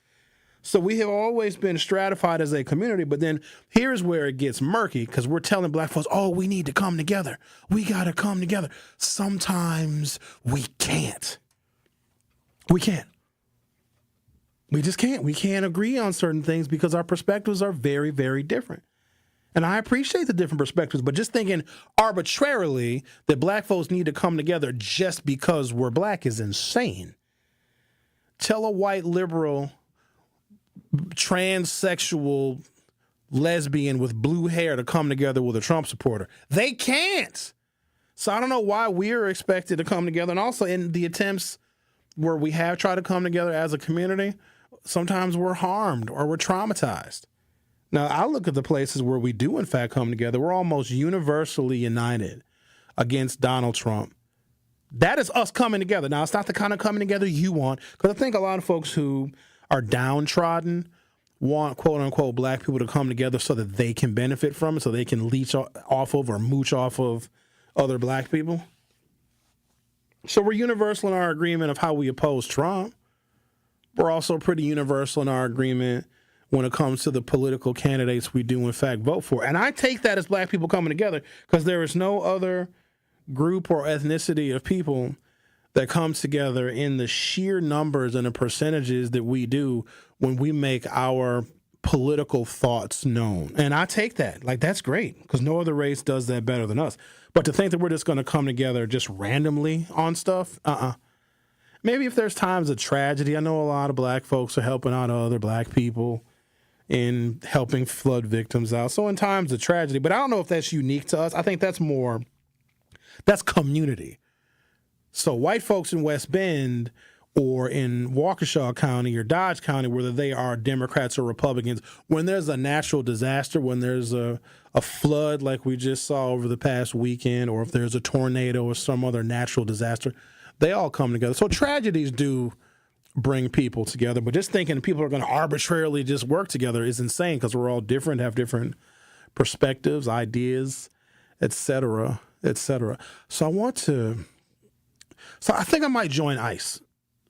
So we have always been stratified as a community, but then here's where it gets murky because we're telling black folks, oh, we need to come together. We got to come together. Sometimes we can't. We can't. We just can't. We can't agree on certain things because our perspectives are very, very different. And I appreciate the different perspectives, but just thinking arbitrarily that black folks need to come together just because we're black is insane. Tell a white liberal transsexual lesbian with blue hair to come together with a Trump supporter. They can't. So I don't know why we're expected to come together. And also in the attempts where we have tried to come together as a community, sometimes we're harmed or we're traumatized. Now, I look at the places where we do, in fact, come together. We're almost universally united against Donald Trump. That is us coming together. Now, it's not the kind of coming together you want, because I think a lot of folks who are downtrodden want, quote unquote, black people to come together so that they can benefit from it, so they can leech off of or mooch off of other black people. So we're universal in our agreement of how we oppose Trump. We're also pretty universal in our agreement when it comes to the political candidates we do, in fact, vote for. And I take that as black people coming together because there is no other group or ethnicity of people that comes together in the sheer numbers and the percentages that we do when we make our political thoughts known. And I take that. Like, that's great because no other race does that better than us. But to think that we're just going to come together just randomly on stuff, Maybe if there's times of tragedy, I know a lot of black folks are helping out other black people in helping flood victims out. So in times of tragedy, but I don't know if that's unique to us. I think that's community. So white folks in West Bend or in Waukesha County or Dodge County, whether they are Democrats or Republicans, when there's a natural disaster, when there's a flood like we just saw over the past weekend, or if there's a tornado or some other natural disaster, they all come together. So tragedies do bring people together, but just thinking people are going to arbitrarily just work together is insane because we're all different, have different perspectives, ideas, et cetera, et cetera. So I think I might join ICE.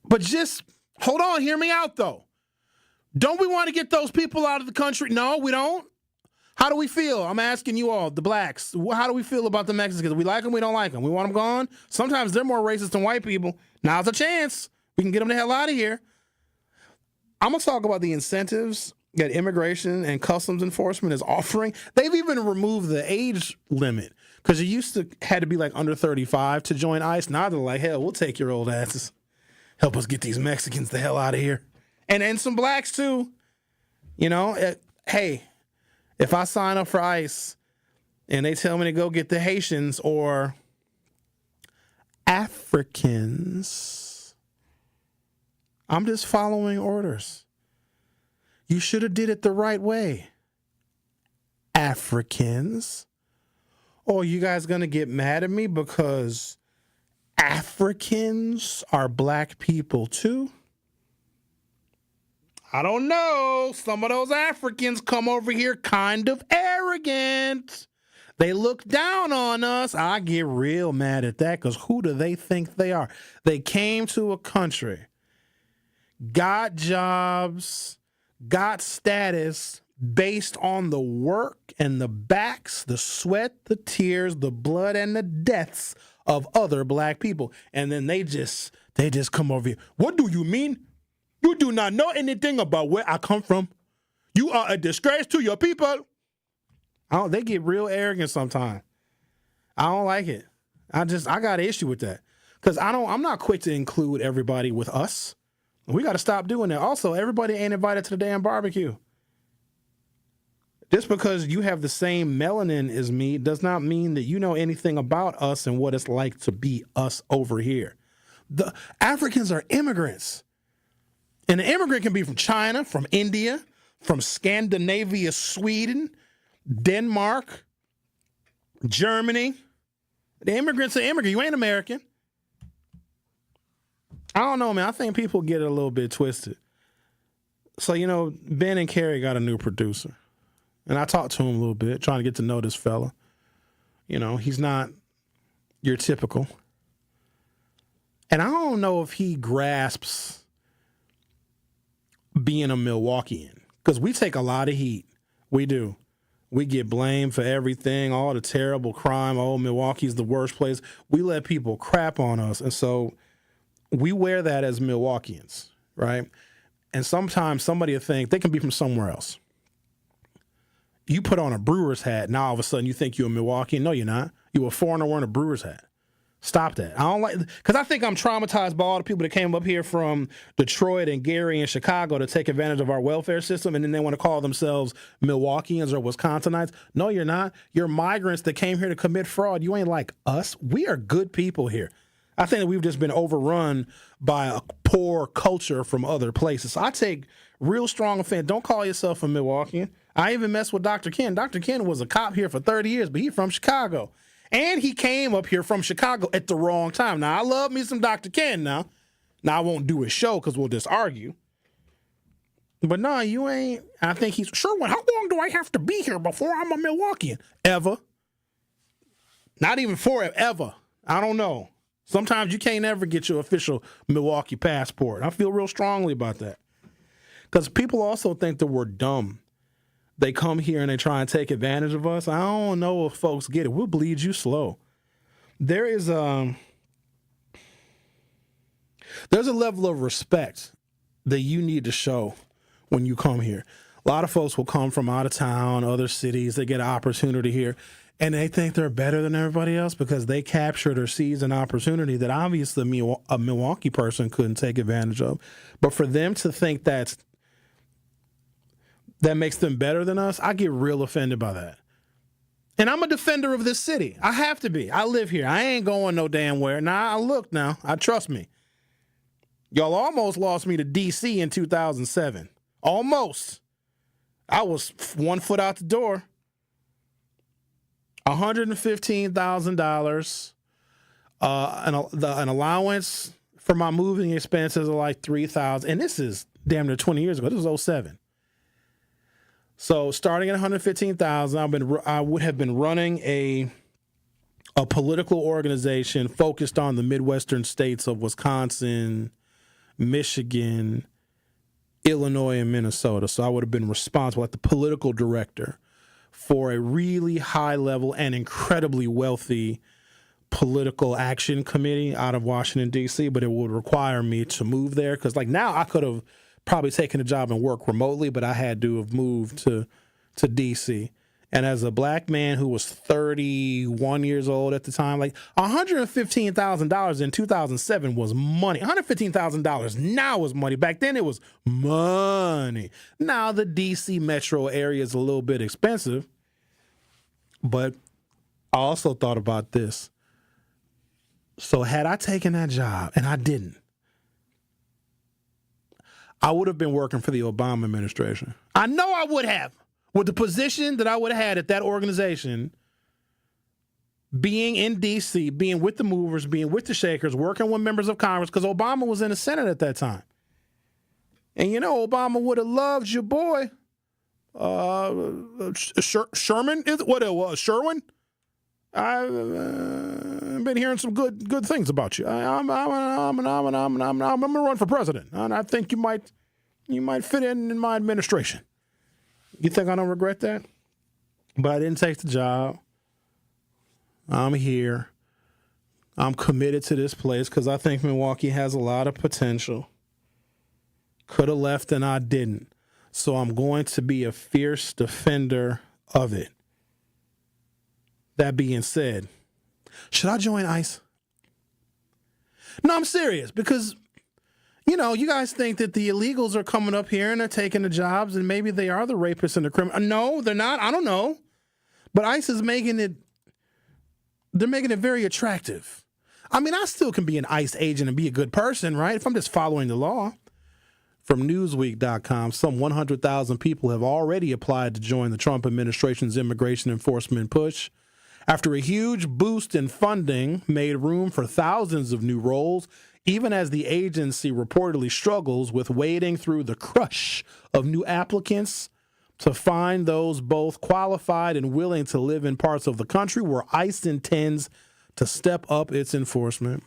But just hold on, hear me out, though. Don't we want to get those people out of the country? No, we don't. How do we feel? I'm asking you all, the blacks. How do we feel about the Mexicans? We like them, we don't like them. We want them gone. Sometimes they're more racist than white people. Now's a chance. We can get them the hell out of here. I'm going to talk about the incentives that immigration and customs enforcement is offering. They've even removed the age limit because you used to had to be like under 35 to join ICE. Now they're like, hell, we'll take your old asses. Help us get these Mexicans the hell out of here. And some blacks too. You know, hey, if I sign up for ICE and they tell me to go get the Haitians or Africans, I'm just following orders. You should have did it the right way, Africans. Oh, you guys gonna get mad at me because Africans are black people too? I don't know. Some of those Africans come over here kind of arrogant. They look down on us. I get real mad at that because who do they think they are? They came to a country, got jobs, got status based on the work and the backs, the sweat, the tears, the blood, and the deaths of other black people. And then they just come over here. What do you mean? You do not know anything about where I come from. You are a disgrace to your people. They get real arrogant sometimes. I don't like it. I got an issue with that. Because I'm not quick to include everybody with us. We got to stop doing that. Also, everybody ain't invited to the damn barbecue. Just because you have the same melanin as me does not mean that you know anything about us and what it's like to be us over here. The Africans are immigrants. And an immigrant can be from China, from India, from Scandinavia, Sweden, Denmark, Germany. The immigrant's an immigrant. You ain't American. I don't know, man. I think people get it a little bit twisted. So, Ben and Carrie got a new producer. And I talked to him a little bit, trying to get to know this fella. He's not your typical. And I don't know if he grasps being a Milwaukeean, because we take a lot of heat. We do. We get blamed for everything, all the terrible crime. Oh, Milwaukee's the worst place. We let people crap on us. And so we wear that as Milwaukeeans, right? And sometimes somebody will think they can be from somewhere else. You put on a Brewers hat, now all of a sudden you think you're a Milwaukeean. No, you're not. You're a foreigner wearing a Brewers hat. Stop that. I don't like, because I think I'm traumatized by all the people that came up here from Detroit and Gary and Chicago to take advantage of our welfare system, and then they want to call themselves Milwaukeeans or Wisconsinites. No, you're not. You're migrants that came here to commit fraud. You ain't like us. We are good people here. I think that we've just been overrun by a poor culture from other places. So I take real strong offense. Don't call yourself a Milwaukeean. I even messed with Dr. Ken. Dr. Ken was a cop here for 30 years, but he's from Chicago. And he came up here from Chicago at the wrong time. Now, I love me some Dr. Ken now. Now, I won't do his show because we'll just argue. But no, you ain't. I think he's, Sherwin, how long do I have to be here before I'm a Milwaukeean? Ever. Not even forever. I don't know. Sometimes you can't ever get your official Milwaukee passport. I feel real strongly about that. Because people also think that we're dumb. They come here and they try and take advantage of us. I don't know if folks get it. We'll bleed you slow. There's a level of respect that you need to show when you come here. A lot of folks will come from out of town, other cities. They get an opportunity here, and they think they're better than everybody else because they captured or seized an opportunity that obviously a Milwaukee person couldn't take advantage of. But for them to think that makes them better than us, I get real offended by that. And I'm a defender of this city. I have to be. I live here. I ain't going no damn where. Nah, I look now. Trust me. Y'all almost lost me to D.C. in 2007. Almost. I was 1 foot out the door. $115,000. An allowance for my moving expenses are like $3,000. And this is damn near 20 years ago. This was 2007. So starting at $115,000, I would have been running a political organization focused on the Midwestern states of Wisconsin, Michigan, Illinois, and Minnesota. So I would have been responsible, like the political director, for a really high level and incredibly wealthy political action committee out of Washington, D.C., but it would require me to move there because like now I could have probably taken a job and work remotely, but I had to have moved to D.C. And as a black man who was 31 years old at the time, like $115,000 in 2007 was money. $115,000 now is money. Back then it was money. Now the D.C. metro area is a little bit expensive, but I also thought about this. So had I taken that job, and I didn't, I would have been working for the Obama administration. I know I would have. With the position that I would have had at that organization, being in D.C., being with the movers, being with the shakers, working with members of Congress, because Obama was in the Senate at that time. And you know, Obama would have loved your boy, Sherman. What it was, Sherwin? I've been hearing some good things about you. I'm gonna run for president, and I think you might fit in my administration. You think I don't regret that? But I didn't take the job. I'm here. I'm committed to this place because I think Milwaukee has a lot of potential. Could have left and I didn't. So I'm going to be a fierce defender of it. That being said, should I join ICE? No, I'm serious because, you know, you guys think that the illegals are coming up here and they're taking the jobs and maybe they are the rapists and the criminals. No, they're not. I don't know. But ICE is making it very attractive. I mean, I still can be an ICE agent and be a good person, right? If I'm just following the law. From Newsweek.com, some 100,000 people have already applied to join the Trump administration's immigration enforcement push. After a huge boost in funding made room for thousands of new roles, even as the agency reportedly struggles with wading through the crush of new applicants to find those both qualified and willing to live in parts of the country where ICE intends to step up its enforcement.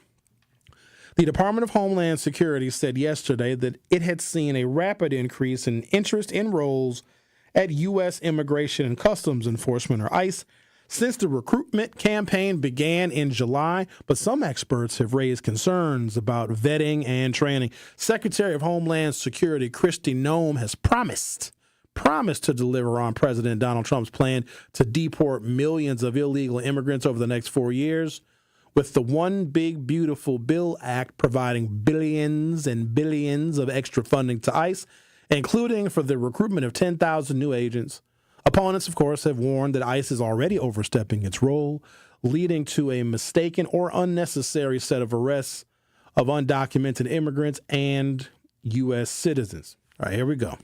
The Department of Homeland Security said yesterday that it had seen a rapid increase in interest in roles at U.S. Immigration and Customs Enforcement, or ICE, since the recruitment campaign began in July, but some experts have raised concerns about vetting and training. Secretary of Homeland Security Kristi Noem has promised to deliver on President Donald Trump's plan to deport millions of illegal immigrants over the next 4 years, with the One Big Beautiful Bill Act providing billions and billions of extra funding to ICE, including for the recruitment of 10,000 new agents. Opponents, of course, have warned that ICE is already overstepping its role, leading to a mistaken or unnecessary set of arrests of undocumented immigrants and U.S. citizens. All right, here we go.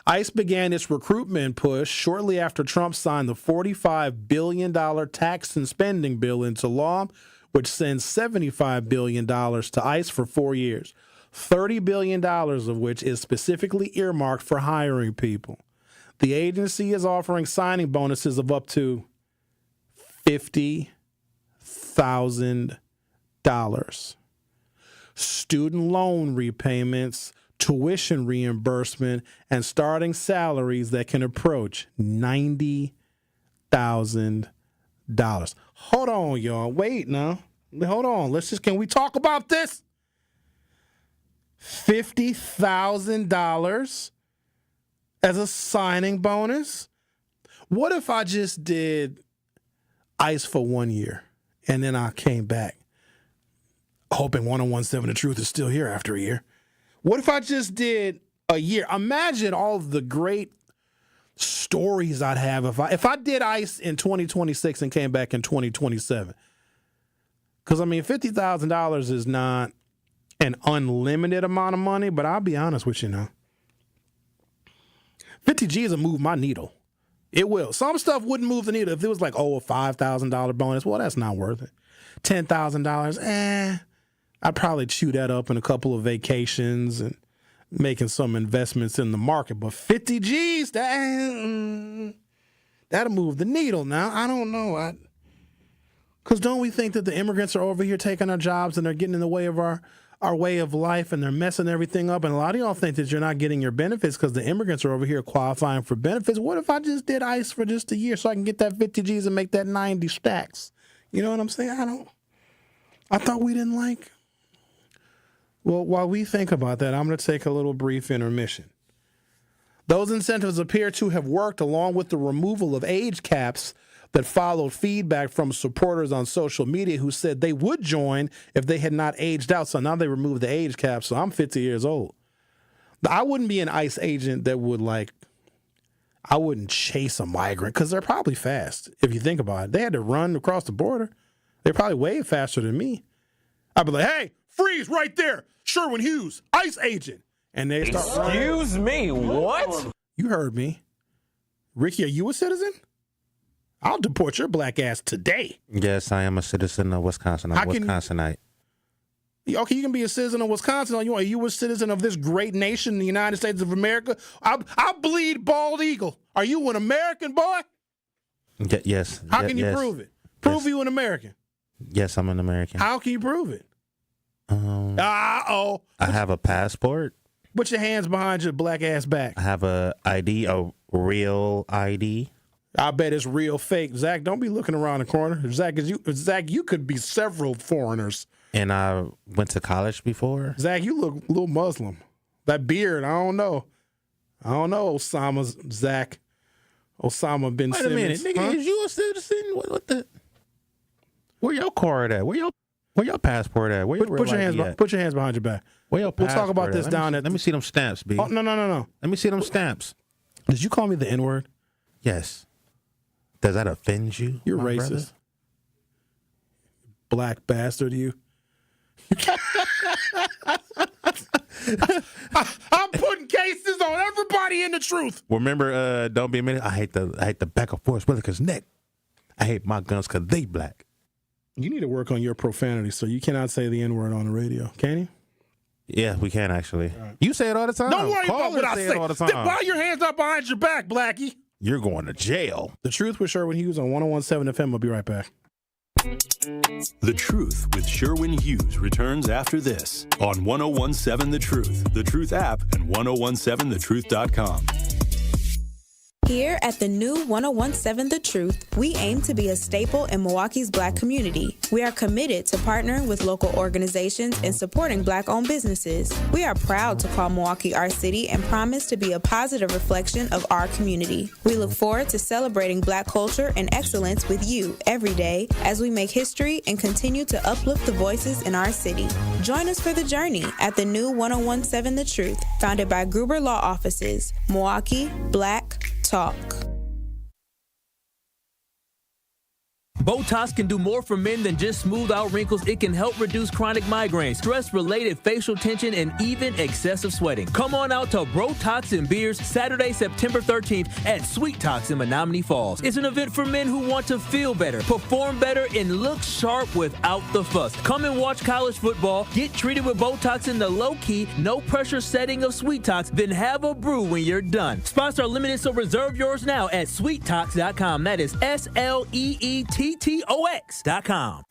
ICE began its recruitment push shortly after Trump signed the $45 billion tax and spending bill into law, which sends $75 billion to ICE for 4 years, $30 billion of which is specifically earmarked for hiring people. The agency is offering signing bonuses of up to $50,000, student loan repayments, tuition reimbursement, and starting salaries that can approach $90,000. Hold on, y'all. Wait now. Hold on. Can we talk about this? $50,000 as a signing bonus? What if I just did ICE for 1 year and then I came back, hoping 1017 The Truth is still here after a year? What if I just did a year? Imagine all of the great stories I'd have if I did ICE in 2026 and came back in 2027. Because, I mean, $50,000 is not an unlimited amount of money, but I'll be honest with you now. 50 G's will move my needle. It will. Some stuff wouldn't move the needle. If it was like, a $5,000 bonus, well, that's not worth it. $10,000, I'd probably chew that up in a couple of vacations and making some investments in the market. But 50 G's, that'll move the needle now. I don't know. Because don't we think that the immigrants are over here taking our jobs and they're getting in the way of our way of life and they're messing everything up? And a lot of y'all think that you're not getting your benefits because the immigrants are over here qualifying for benefits. What if I just did ICE for just a year so I can get that 50 G's and make that 90 stacks? You know what I'm saying? I thought we didn't like. Well, while we think about that, I'm going to take a little brief intermission. Those incentives appear to have worked along with the removal of age caps that followed feedback from supporters on social media who said they would join if they had not aged out. So now they removed the age cap, so I'm 50 years old. I wouldn't be an ICE agent that would I wouldn't chase a migrant because they're probably fast. If you think about it, they had to run across the border. They're probably way faster than me. I'd be like, hey, freeze right there. Sherwin Hughes, ICE agent. And they start Excuse me, what? You heard me. Ricky, are you a citizen? I'll deport your black ass today. Yes, I am a citizen of Wisconsin. I'm Wisconsinite. Okay, you can be a citizen of Wisconsin. Are you a citizen of this great nation, the United States of America? I bleed bald eagle. Are you an American boy? Yes. How can you prove it? Prove you an American. Yes, I'm an American. How can you prove it? I have a passport. Put your hands behind your black ass back. I have a ID, a real ID. I bet it's real fake. Zach, don't be looking around the corner. Zach, you could be several foreigners. And I went to college before. Zach, you look a little Muslim. That beard, I don't know. Osama bin Simmons. Wait a minute, nigga, is you a citizen? What the? Where your card at? Where your passport at? Put your hands behind your back. Where your passport? We'll talk about this down at. Let me see them stamps, B. Oh, no. Let me see them stamps. Did you call me the N-word? Yes. Does that offend you? You're racist. Brother? Black bastard, you. I'm putting cases on everybody in the truth. Remember, don't be a minute. I hate the back of Forrest Whitaker's neck. I hate my guns because they black. You need to work on your profanity, so you cannot say the N-word on the radio. Can you? Yeah, we can actually. Right. You say it all the time. Don't worry about what I say. All the time. Why your hands up behind your back, Blackie? You're going to jail. The Truth with Sherwin Hughes on 1017 FM. I'll be right back. The Truth with Sherwin Hughes returns after this on 1017 The Truth, The Truth app, and 1017thetruth.com. Here at the new 1017 The Truth, we aim to be a staple in Milwaukee's Black community. We are committed to partnering with local organizations and supporting Black-owned businesses. We are proud to call Milwaukee our city and promise to be a positive reflection of our community. We look forward to celebrating Black culture and excellence with you every day as we make history and continue to uplift the voices in our city. Join us for the journey at the new 1017 The Truth, founded by Gruber Law Offices. Milwaukee, Black Talk. Botox can do more for men than just smooth out wrinkles. It can help reduce chronic migraines, stress-related facial tension, and even excessive sweating. Come on out to Botox and Beers Saturday, September 13th at Sweet Talks in Menominee Falls. It's an event for men who want to feel better, perform better, and look sharp without the fuss. Come and watch college football, get treated with Botox in the low-key, no-pressure setting of Sweet Talks, then have a brew when you're done. Spots are limited, so reserve yours now at sweettalks.com. That is SLEETTOX.com.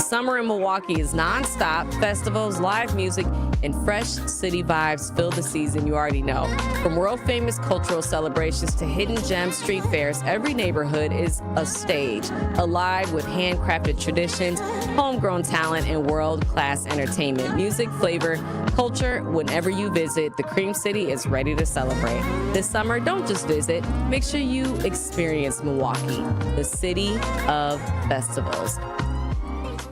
Summer in Milwaukee is nonstop. Festivals, live music, and fresh city vibes fill the season you already know. From world-famous cultural celebrations to hidden gem street fairs, every neighborhood is a stage, alive with handcrafted traditions, homegrown talent, and world-class entertainment. Music, flavor, culture, whenever you visit, the Cream City is ready to celebrate. This summer, don't just visit. Make sure you experience Milwaukee, the city of festivals.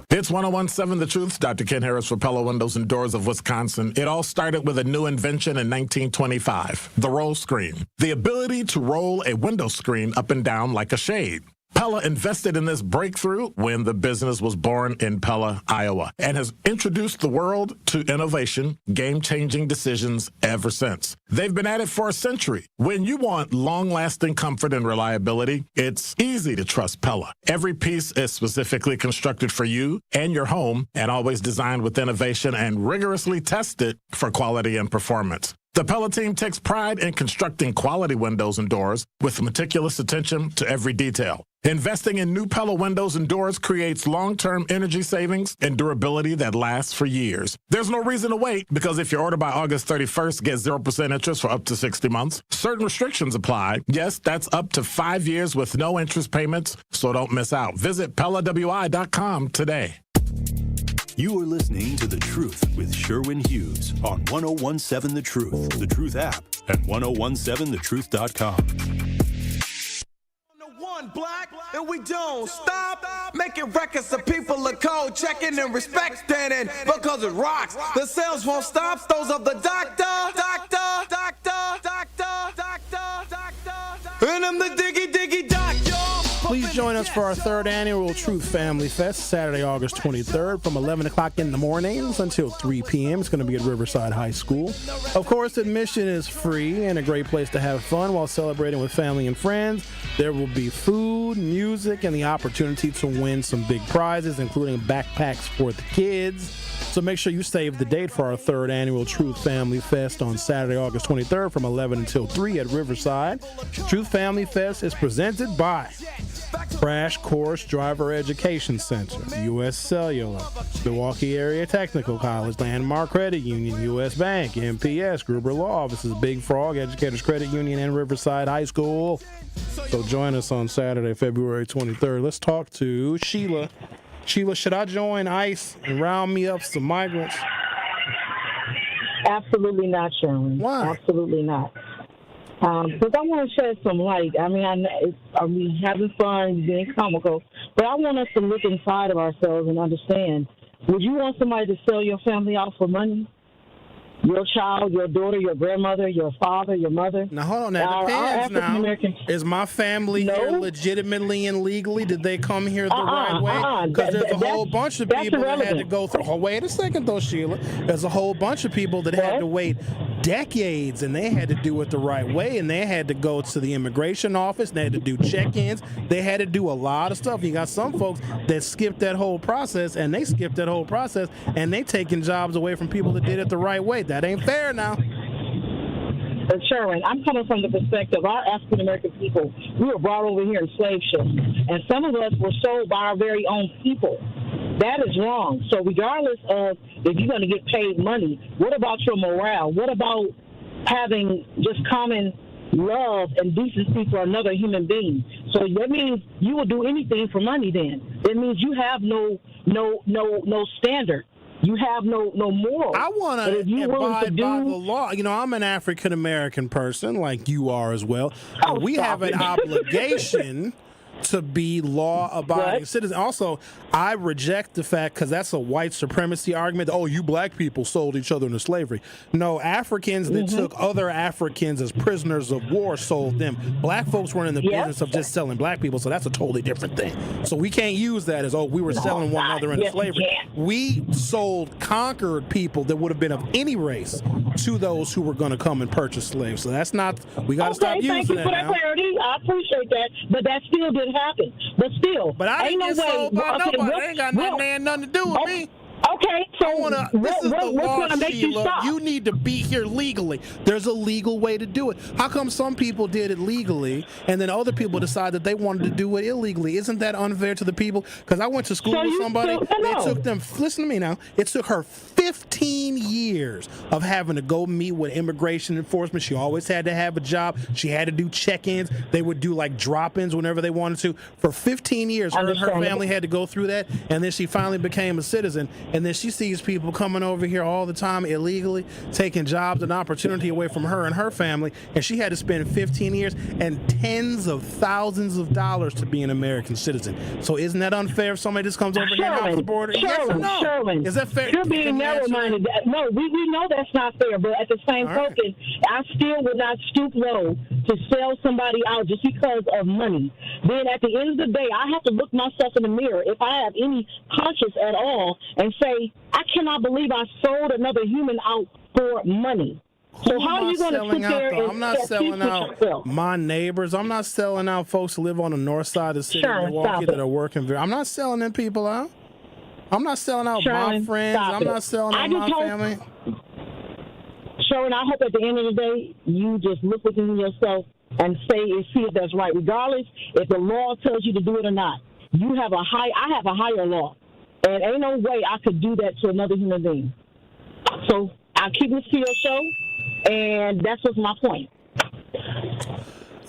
It's 1017 The Truth. Dr. Ken Harris for Pella Windows and Doors of Wisconsin. It all started with a new invention in 1925, the roll screen. The ability to roll a window screen up and down like a shade. Pella invested in this breakthrough when the business was born in Pella, Iowa, and has introduced the world to innovation, game-changing decisions ever since. They've been at it for a century. When you want long-lasting comfort and reliability, it's easy to trust Pella. Every piece is specifically constructed for you and your home and always designed with innovation and rigorously tested for quality and performance. The Pella team takes pride in constructing quality windows and doors with meticulous attention to every detail. Investing in new Pella windows and doors creates long-term energy savings and durability that lasts for years. There's no reason to wait because if you order by August 31st, get 0% interest for up to 60 months. Certain restrictions apply. Yes, that's up to 5 years with no interest payments, so don't miss out. Visit PellaWI.com today. You are listening to The Truth with Sherwin Hughes on 1017 The Truth, The Truth app, and 1017thetruth.com. Black, and we don't stop making records so people are cold, checking and respecting, because it rocks. The sales won't stop. Those of the doctor, and I'm the diggy doc, y'all. Please join us for our third annual Truth Family Fest, Saturday, August 23rd, from 11 o'clock in the mornings until 3 p.m. It's going to be at Riverside High School. Of course, admission is free and a great place to have fun while celebrating with family and friends. There will be food, music, and the opportunity to win some big prizes, including backpacks for the kids. So make sure you save the date for our third annual Truth Family Fest on Saturday, August 23rd from 11 until 3 at Riverside. Truth Family Fest is presented by Crash Course Driver Education Center, U.S. Cellular, Milwaukee Area Technical College, Landmark Credit Union, U.S. Bank, MPS, Gruber Law Offices, Big Frog, Educators Credit Union, and Riverside High School. So join us on Saturday, February 23rd. Let's talk to Sheila. Sheila, should I join ICE and round me up some migrants? Absolutely not, Sherwin. Why? Absolutely not. Because I want to shed some light. I mean, are we having fun, being comical? But I want us to look inside of ourselves and understand. Would you want somebody to sell your family out for money? Your child, your daughter, your grandmother, your father, your mother. Now, hold on. That depends now. Is my family here legitimately and legally? Did they come here the right way? Because there's a whole bunch of people that had to go through. Oh, wait a second, though, Sheila. There's a whole bunch of people that had to wait decades, and they had to do it the right way, and they had to go to the immigration office, and they had to do check-ins. They had to do a lot of stuff. You got some folks that skipped that whole process, and they taking jobs away from people that did it the right way. That ain't fair now. But Sherwin, I'm coming from the perspective, our African-American people, we were brought over here in slave ships, and some of us were sold by our very own people. That is wrong. So regardless of if you're going to get paid money, what about your morale? What about having just common love and decency for another human being? So that means you will do anything for money then. It means you have no standard. You have no moral. I want to abide by the law. You know, I'm an African American person, like you are as well. And we have an obligation to be law-abiding citizens. Also, I reject the fact, because that's a white supremacy argument, oh, you black people sold each other into slavery. No, Africans that took other Africans as prisoners of war sold them. Black folks weren't in the business of just selling black people, so that's a totally different thing. So we can't use that as, oh, we were selling one another into slavery. We sold conquered people that would have been of any race to those who were going to come and purchase slaves. So that's not, we got to stop using that. Thank you for that clarity. I appreciate that, but that still didn't happen. But still, I didn't get sold by nobody. They ain't got nothing to do with me. Okay, so this is the law, Sheila. You need to be here legally. There's a legal way to do it. How come some people did it legally and then other people decide that they wanted to do it illegally? Isn't that unfair to the people? Because I went to school with somebody. It took them, listen to me now, it took her 15 years of having to go meet with immigration enforcement. She always had to have a job. She had to do check-ins. They would do like drop-ins whenever they wanted to. For 15 years, her and her family had to go through that, and then she finally became a citizen. And then she sees people coming over here all the time illegally, taking jobs and opportunity away from her and her family, and she had to spend 15 years and tens of thousands of dollars to be an American citizen. So isn't that unfair if somebody just comes over here and off the border? Yes or no? Sherwin, is that fair? You're being narrow-minded. No, we know that's not fair, but at the same token, I still would not stoop low to sell somebody out just because of money. Then at the end of the day, I have to look myself in the mirror, if I have any conscience at all, and say, I cannot believe I sold another human out for money. So how are you going to sit there and I'm not selling out my neighbors. I'm not selling out folks who live on the north side of the city of Milwaukee that are working. I'm not selling them people out. I'm not selling out my friends. I'm not selling out my family. Sherwin, I hope at the end of the day, you just look within yourself and say and see if that's right. Regardless if the law tells you to do it or not. I have a higher law. And ain't no way I could do that to another human being. So I'll keep this to your show, and that's just my point.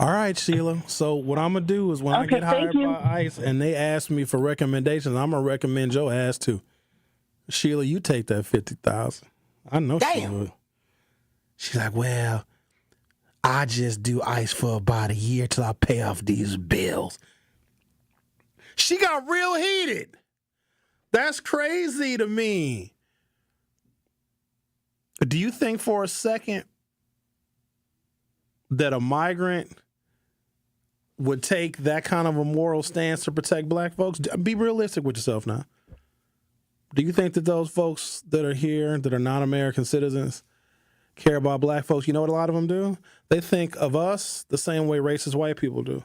All right, Sheila. So what I'm going to do is when I get hired by ICE and they ask me for recommendations, I'm going to recommend your ass too. Sheila, you take that $50,000. I know she would. She's like, well, I just do ICE for about a year till I pay off these bills. She got real heated. That's crazy to me. Do you think for a second that a migrant would take that kind of a moral stance to protect black folks? Be realistic with yourself now. Do you think that those folks that are here, that are non-American citizens, care about black folks? You know what a lot of them do? They think of us the same way racist white people do.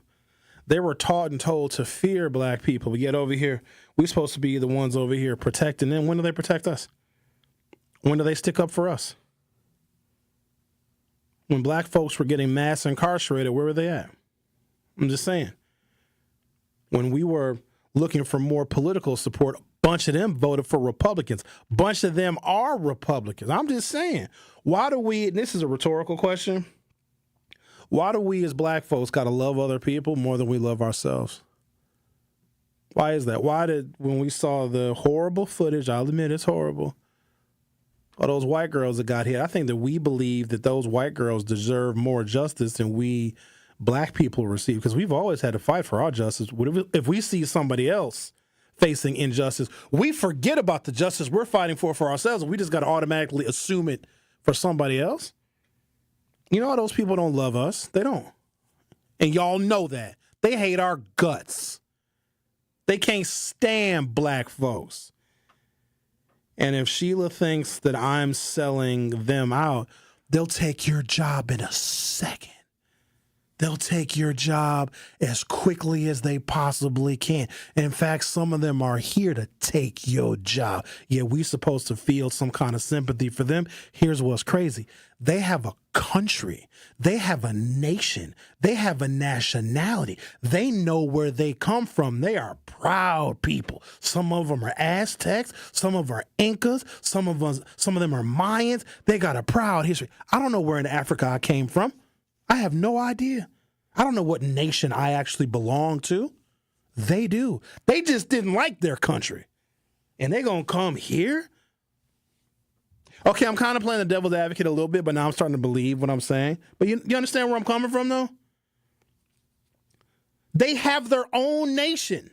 They were taught and told to fear black people, but yet over here, we're supposed to be the ones over here protecting them. When do they protect us? When do they stick up for us? When black folks were getting mass incarcerated, where were they at? I'm just saying. When we were looking for more political support, a bunch of them voted for Republicans. A bunch of them are Republicans. I'm just saying. Why do we, and this is a rhetorical question, why do we as black folks got to love other people more than we love ourselves? Why is that? Why did, when we saw the horrible footage, I'll admit it's horrible, of those white girls that got hit, I think that we believe that those white girls deserve more justice than we black people receive, because we've always had to fight for our justice. If we see somebody else facing injustice, we forget about the justice we're fighting for ourselves, and we just got to automatically assume it for somebody else. You know, those people don't love us. They don't. And y'all know that. They hate our guts. They can't stand black folks. And if Sheila thinks that I'm selling them out, they'll take your job in a second. they'll take your job as quickly as they possibly can. In fact, some of them are here to take your job. Yeah, we're supposed to feel some kind of sympathy for them. Here's what's crazy. They have a country. They have a nation. They have a nationality. They know where they come from. They are proud people. Some of them are Aztecs. Some of them are Incas. Some of them are Mayans. They got a proud history. I don't know where in Africa I came from. I have no idea. I don't know what nation I actually belong to. They do. They just didn't like their country. And they're going to come here? Okay, I'm kind of playing the devil's advocate a little bit, but now I'm starting to believe what I'm saying. But you understand where I'm coming from, though? They have their own nation.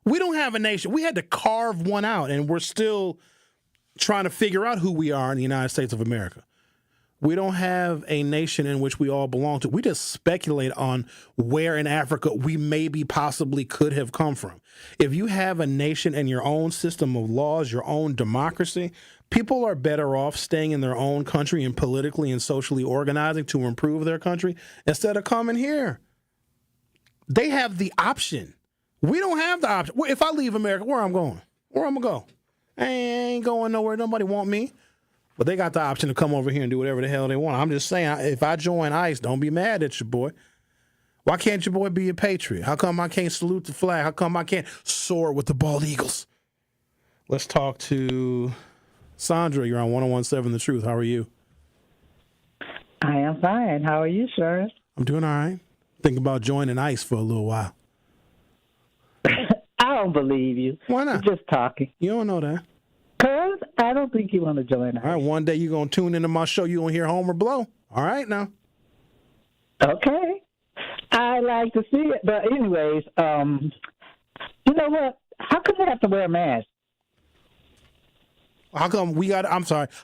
We don't have a nation. We had to carve one out, and we're still trying to figure out who we are in the United States of America. We don't have a nation in which we all belong to. We just speculate on where in Africa we maybe possibly could have come from. If you have a nation and your own system of laws, your own democracy, people are better off staying in their own country and politically and socially organizing to improve their country instead of coming here. They have the option. We don't have the option. If I leave America, where I'm going? Where I'm going to go? I ain't going nowhere. Nobody want me. But they got the option to come over here and do whatever the hell they want. I'm just saying, if I join ICE, don't be mad at your boy. Why can't your boy be a patriot? How come I can't salute the flag? How come I can't soar with the bald eagles? Let's talk to Sandra. You're on 101.7 The Truth. How are you? I am fine. How are you, sir? I'm doing all right. Thinking about joining ICE for a little while. I don't believe you. Why not? You're just talking. You don't know that. Because I don't think you want to join us. All right, one day you're going to tune into my show. You're going to hear Homer blow. All right, now. Okay. I like to see it. But anyways, you know what? How come we have to wear a mask? How come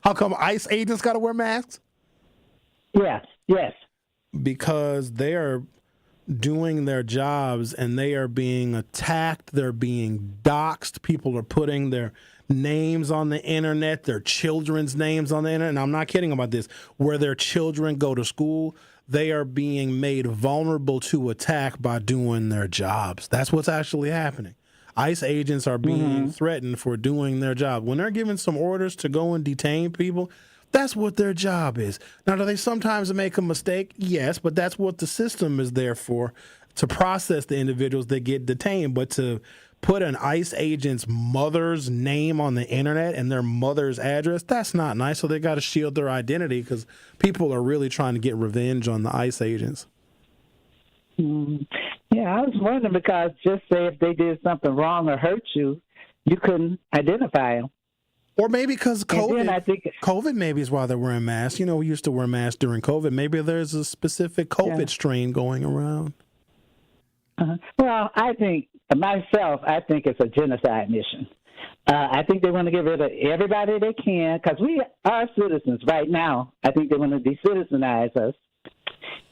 how come ICE agents got to wear masks? Yes. Because they are doing their jobs and they are being attacked. They're being doxxed. People are putting their names on the internet, their children's names on the internet. And I'm not kidding about this. Where their children go to school, they are being made vulnerable to attack by doing their jobs. That's what's actually happening. ICE agents are being threatened for doing their job. When they're given some orders to go and detain people, that's what their job is. Now, do they sometimes make a mistake? Yes, but that's what the system is there for, to process the individuals that get detained. But to put an ICE agent's mother's name on the internet and their mother's address, that's not nice. So they got to shield their identity because people are really trying to get revenge on the ICE agents. Yeah, I was wondering because just say if they did something wrong or hurt you, you couldn't identify them. Or maybe because COVID maybe is why they're wearing masks. You know, we used to wear masks during COVID. Maybe there's a specific COVID strain going around. Well, I think it's a genocide mission. I think they want to get rid of everybody they can because we are citizens right now. I think they want to de-citizenize us.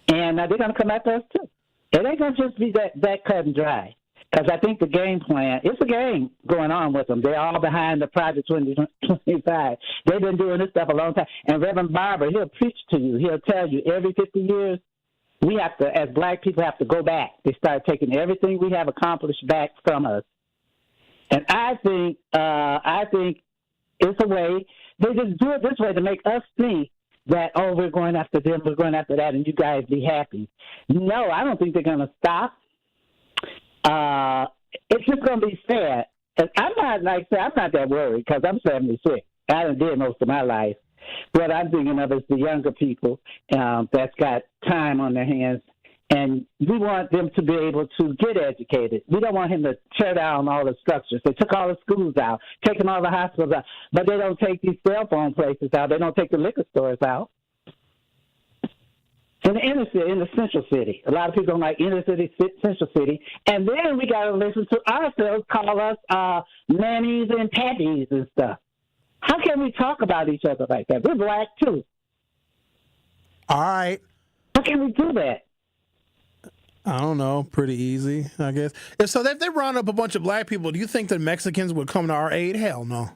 And they're going to come after us, too. It ain't going to just be that cut and dry. Because I think the game plan, it's a game going on with them. They're all behind the Project 2025. They've been doing this stuff a long time. And Reverend Barber, he'll preach to you. He'll tell you every 50 years, we have to, as black people, have to go back. They start taking everything we have accomplished back from us. And I think it's a way, they just do it this way to make us think that, oh, we're going after them, we're going after that, and you guys be happy. No, I don't think they're going to stop. It's just going to be sad. And I'm not that worried because I'm 76. I done did most of my life. What I'm thinking of is the younger people that's got time on their hands, and we want them to be able to get educated. We don't want him to tear down all the structures. They took all the schools out, taking all the hospitals out, but they don't take these cell phone places out. They don't take the liquor stores out. In the inner city, in the central city. A lot of people don't like inner city, central city. And then we got to listen to ourselves call us nannies and patties and stuff. How can we talk about each other like that? We're black, too. All right. How can we do that? I don't know. Pretty easy, I guess. And so if they round up a bunch of black people, do you think that Mexicans would come to our aid? Hell no.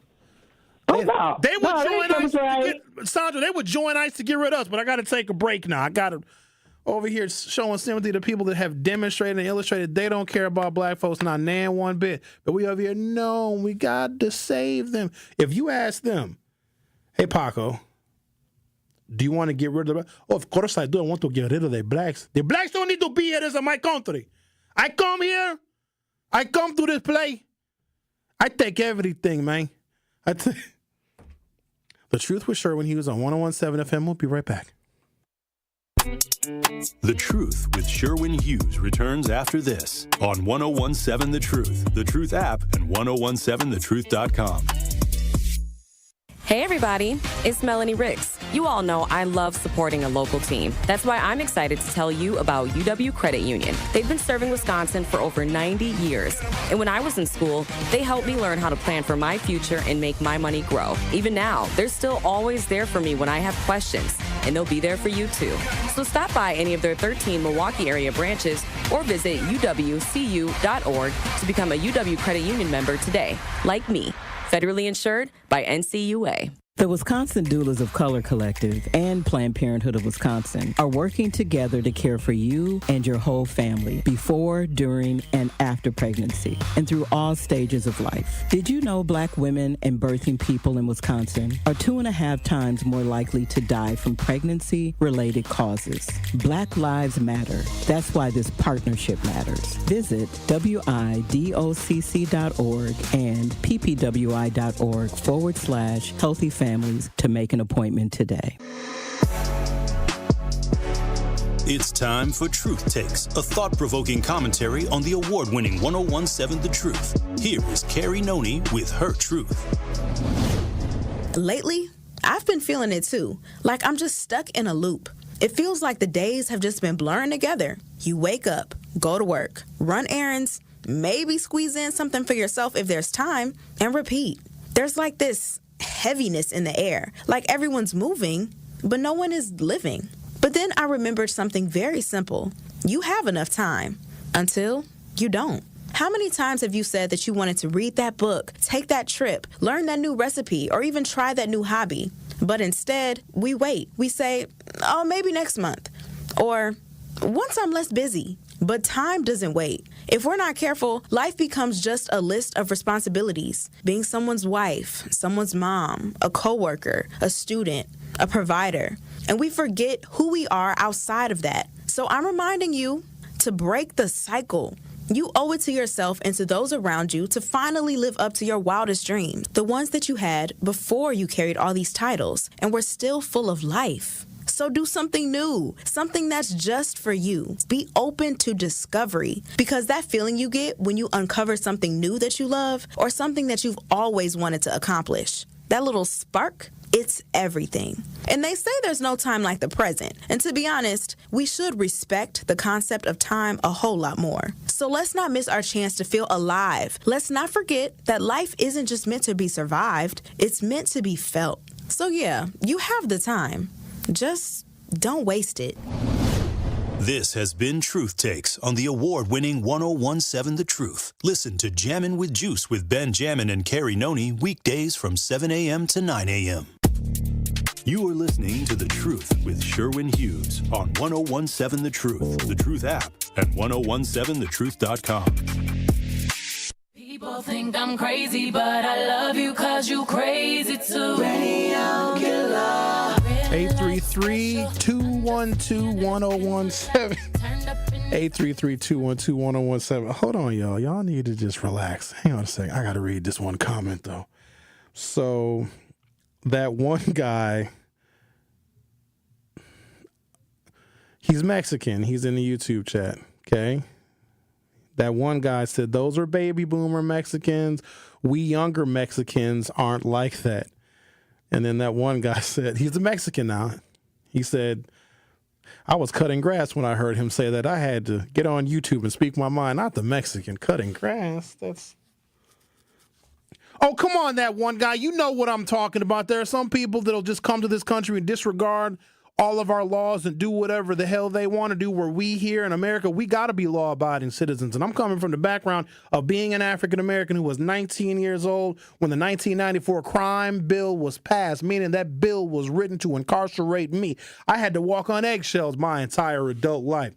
They would join ICE. Sandra, they would join ICE to get rid of us, but I got to take a break now. I got to over here showing sympathy to people that have demonstrated and illustrated they don't care about black folks, not nan one bit. But we over here, no, we got to save them. If you ask them, hey, Paco, do you want to get rid of them? Oh, of course I do. I want to get rid of the blacks. The blacks don't need to be here. This is my country. I come here. I come to this place. I take everything, man. The Truth with Sherwin Hughes on 101.7 FM. We'll be right back. The Truth with Sherwin Hughes returns after this on 101.7 The Truth app, and 1017thetruth.com. Hey everybody, it's Melanie Ricks. You all know I love supporting a local team. That's why I'm excited to tell you about UW Credit Union. They've been serving Wisconsin for over 90 years. And when I was in school, they helped me learn how to plan for my future and make my money grow. Even now, they're still always there for me when I have questions, and they'll be there for you too. So stop by any of their 13 Milwaukee area branches or visit uwcu.org to become a UW Credit Union member today, like me. Federally insured by NCUA. The Wisconsin Doulas of Color Collective and Planned Parenthood of Wisconsin are working together to care for you and your whole family before, during, and after pregnancy and through all stages of life. Did you know Black women and birthing people in Wisconsin are 2.5 times more likely to die from pregnancy-related causes? Black Lives Matter. That's why this partnership matters. Visit widocc.org and ppwi.org/healthy families to make an appointment today. It's time for Truth Takes, a thought-provoking commentary on the award-winning 101.7 The Truth. Here is Carrie Noni with her truth. Lately, I've been feeling it too. Like I'm just stuck in a loop. It feels like the days have just been blurring together. You wake up, go to work, run errands, maybe squeeze in something for yourself if there's time, and repeat. There's like this heaviness in the air, like everyone's moving, but no one is living. But then I remembered something very simple. You have enough time until you don't. How many times have you said that you wanted to read that book, take that trip, learn that new recipe, or even try that new hobby? But instead, we wait. We say, oh, maybe next month, or once I'm less busy. But time doesn't wait. If we're not careful, life becomes just a list of responsibilities. Being someone's wife, someone's mom, a coworker, a student, a provider. And we forget who we are outside of that. So I'm reminding you to break the cycle. You owe it to yourself and to those around you to finally live up to your wildest dreams, the ones that you had before you carried all these titles and were still full of life. So do something new, something that's just for you. Be open to discovery, because that feeling you get when you uncover something new that you love or something that you've always wanted to accomplish, that little spark, it's everything. And they say there's no time like the present. And to be honest, we should respect the concept of time a whole lot more. So let's not miss our chance to feel alive. Let's not forget that life isn't just meant to be survived, it's meant to be felt. So yeah, you have the time. Just don't waste it. This has been Truth Takes on the award-winning 101.7 The Truth. Listen to Jammin' with Juice with Ben Jammin and Carrie Noni weekdays from 7 a.m. to 9 a.m. You are listening to The Truth with Sherwin Hughes on 101.7 The Truth, The Truth app, and 1017thetruth.com. People think I'm crazy, but I love you 'cause you crazy too. Radio killer. 833-212-1017. 833-212-1017. Hold on, y'all. Y'all need to just relax. Hang on a second. I got to read this one comment, though. So, that one guy, he's Mexican. He's in the YouTube chat, okay? That one guy said, those are baby boomer Mexicans. We younger Mexicans aren't like that. And then that one guy said, he's a Mexican now. He said, I was cutting grass when I heard him say that. I had to get on YouTube and speak my mind. Not the Mexican cutting grass. That's... Oh, come on, that one guy. You know what I'm talking about. There are some people that'll just come to this country and disregard all of our laws and do whatever the hell they want to do, where we here in America, we got to be law-abiding citizens. And I'm coming from the background of being an African-American who was 19 years old when the 1994 crime bill was passed, meaning that bill was written to incarcerate me. I had to walk on eggshells my entire adult life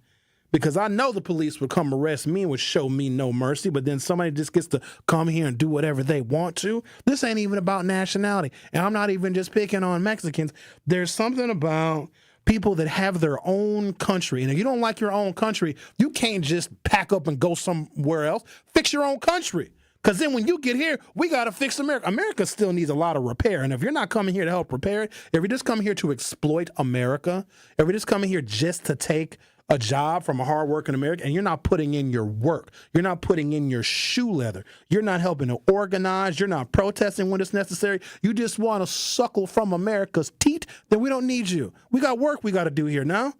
because I know the police would come arrest me and would show me no mercy, but then somebody just gets to come here and do whatever they want to. This ain't even about nationality, and I'm not even just picking on Mexicans. There's something about people that have their own country, and if you don't like your own country, you can't just pack up and go somewhere else. Fix your own country. Because then when you get here, we got to fix America. America still needs a lot of repair. And if you're not coming here to help repair it, if you're just coming here to exploit America, if you're just coming here just to take a job from a hardworking American, and you're not putting in your work, you're not putting in your shoe leather, you're not helping to organize, you're not protesting when it's necessary, you just want to suckle from America's teat, then we don't need you. We got work we got to do here now.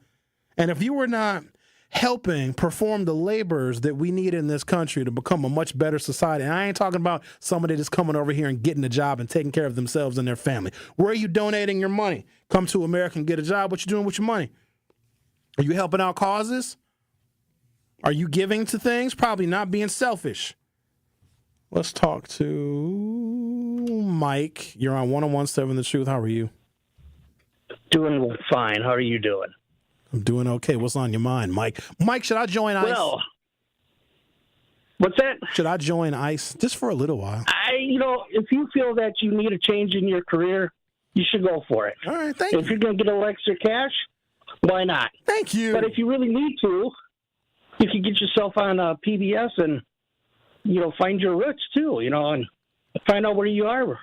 And if you were not helping perform the labors that we need in this country to become a much better society, and I ain't talking about somebody that's coming over here and getting a job and taking care of themselves and their family. Where are you donating your money? Come to America and get a job. What you doing with your money? Are you helping out causes? Are you giving to things? Probably not, being selfish. Let's talk to Mike. You're on 101.7 The Truth. How are you? Doing fine. How are you doing? I'm doing okay. What's on your mind, Mike? Mike, should I join ICE? Well, what's that? Should I join ICE just for a little while? If you feel that you need a change in your career, you should go for it. All right, thank you. If you're going to get a little extra cash, why not? Thank you. But if you really need to, you can get yourself on PBS and, find your roots too, and find out where you are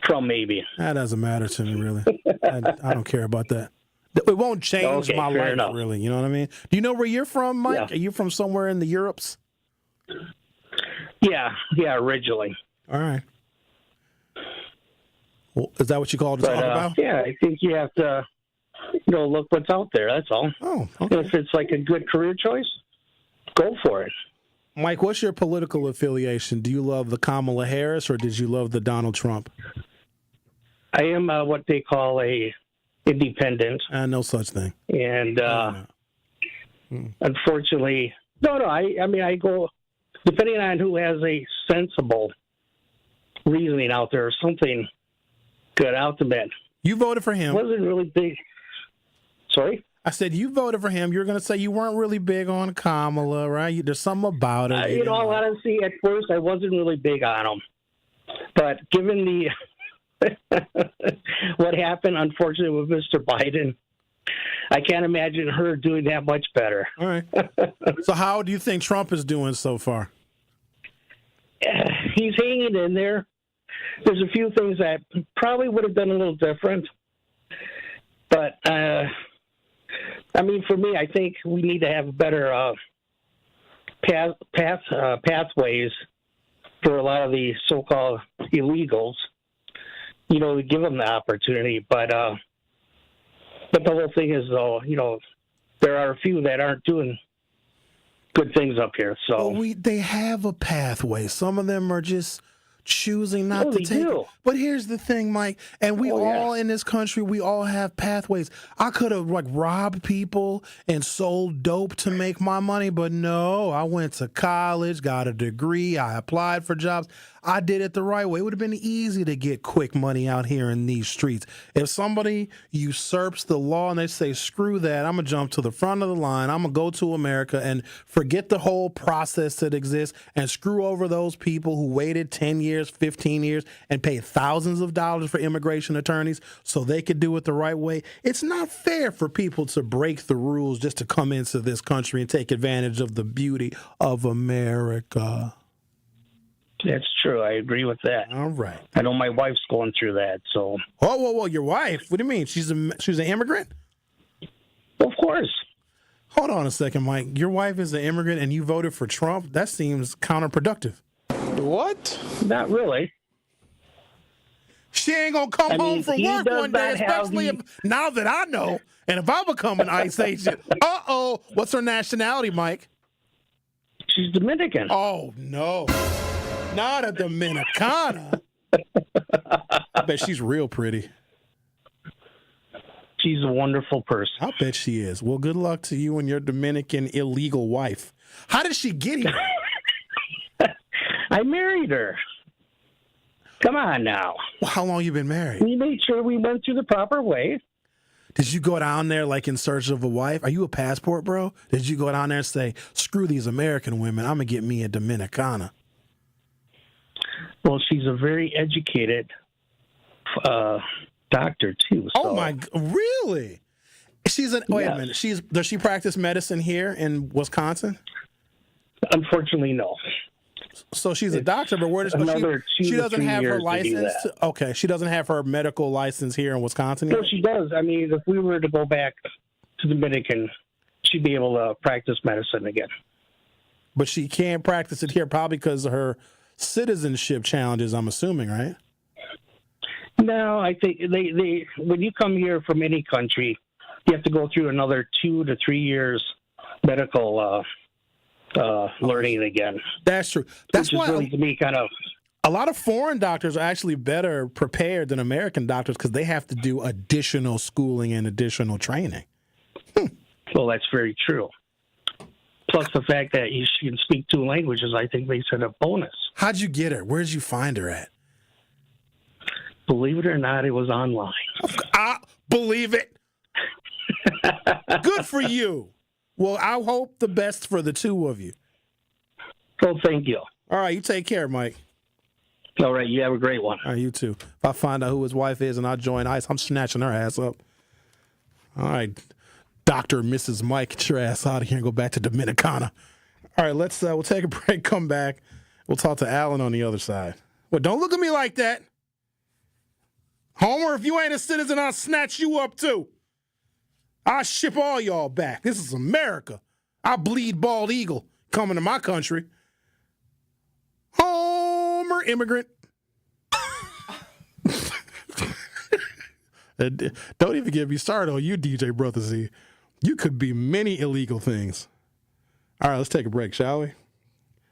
from maybe. That doesn't matter to me, really. I don't care about that. It won't change my life, enough. Really. You know what I mean? Do you know where you're from, Mike? Yeah. Are you from somewhere in the Europes? Yeah, originally. All right. Well, is that what you called to talk about? Yeah, I think you have to, look what's out there. That's all. Oh, okay. And if it's like a good career choice, go for it. Mike, what's your political affiliation? Do you love the Kamala Harris or did you love the Donald Trump? I am what they call a independent. No such thing. And unfortunately, I go, depending on who has a sensible reasoning out there or something good out the bed. You voted for him. Wasn't really big. Sorry? I said you voted for him. You're going to say you weren't really big on Kamala, right? There's something about it. In all honesty, at first I wasn't really big on him. But given what happened, unfortunately, with Mr. Biden, I can't imagine her doing that much better. All right. So how do you think Trump is doing so far? He's hanging in there. There's a few things that probably would have done a little different. But, for me, I think we need to have better pathways for a lot of the so-called illegals, to give them the opportunity. But the whole thing is, though, there are a few that aren't doing good things up here. So they have a pathway. Some of them are just choosing not to take it. But here's the thing, Mike, and we all in this country, we all have pathways. I could have robbed people and sold dope to make my money, but no, I went to college, got a degree, I applied for jobs. I did it the right way. It would have been easy to get quick money out here in these streets. If somebody usurps the law and they say, screw that, I'm going to jump to the front of the line, I'm going to go to America and forget the whole process that exists and screw over those people who waited 10 years, 15 years, and paid thousands of dollars for immigration attorneys so they could do it the right way. It's not fair for people to break the rules just to come into this country and take advantage of the beauty of America. That's true. I agree with that. All right. I know my wife's going through that, so. Whoa, your wife? What do you mean? She's an immigrant? Of course. Hold on a second, Mike. Your wife is an immigrant and you voted for Trump? That seems counterproductive. What? Not really. She ain't going to come home from work one day, especially now that I know. And if I become an ICE agent, what's her nationality, Mike? She's Dominican. Oh, no. Not a Dominicana. I bet she's real pretty. She's a wonderful person. I bet she is. Well, good luck to you and your Dominican illegal wife. How did she get here? I married her. Come on now. Well, how long you been married? We made sure we went through the proper way. Did you go down there like in search of a wife? Are you a passport bro? Did you go down there and say, screw these American women, I'm going to get me a Dominicana? Well, she's a very educated doctor, too. So. Oh, my, really? Wait a minute. Does she practice medicine here in Wisconsin? Unfortunately, no. So she's a doctor, but where does she doesn't have her license? Okay, she doesn't have her medical license here in Wisconsin yet? No, she does. I mean, if we were to go back to Dominican, she'd be able to practice medicine again. But she can't practice it here probably because of her citizenship challenges, I'm assuming, right? No, I think they when you come here from any country, you have to go through another 2 to 3 years medical learning again. That's true. That's why really, to me, kind of a lot of foreign doctors are actually better prepared than American doctors because they have to do additional schooling and additional training. Well, that's very true. Plus the fact that she can speak 2 languages, I think makes it a bonus. How'd you get her? Where'd you find her at? Believe it or not, it was online. I believe it. Good for you. Well, I hope the best for the two of you. Well, thank you. All right, you take care, Mike. All right, you have a great one. All right, you too. If I find out who his wife is and I join ICE, I'm snatching her ass up. All right, Dr. and Mrs. Mike, get your ass out of here and go back to Dominicana. All right, we'll take a break, come back. We'll talk to Alan on the other side. Well, don't look at me like that. Homer, if you ain't a citizen, I'll snatch you up too. I'll ship all y'all back. This is America. I bleed bald eagle coming to my country. Homer, immigrant. Don't even get me started on you, DJ Brother Z. You could be many illegal things. All right, let's take a break, shall we?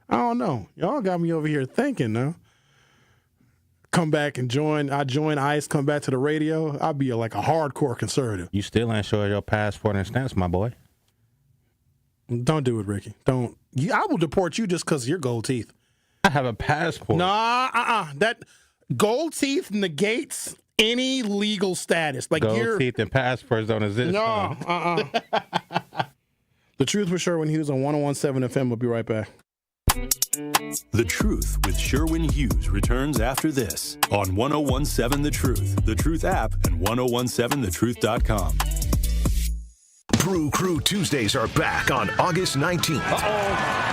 I don't know. Y'all got me over here thinking now. Come back and join ICE, come back to the radio. I'll be like a hardcore conservative. You still ain't showing your passport and stamps, my boy. Don't do it, Ricky. Don't. I will deport you just because of your gold teeth. I have a passport. Nah, that gold teeth negates any legal status. Like gold teeth and passports don't exist. No, The Truth with Sherwin Hughes on 101.7 FM. We'll be right back. The Truth with Sherwin Hughes returns after this on 101.7 The Truth, The Truth app, and 101.7thetruth.com. Brew Crew Tuesdays are back on August 19th.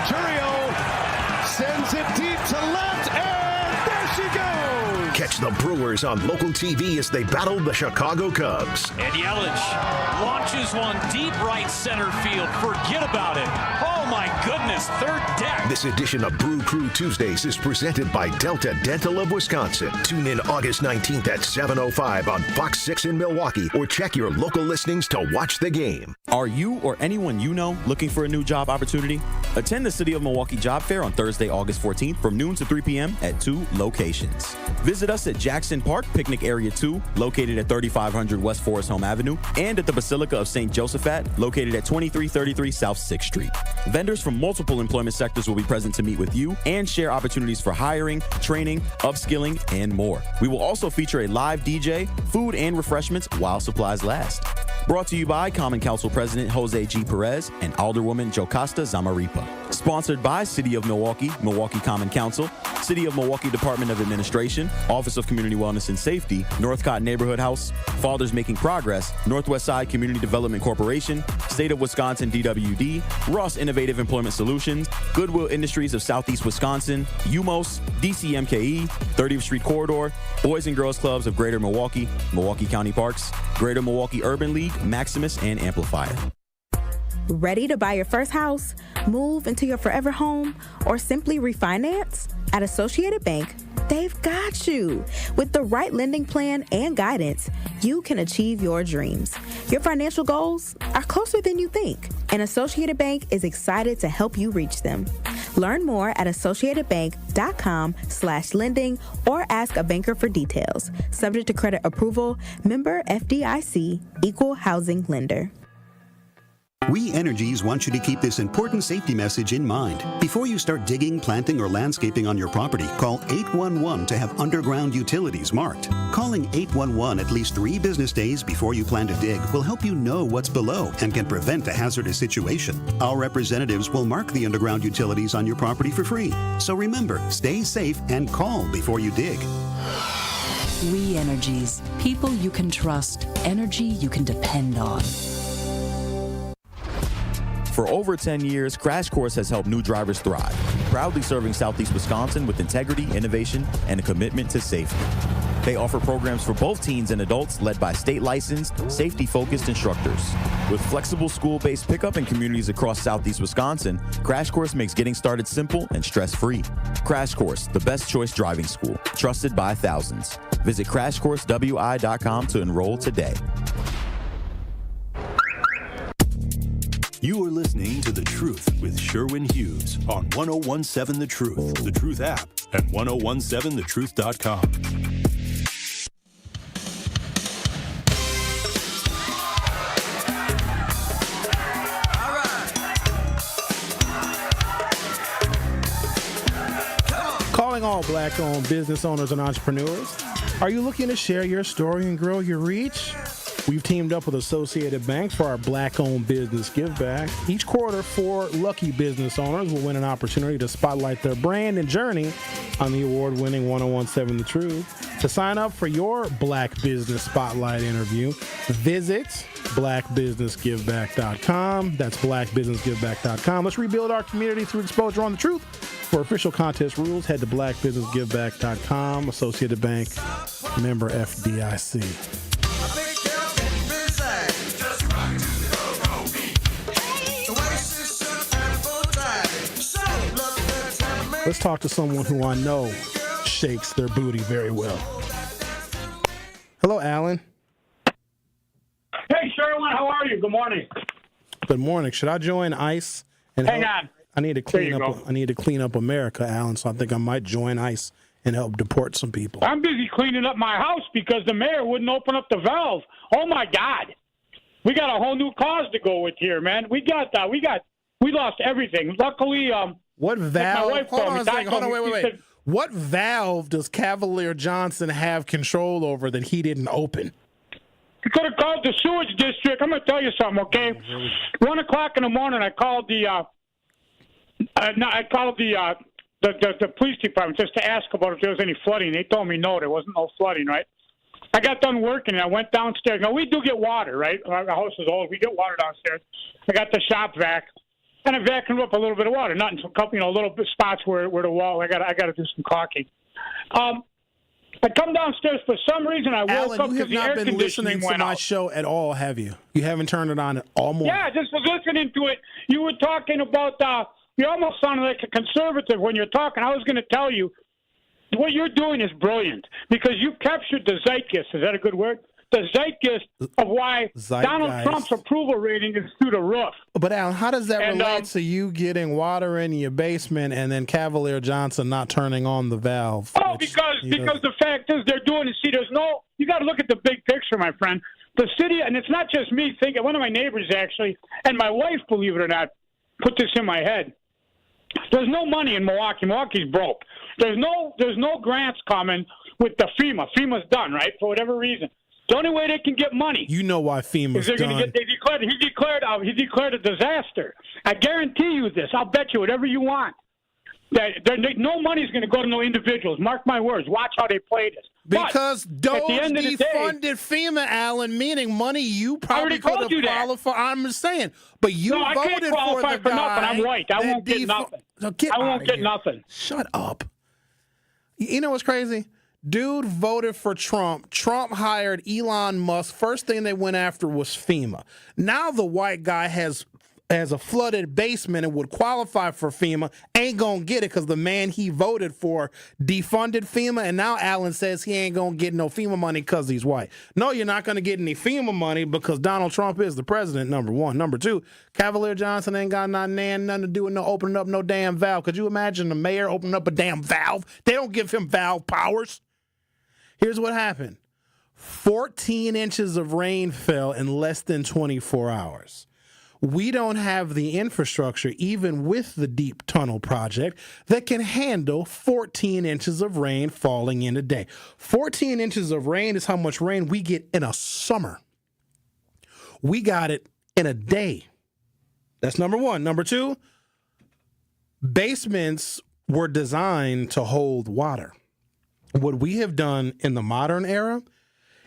Churio sends it deep to left, and there she goes. Catch the Brewers on local TV as they battle the Chicago Cubs. And Yelich launches one deep right center field. Forget about it. Oh, my goodness. Third deck. This edition of Brew Crew Tuesdays is presented by Delta Dental of Wisconsin. Tune in August 19th at 7:05 on Fox 6 in Milwaukee or check your local listings to watch the game. Are you or anyone you know looking for a new job opportunity? Attend the City of Milwaukee Job Fair on Thursday, August 14th from noon to 3 p.m. at 2 locations. Visit us at Jackson Park, Picnic Area 2, located at 3500 West Forest Home Avenue, and at the Basilica of St. Josephat, located at 2333 South 6th Street. Vendors from multiple employment sectors will be present to meet with you and share opportunities for hiring, training, upskilling, and more. We will also feature a live DJ, food, and refreshments while supplies last. Brought to you by Common Council President Jose G. Perez and Alderwoman Jocasta Zamaripa. Sponsored by City of Milwaukee, Milwaukee Common Council, City of Milwaukee Department of Administration, Office of Community Wellness and Safety, Northcott Neighborhood House, Fathers Making Progress, Northwest Side Community Development Corporation, State of Wisconsin DWD, Ross Innovative Employment Solutions, Goodwill Industries of Southeast Wisconsin, UMOS, DCMKE, 30th Street Corridor, Boys and Girls Clubs of Greater Milwaukee, Milwaukee County Parks, Greater Milwaukee Urban League, Maximus, and Amplifier. Ready to buy your first house, move into your forever home, or simply refinance? At Associated Bank, they've got you. With the right lending plan and guidance, you can achieve your dreams. Your financial goals are closer than you think, and Associated Bank is excited to help you reach them. Learn more at associatedbank.com/lending or ask a banker for details. Subject to credit approval, member FDIC, equal housing lender. We Energies want you to keep this important safety message in mind. Before you start digging, planting, or landscaping on your property, call 811 to have underground utilities marked. Calling 811 at least 3 business days before you plan to dig will help you know what's below and can prevent a hazardous situation. Our representatives will mark the underground utilities on your property for free. So remember, stay safe and call before you dig. We Energies. People you can trust. Energy you can depend on. For over 10 years, Crash Course has helped new drivers thrive, proudly serving Southeast Wisconsin with integrity, innovation, and a commitment to safety. They offer programs for both teens and adults led by state-licensed, safety-focused instructors. With flexible school-based pickup in communities across Southeast Wisconsin, Crash Course makes getting started simple and stress-free. Crash Course, the best choice driving school, trusted by thousands. Visit crashcoursewi.com to enroll today. You are listening to The Truth with Sherwin Hughes on 1017 The Truth, The Truth app, and 1017thetruth.com. Calling all Black-owned business owners and entrepreneurs. Are you looking to share your story and grow your reach? We've teamed up with Associated Bank for our Black-owned business give back. Each quarter, 4 lucky business owners will win an opportunity to spotlight their brand and journey on the award-winning 1017 The Truth. To sign up for your Black Business Spotlight interview, visit blackbusinessgiveback.com. That's blackbusinessgiveback.com. Let's rebuild our community through exposure on the truth. For official contest rules, head to blackbusinessgiveback.com. Associated Bank, member FDIC. Let's talk to someone who I know shakes their booty very well. Hello, Alan. Hey, Sherwin, how are you? Good morning. Good morning. Should I join ICE? And Hang on. I need to clean up. I need to clean up America, Alan. So I think I might join ICE and help deport some people. I'm busy cleaning up my house because the mayor wouldn't open up the valve. Oh my God, we got a whole new cause to go with here, man. We lost everything. Luckily, what valve? My wife Hold told on me, a second. Hold on, wait. said, What valve does Cavalier Johnson have control over that he didn't open? You could have called the sewage district. I'm going to tell you something, okay? 1 o'clock in the morning, I called the police department just to ask about if there was any flooding. They told me no, there wasn't no flooding, right? I got done working and I went downstairs. Now we do get water, right? Our house is old. We get water downstairs. I got the shop vac, and I vacuumed up a little bit of water, not in some couple, little bit spots where the wall. I got to do some caulking. I come downstairs for some reason. I woke up because the air conditioning went out. You have not been listening to my show at all, have you? You haven't turned it on at all morning. Yeah, I just was listening to it. You were talking about. You almost sounded like a conservative when you're talking. I was going to tell you, what you're doing is brilliant because you captured the zeitgeist. Is that a good word? The zeitgeist of why Donald Trump's approval rating is through the roof. But, Alan, how does that relate to you getting water in your basement and then Cavalier Johnson not turning on the valve? Oh, because the fact is they're doing it. See, you got to look at the big picture, my friend. The city, and it's not just me thinking, one of my neighbors actually, and my wife, believe it or not, put this in my head. There's no money in Milwaukee. Milwaukee's broke. There's no grants coming with the FEMA. FEMA's done, right, for whatever reason. The only way they can get money. You know why FEMA's done. He declared a disaster. I guarantee you this. I'll bet you whatever you want. No money's going to go to no individuals. Mark my words. Watch how they play this. Because Doge defunded FEMA, Alan, meaning money you probably could have qualified. I'm just saying. But you voted for the guy. Nothing. I'm white. I won't get nothing. I won't get nothing. Shut up. You know what's crazy? Dude voted for Trump. Trump hired Elon Musk. First thing they went after was FEMA. Now the white guy has has a flooded basement and would qualify for FEMA ain't going to get it because the man he voted for defunded FEMA, and now Allenz says he ain't going to get no FEMA money because he's white. No, you're not going to get any FEMA money because Donald Trump is the president, number one. Number two, Cavalier Johnson ain't got nothing to do with no opening up no damn valve. Could you imagine the mayor opening up a damn valve? They don't give him valve powers. Here's what happened. 14 inches of rain fell in less than 24 hours. We don't have the infrastructure, even with the deep tunnel project, that can handle 14 inches of rain falling in a day. 14 inches of rain is how much rain we get in a summer. We got it in a day. That's number one. Number two, basements were designed to hold water. What we have done in the modern era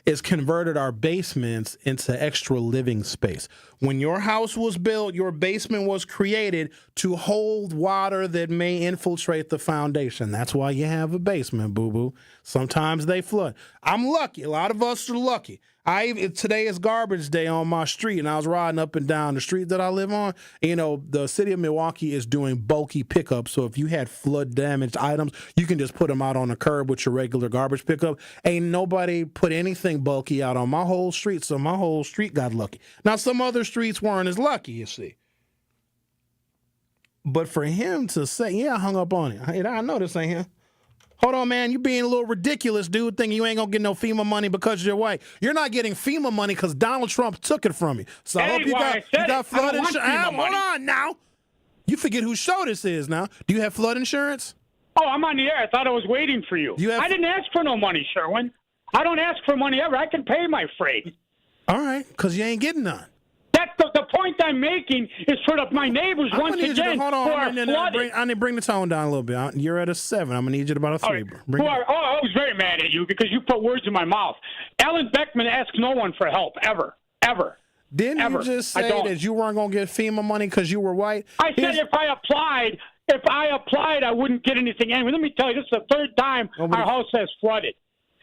is converted our basements into extra living space. When your house was built, your basement was created to hold water that may infiltrate the foundation. That's why you have a basement, boo-boo. Sometimes they flood. I'm lucky. A lot of us are lucky. Today is garbage day on my street, and I was riding up and down the street that I live on. You know, the city of Milwaukee is doing bulky pickup, so if you had flood-damaged items, you can just put them out on the curb with your regular garbage pickup. Ain't nobody put anything bulky out on my whole street, so my whole street got lucky. Now, some other streets weren't as lucky, you see. But for him to say, yeah, I hung up on it. I know this ain't him. Hold on, man. You being a little ridiculous, dude, thinking you ain't going to get no FEMA money because you're white. You're not getting FEMA money because Donald Trump took it from you. So I hope you got flood insurance. Hold on now. You forget whose show this is now. Do you have flood insurance? Oh, I'm on the air. I thought I was waiting for you. I didn't ask for no money, Sherwin. I don't ask for money ever. I can pay my freight. All right, because you ain't getting none. That's the point I'm making is for my neighbors once again who are flooded. I need to bring the tone down a little bit. You're at a 7. I'm going to need you to about a 3. Right. I was very mad at you because you put words in my mouth. Alan Beckman asks no one for help, ever. Didn't ever. You just say that you weren't going to get FEMA money because you were white? I said if I applied, I wouldn't get anything anyway. Let me tell you, this is the third time our house has flooded.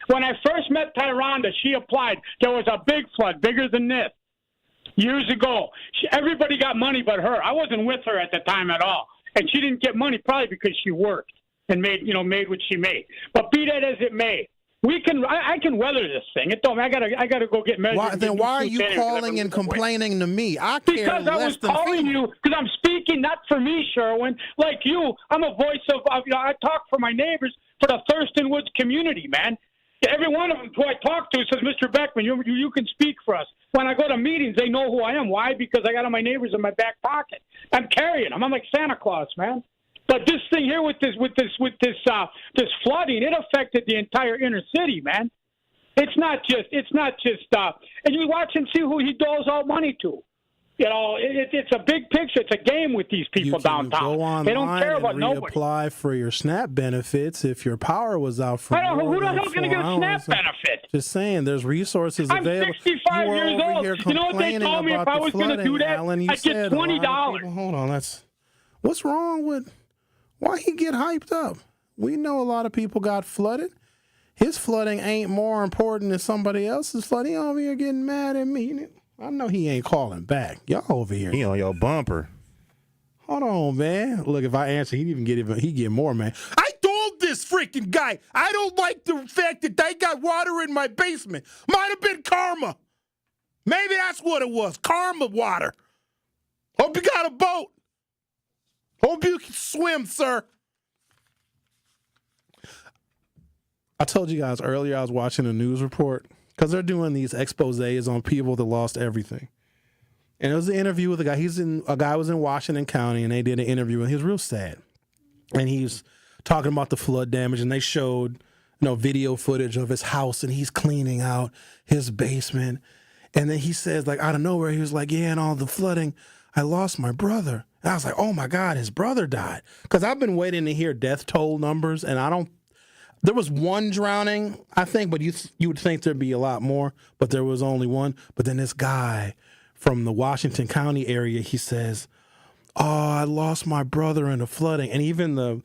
When I first met Tyronda, she applied. There was a big flood, bigger than this. Years ago, everybody got money but her. I wasn't with her at the time at all, and she didn't get money probably because she worked and made what she made. But be that as it may, I can weather this thing. It don't. I gotta go get measured. Then why are you calling and complaining to me? I care because I was calling you because I'm speaking not for me, Sherwin. Like you, I'm a voice of. I talk for my neighbors for the Thurston Woods community, man. Every one of them who I talk to says, Mr. Beckman, you can speak for us. When I go to meetings, they know who I am. Why? Because I got all my neighbors in my back pocket. I'm carrying them. I'm like Santa Claus, man. But this thing here with this flooding, it affected the entire inner city, man. It's not just. And you watch and see who he doles out money to. You know, it's a big picture. It's a game with these people downtown. They don't care about nobody. Reapply for your SNAP benefits if your power was out for who the hell's going to get a SNAP benefit? Just saying, there's resources available. I'm 65 years old. You know what they told me if I was going to do that? I'd get $20. Hold on, what's wrong with why he get hyped up? We know a lot of people got flooded. His flooding ain't more important than somebody else's flooding. He over here getting mad at me. I know he ain't calling back. Y'all over here. He on your bumper. Hold on, man. Look, if I answer, he get more, man. I told this freaking guy, I don't like the fact that they got water in my basement. Might have been karma. Maybe that's what it was. Karma water. Hope you got a boat. Hope you can swim, sir. I told you guys earlier I was watching a news report. Because they're doing these exposés on people that lost everything. And it was an interview with a guy. A guy was in Washington County, and they did an interview, and he was real sad. And he's talking about the flood damage, and they showed, video footage of his house, and he's cleaning out his basement. And then he says, like, out of nowhere, he was like, yeah, and all the flooding, I lost my brother. And I was like, oh, my God, his brother died. Because I've been waiting to hear death toll numbers, and there was one drowning, I think, but you would think there'd be a lot more, but there was only one. But then this guy from the Washington County area, he says, oh, I lost my brother in the flooding. And even the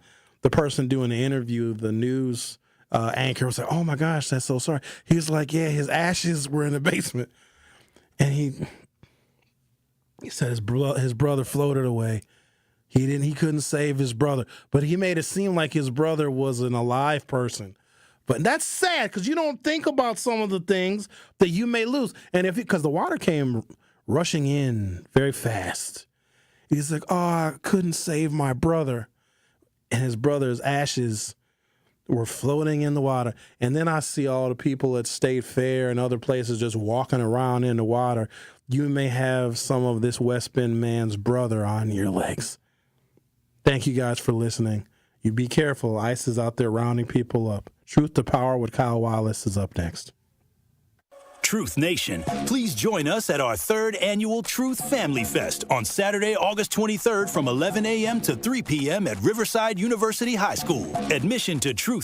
person doing the interview, the news anchor was like, oh, my gosh, that's so sorry. He was like, yeah, his ashes were in the basement. And He said his brother floated away. He couldn't save his brother, but he made it seem like his brother was an alive person. But that's sad because you don't think about some of the things that you may lose. And because the water came rushing in very fast, he's like, "Oh, I couldn't save my brother," and his brother's ashes were floating in the water. And then I see all the people at State Fair and other places just walking around in the water. You may have some of this West Bend man's brother on your legs. Thank you guys for listening. You be careful. ICE is out there rounding people up. Truth to Power with Kyle Wallace is up next. Truth Nation, please join us at our 3rd annual Truth Family Fest on Saturday, August 23rd from 11 a.m. to 3 p.m. at Riverside University High School. Admission to Truth